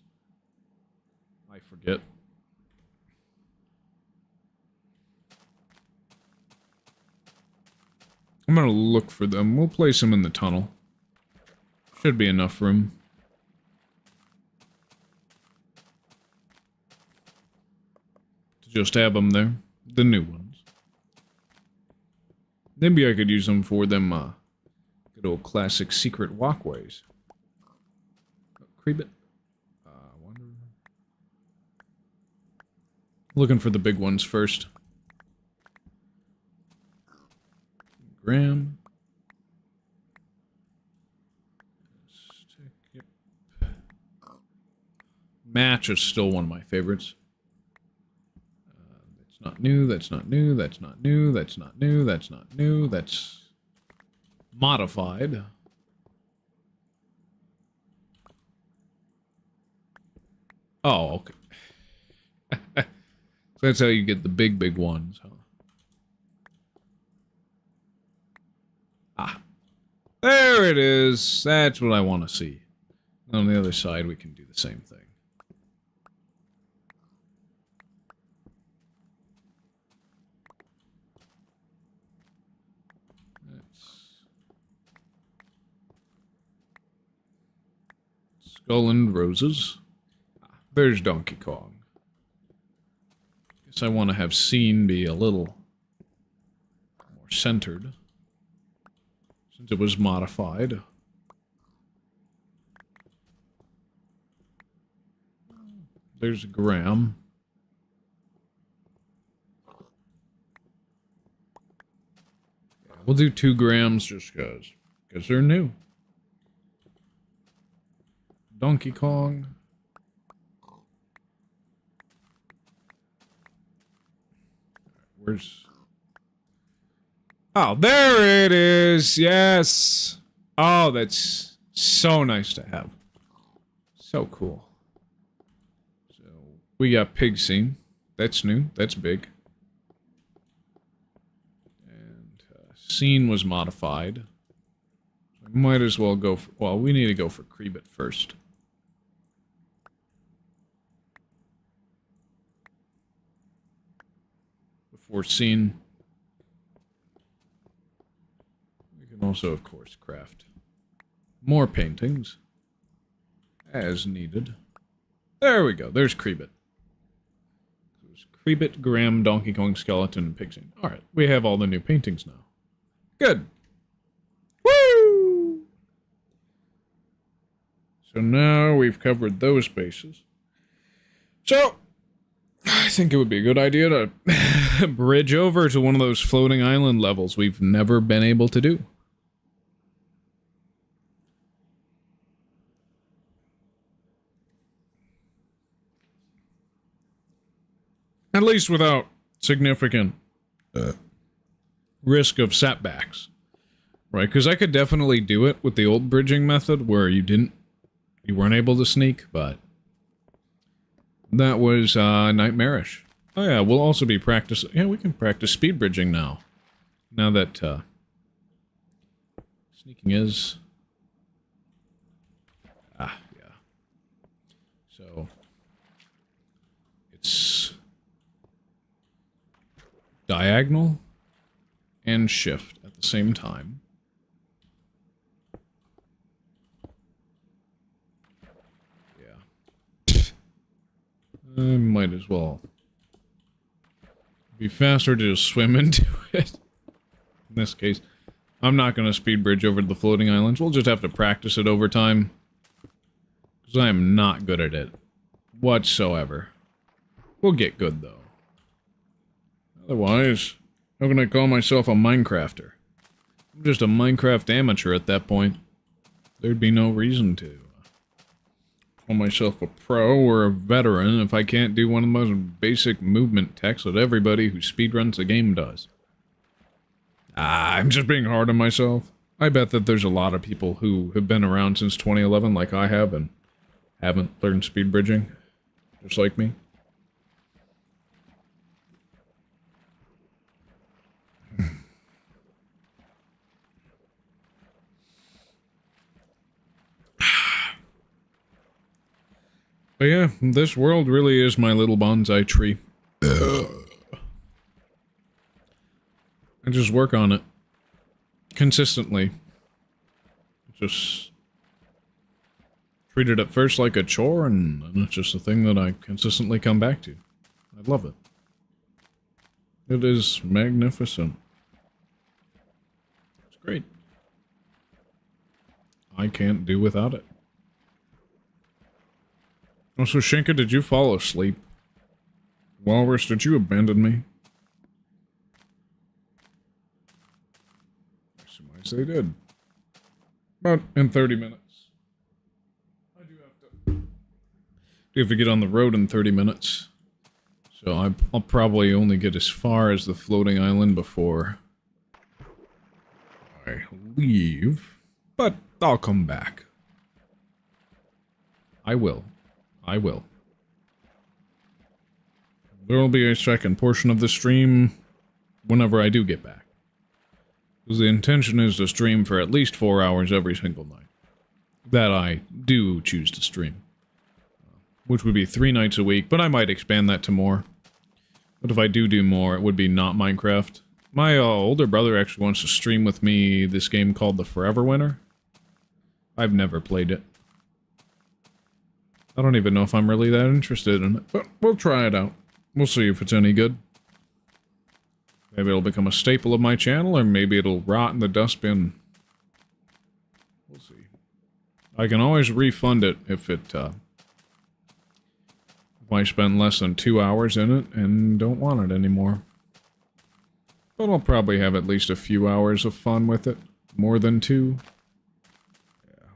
I forget. I'm gonna look for them. We'll place them in the tunnel. Should be enough room. To just have them there. The new ones. Maybe I could use them for them, good old classic secret walkways. Creep it. Wonder... Looking for the big ones first. Graham. Yep. Match is still one of my favorites. That's not new, that's not new, that's not new, that's not new, that's not new, that's modified. Oh, okay. So that's how you get the big ones, huh? Ah. There it is. That's what I want to see. On the other side, we can do the same thing. Skull and Roses. There's Donkey Kong. Guess I want to have Scene be a little more centered. Since it was modified. There's a gram. Yeah, we'll do 2 grams just because they're new. Donkey Kong. Where's... Oh, there it is! Yes! Oh, that's so nice to have. So cool. So, we got Pig Scene. That's new. That's big. And Scene was modified. So might as well go for... Well, we need to go for Creebit first. Before Scene. We can also, of course, craft more paintings as needed. There we go. There's Creebit. There's Creebit, Graham, Donkey Kong, Skeleton, and Pig Scene. Alright, we have all the new paintings now. Good. Woo! So now we've covered those bases. So, I think it would be a good idea to bridge over to one of those floating island levels we've never been able to do. At least without significant risk of setbacks. Right, because I could definitely do it with the old bridging method where you weren't able to sneak, but that was nightmarish. Oh yeah, we'll also be practicing. Yeah, we can practice speed bridging now. Now that sneaking is... yeah. So, it's diagonal and shift at the same time. Yeah. I might as well. Be faster to just swim into it. In this case, I'm not going to speed bridge over to the floating islands. We'll just have to practice it over time. Because I am not good at it. Whatsoever. We'll get good, though. Otherwise, how can I call myself a Minecrafter? I'm just a Minecraft amateur at that point. There'd be no reason to call myself a pro or a veteran if I can't do one of the most basic movement techs that everybody who speedruns the game does. I'm just being hard on myself. I bet that there's a lot of people who have been around since 2011 like I have and haven't learned speed bridging, just like me. But yeah, this world really is my little bonsai tree. I just work on it. Consistently. Just treat it at first like a chore, and it's just a thing that I consistently come back to. I love it. It is magnificent. It's great. I can't do without it. Oh, so Shinka, did you fall asleep? Walrus, did you abandon me? I surmise they did. About in 30 minutes. I do have to get on the road in 30 minutes. So I'll probably only get as far as the floating island before I leave. But I'll come back. I will. I will. There will be a second portion of the stream whenever I do get back. Because the intention is to stream for at least 4 hours every single night. That I do choose to stream. Which would be 3 nights a week, but I might expand that to more. But if I do more, it would be not Minecraft. My older brother actually wants to stream with me this game called The Forever Winner. I've never played it. I don't even know if I'm really that interested in it, but we'll try it out. We'll see if it's any good. Maybe it'll become a staple of my channel, or maybe it'll rot in the dustbin. We'll see. I can always refund it if I spend less than 2 hours in it and don't want it anymore. But I'll probably have at least a few hours of fun with it. More than 2. Yeah.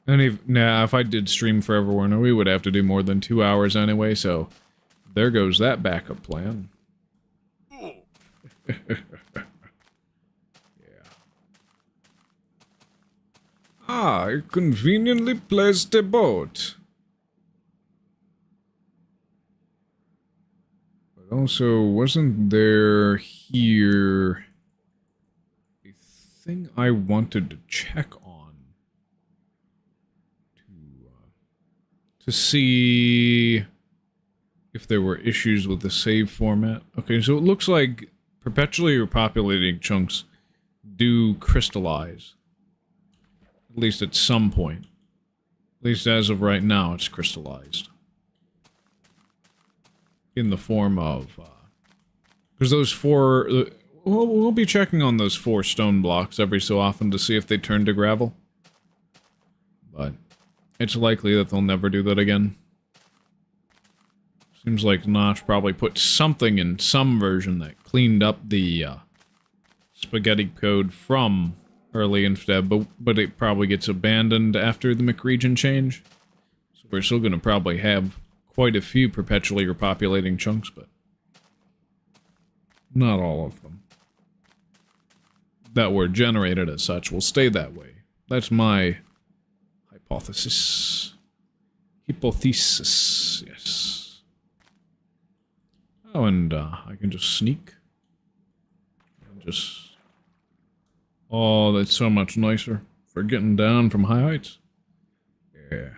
And if I did stream Forever Warner, we would have to do more than 2 hours anyway, so there goes that backup plan. Yeah. I conveniently placed a boat. But also, wasn't there here a thing I wanted to check on? To see if there were issues with the save format. Okay, so it looks like perpetually repopulating chunks do crystallize. At least at some point. At least as of right now, it's crystallized. In the form of... because those 4... we'll be checking on those 4 stone blocks every so often to see if they turn to gravel. But it's likely that they'll never do that again. Seems like Notch probably put something in some version that cleaned up the spaghetti code from early Indev, but it probably gets abandoned after the McRegion change. So we're still going to probably have quite a few perpetually repopulating chunks, but not all of them that were generated as such will stay that way. That's my hypothesis. Hypothesis, yes. Oh, and I can just sneak. And just... oh, that's so much nicer for getting down from high heights. Yeah.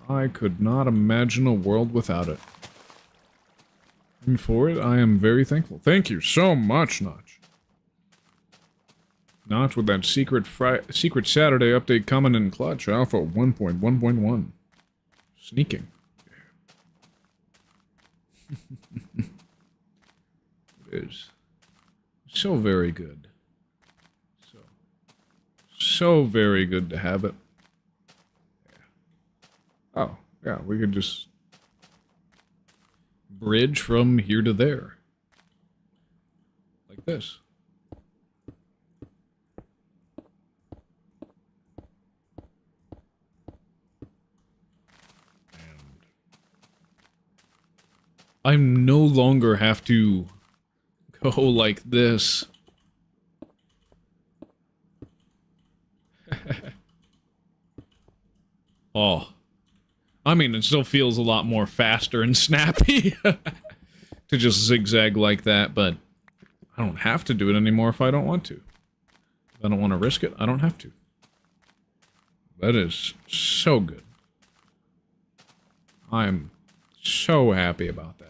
I could not imagine a world without it. And for it, I am very thankful. Thank you so much, Notch. Notch with that secret Saturday update coming in clutch. Alpha 1.1.1. Sneaking. It is. So very good. So very good to have it. Yeah. Oh, yeah, we could just bridge from here to there. Like this. I no longer have to go like this. Oh. I mean, it still feels a lot more faster and snappy to just zigzag like that, but I don't have to do it anymore if I don't want to. If I don't want to risk it, I don't have to. That is so good. I'm so happy about that.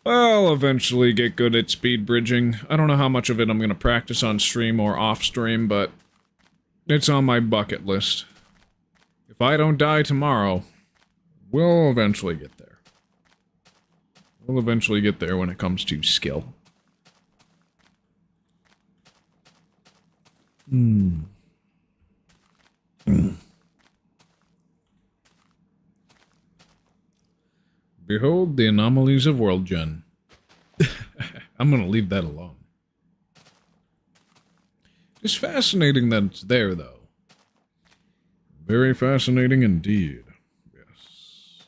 I'll eventually get good at speed bridging. I don't know how much of it I'm going to practice on stream or off stream, but it's on my bucket list. If I don't die tomorrow, we'll eventually get there. We'll eventually get there when it comes to skill. Behold the anomalies of world gen. I'm gonna leave that alone. It's fascinating that it's there, though. Very fascinating indeed. Yes.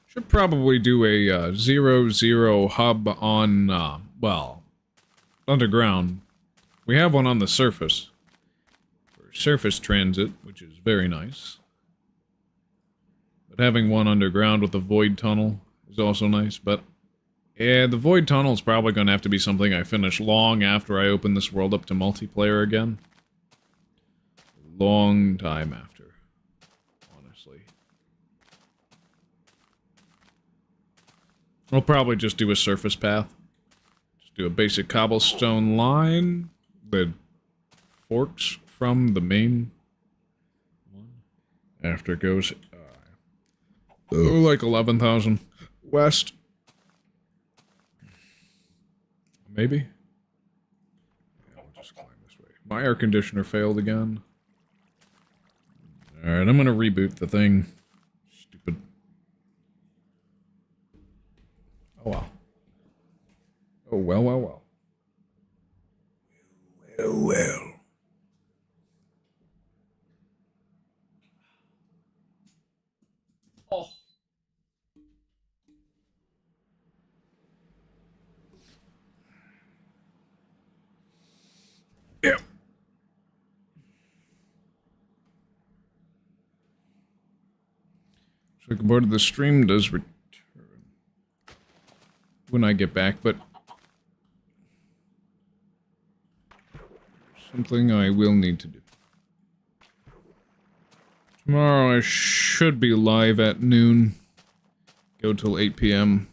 Should probably do a 0-0 hub on, well, underground. We have one on the surface. For surface transit, which is very nice. But having one underground with a void tunnel is also nice, but yeah, the void tunnel is probably going to have to be something I finish long after I open this world up to multiplayer again. Long time after, honestly. I'll probably just do a surface path. Just do a basic cobblestone line that forks from the main one. After it goes... like 11,000 west. Maybe? Yeah, we'll just climb this way. My air conditioner failed again. Alright, I'm gonna reboot the thing. Stupid. Oh well. Oh well, well, well. Well, well. Oh. Yep. So board of the stream does return when I get back, but something I will need to do. Tomorrow I should be live at noon. Go till 8 p.m.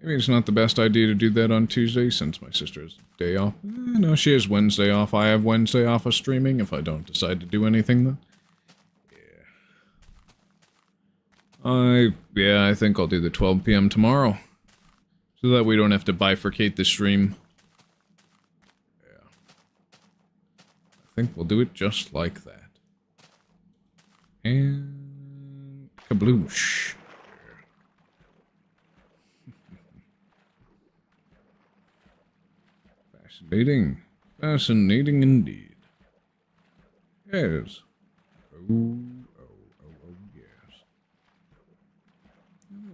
Maybe it's not the best idea to do that on Tuesday since my sister has day off. No, she has Wednesday off. I have Wednesday off of streaming if I don't decide to do anything then. Yeah, I think I'll do the 12 p.m. tomorrow. So that we don't have to bifurcate the stream. Yeah. I think we'll do it just like that. And... kabloosh. Fascinating. Fascinating indeed. Yes. Oh, yes.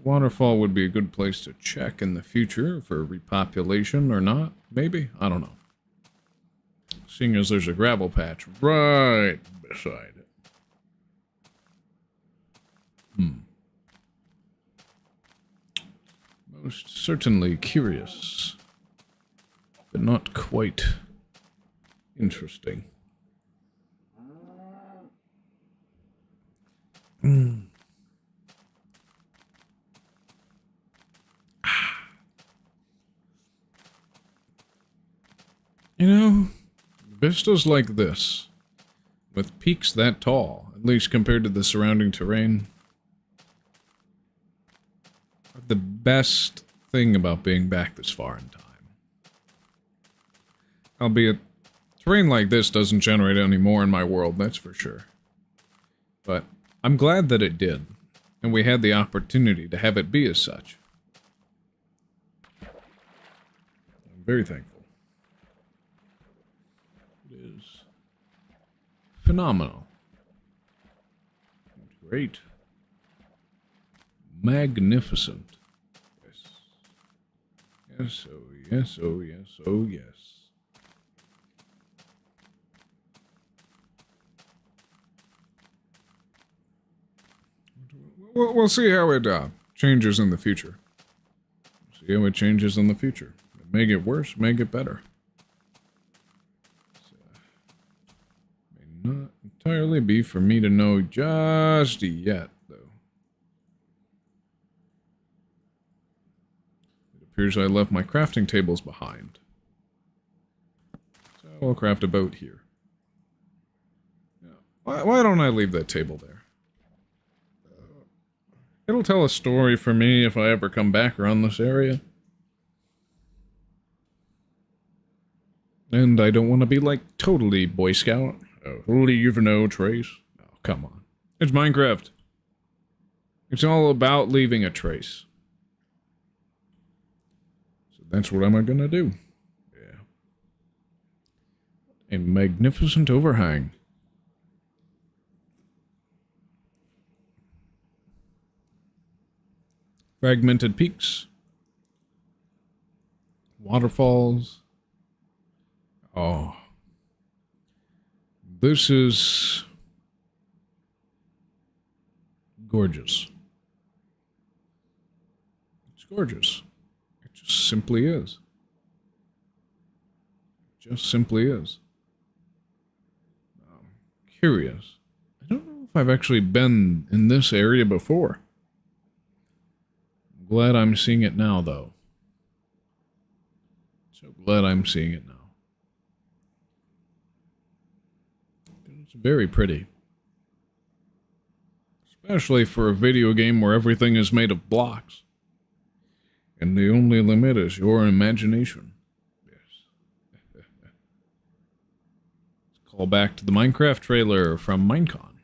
Waterfall would be a good place to check in the future for repopulation or not. Maybe? I don't know. Seeing as there's a gravel patch right beside it. Most certainly curious. But not quite interesting. You know, vistas like this, with peaks that tall, at least compared to the surrounding terrain, are the best thing about being back this far in time. Albeit, terrain like this doesn't generate any more in my world, that's for sure. But I'm glad that it did, and we had the opportunity to have it be as such. I'm very thankful. It is phenomenal. Great. Magnificent. Yes. Yes, oh yes, oh yes, oh yes. We'll see how it changes in the future. See how it changes in the future. It may get worse, may get better. May not entirely be for me to know just yet, though. It appears I left my crafting tables behind. So I'll craft a boat here. Yeah. Why don't I leave that table there? It'll tell a story for me if I ever come back around this area. And I don't want to be like totally Boy Scout. Oh, leave no trace. Oh, come on. It's Minecraft. It's all about leaving a trace. So that's what I'm gonna do. Yeah. A magnificent overhang. Fragmented peaks. Waterfalls. Oh. This is gorgeous. It's gorgeous. It just simply is. It just simply is. I'm curious. I don't know if I've actually been in this area before. Glad I'm seeing it now, though. So glad I'm seeing it now. It's very pretty. Especially for a video game where everything is made of blocks. And the only limit is your imagination. Yes. Let's call back to the Minecraft trailer from Minecon.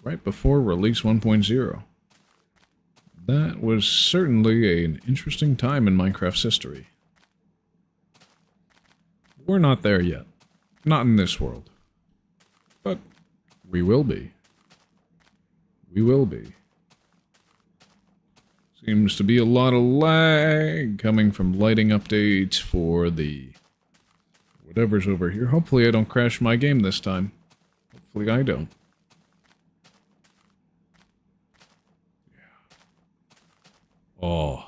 Right before release 1.0. That was certainly an interesting time in Minecraft's history. We're not there yet. Not in this world. But we will be. We will be. Seems to be a lot of lag coming from lighting updates for the whatever's over here. Hopefully I don't crash my game this time. Hopefully I don't. Oh.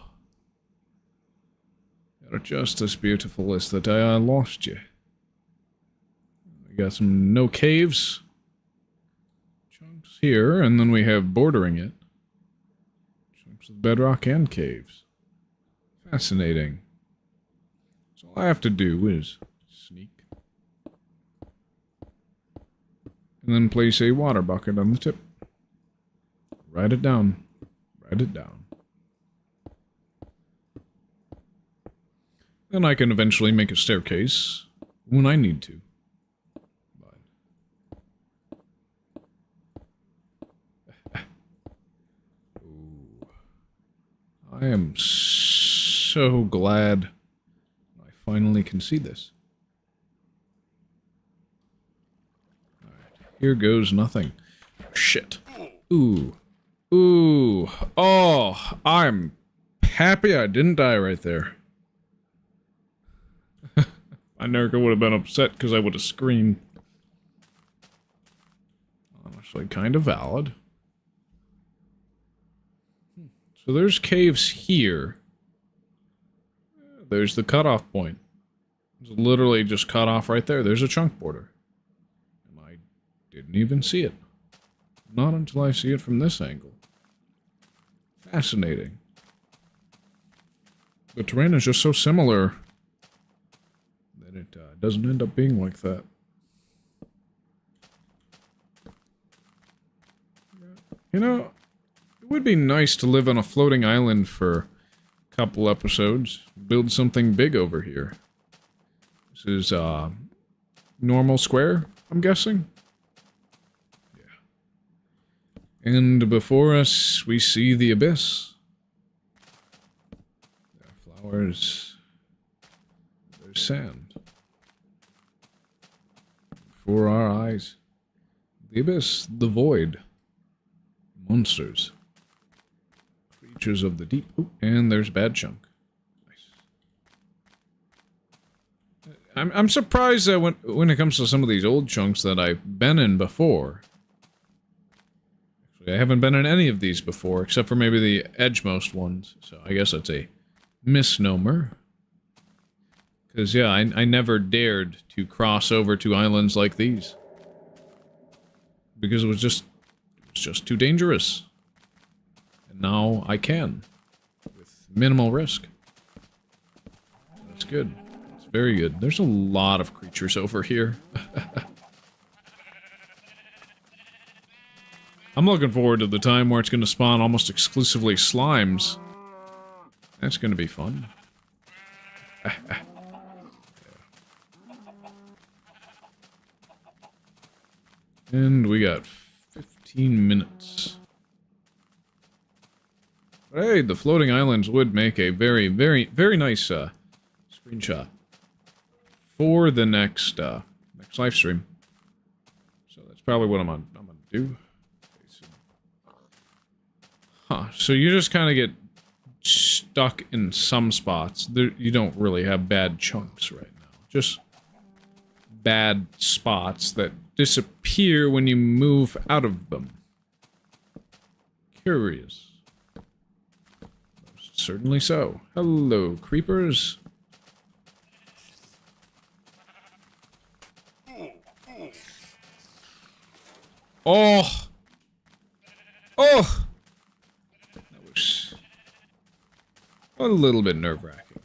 You're just as beautiful as the day I lost you. We got some no caves. Chunks here, and then we have bordering it. Chunks of bedrock and caves. Fascinating. So all I have to do is sneak. And then place a water bucket on the tip. Write it down. Write it down. Then I can eventually make a staircase when I need to. Ooh. I am so glad I finally can see this. Alright, here goes nothing. Shit. Ooh. Ooh. Oh, I'm happy I didn't die right there. America would have been upset because I would have screamed. Honestly, kind of valid. So there's caves here. There's the cutoff point. It's literally just cut off right there. There's a chunk border. And I didn't even see it. Not until I see it from this angle. Fascinating. The terrain is just so similar that it doesn't end up being like that. You know, it would be nice to live on a floating island for a couple episodes. Build something big over here. This is, normal square, I'm guessing? Yeah. And before us, we see the abyss. There are flowers. There's sand. Before our eyes, the abyss, the void. Monsters. Creatures of the deep. Ooh, and there's bad chunk. Nice. I'm surprised that when it comes to some of these old chunks that I've been in before. Actually, I haven't been in any of these before, except for maybe the edgemost ones. So I guess that's a misnomer. Because, yeah, I never dared to cross over to islands like these. Because it was just too dangerous. And now I can. With minimal risk. That's good. That's very good. There's a lot of creatures over here. I'm looking forward to the time where it's going to spawn almost exclusively slimes. That's going to be fun. And we got 15 minutes. But hey, the floating islands would make a very, very, very nice screenshot for the next live stream. So that's probably what I'm gonna do. Huh? So you just kind of get stuck in some spots. There, you don't really have bad chunks right now. Just bad spots that disappear when you move out of them. Curious. Most certainly so. Hello, creepers. Oh! Oh! That was a little bit nerve-wracking.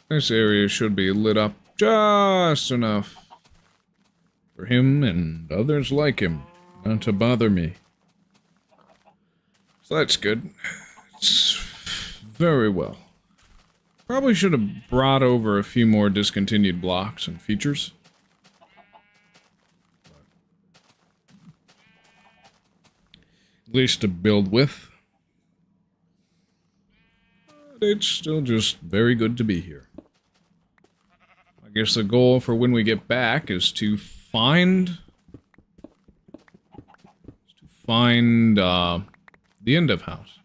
This area should be lit up just enough for him and others like him not to bother me. So that's good. It's very well. Probably should have brought over a few more discontinued blocks and features. At least to build with. But it's still just very good to be here. I guess the goal for when we get back is to find the Indev house.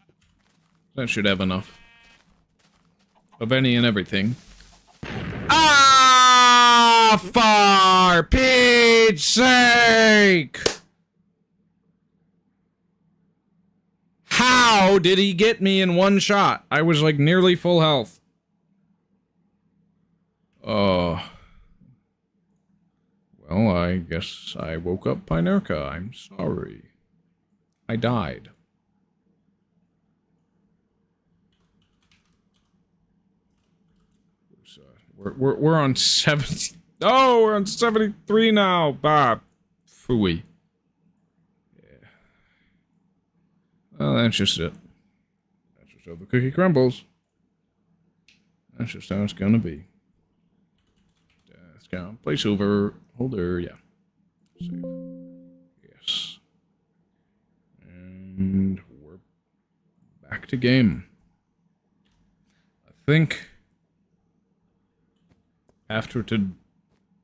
That should have enough of any and everything. Ah, for Pete's sake! How did he get me in one shot? I was like nearly full health. Oh. Well, I guess I woke up Pinerka. I'm sorry. I died. We're on 70. Oh, we're on 73 now. Bah, phooey. Yeah. Well, that's just it. That's just how the cookie crumbles. That's just how it's gonna be. Discount placeholder holder, yeah. Save. Yes. And we're back to game. I think after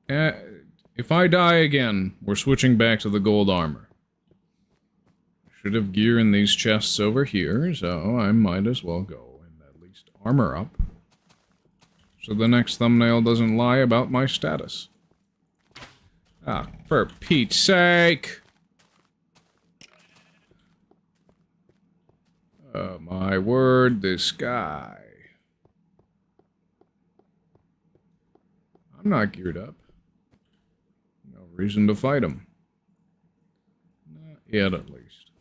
if I die again, we're switching back to the gold armor. Should have gear in these chests over here, so I might as well go and at least armor up. So the next thumbnail doesn't lie about my status. Ah, for Pete's sake! Oh my word, this guy. I'm not geared up. No reason to fight him. Not yet, at least.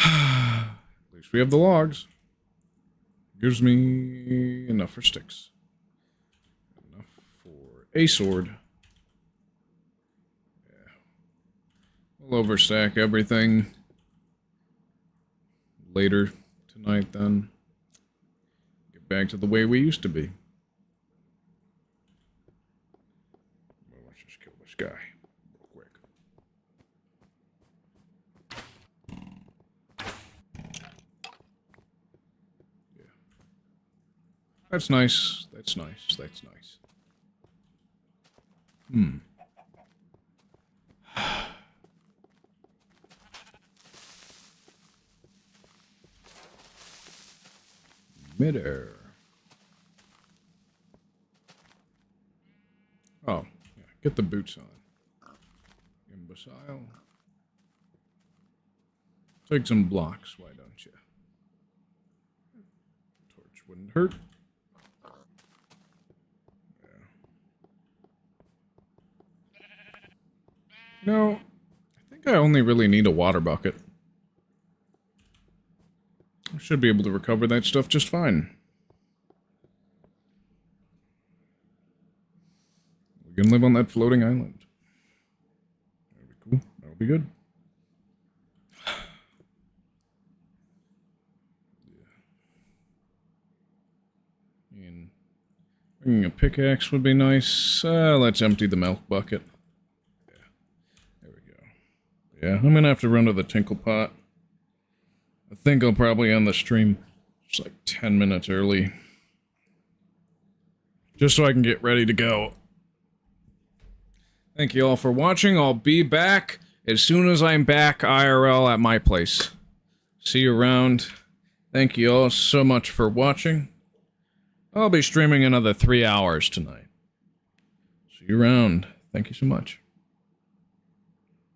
At least we have the logs. Gives me enough for sticks. Enough for a sword. Yeah. We'll overstack everything later tonight then. Get back to the way we used to be. Well, let's just kill this guy real quick. Yeah. That's nice. That's nice. That's nice. Midair. Oh, yeah. Get the boots on. Imbecile. Take some blocks, why don't you? Torch wouldn't hurt. Yeah. No, I think I only really need a water bucket. I should be able to recover that stuff just fine. We can live on that floating island. That'll be cool. That'll be good. Yeah. And bringing a pickaxe would be nice. Let's empty the milk bucket. Yeah. There we go. Yeah, I'm gonna have to run to the tinkle pot. I think I'll probably end the stream just like 10 minutes early. Just so I can get ready to go. Thank you all for watching. I'll be back as soon as I'm back IRL at my place. See you around. Thank you all so much for watching. I'll be streaming another 3 hours tonight. See you around. Thank you so much.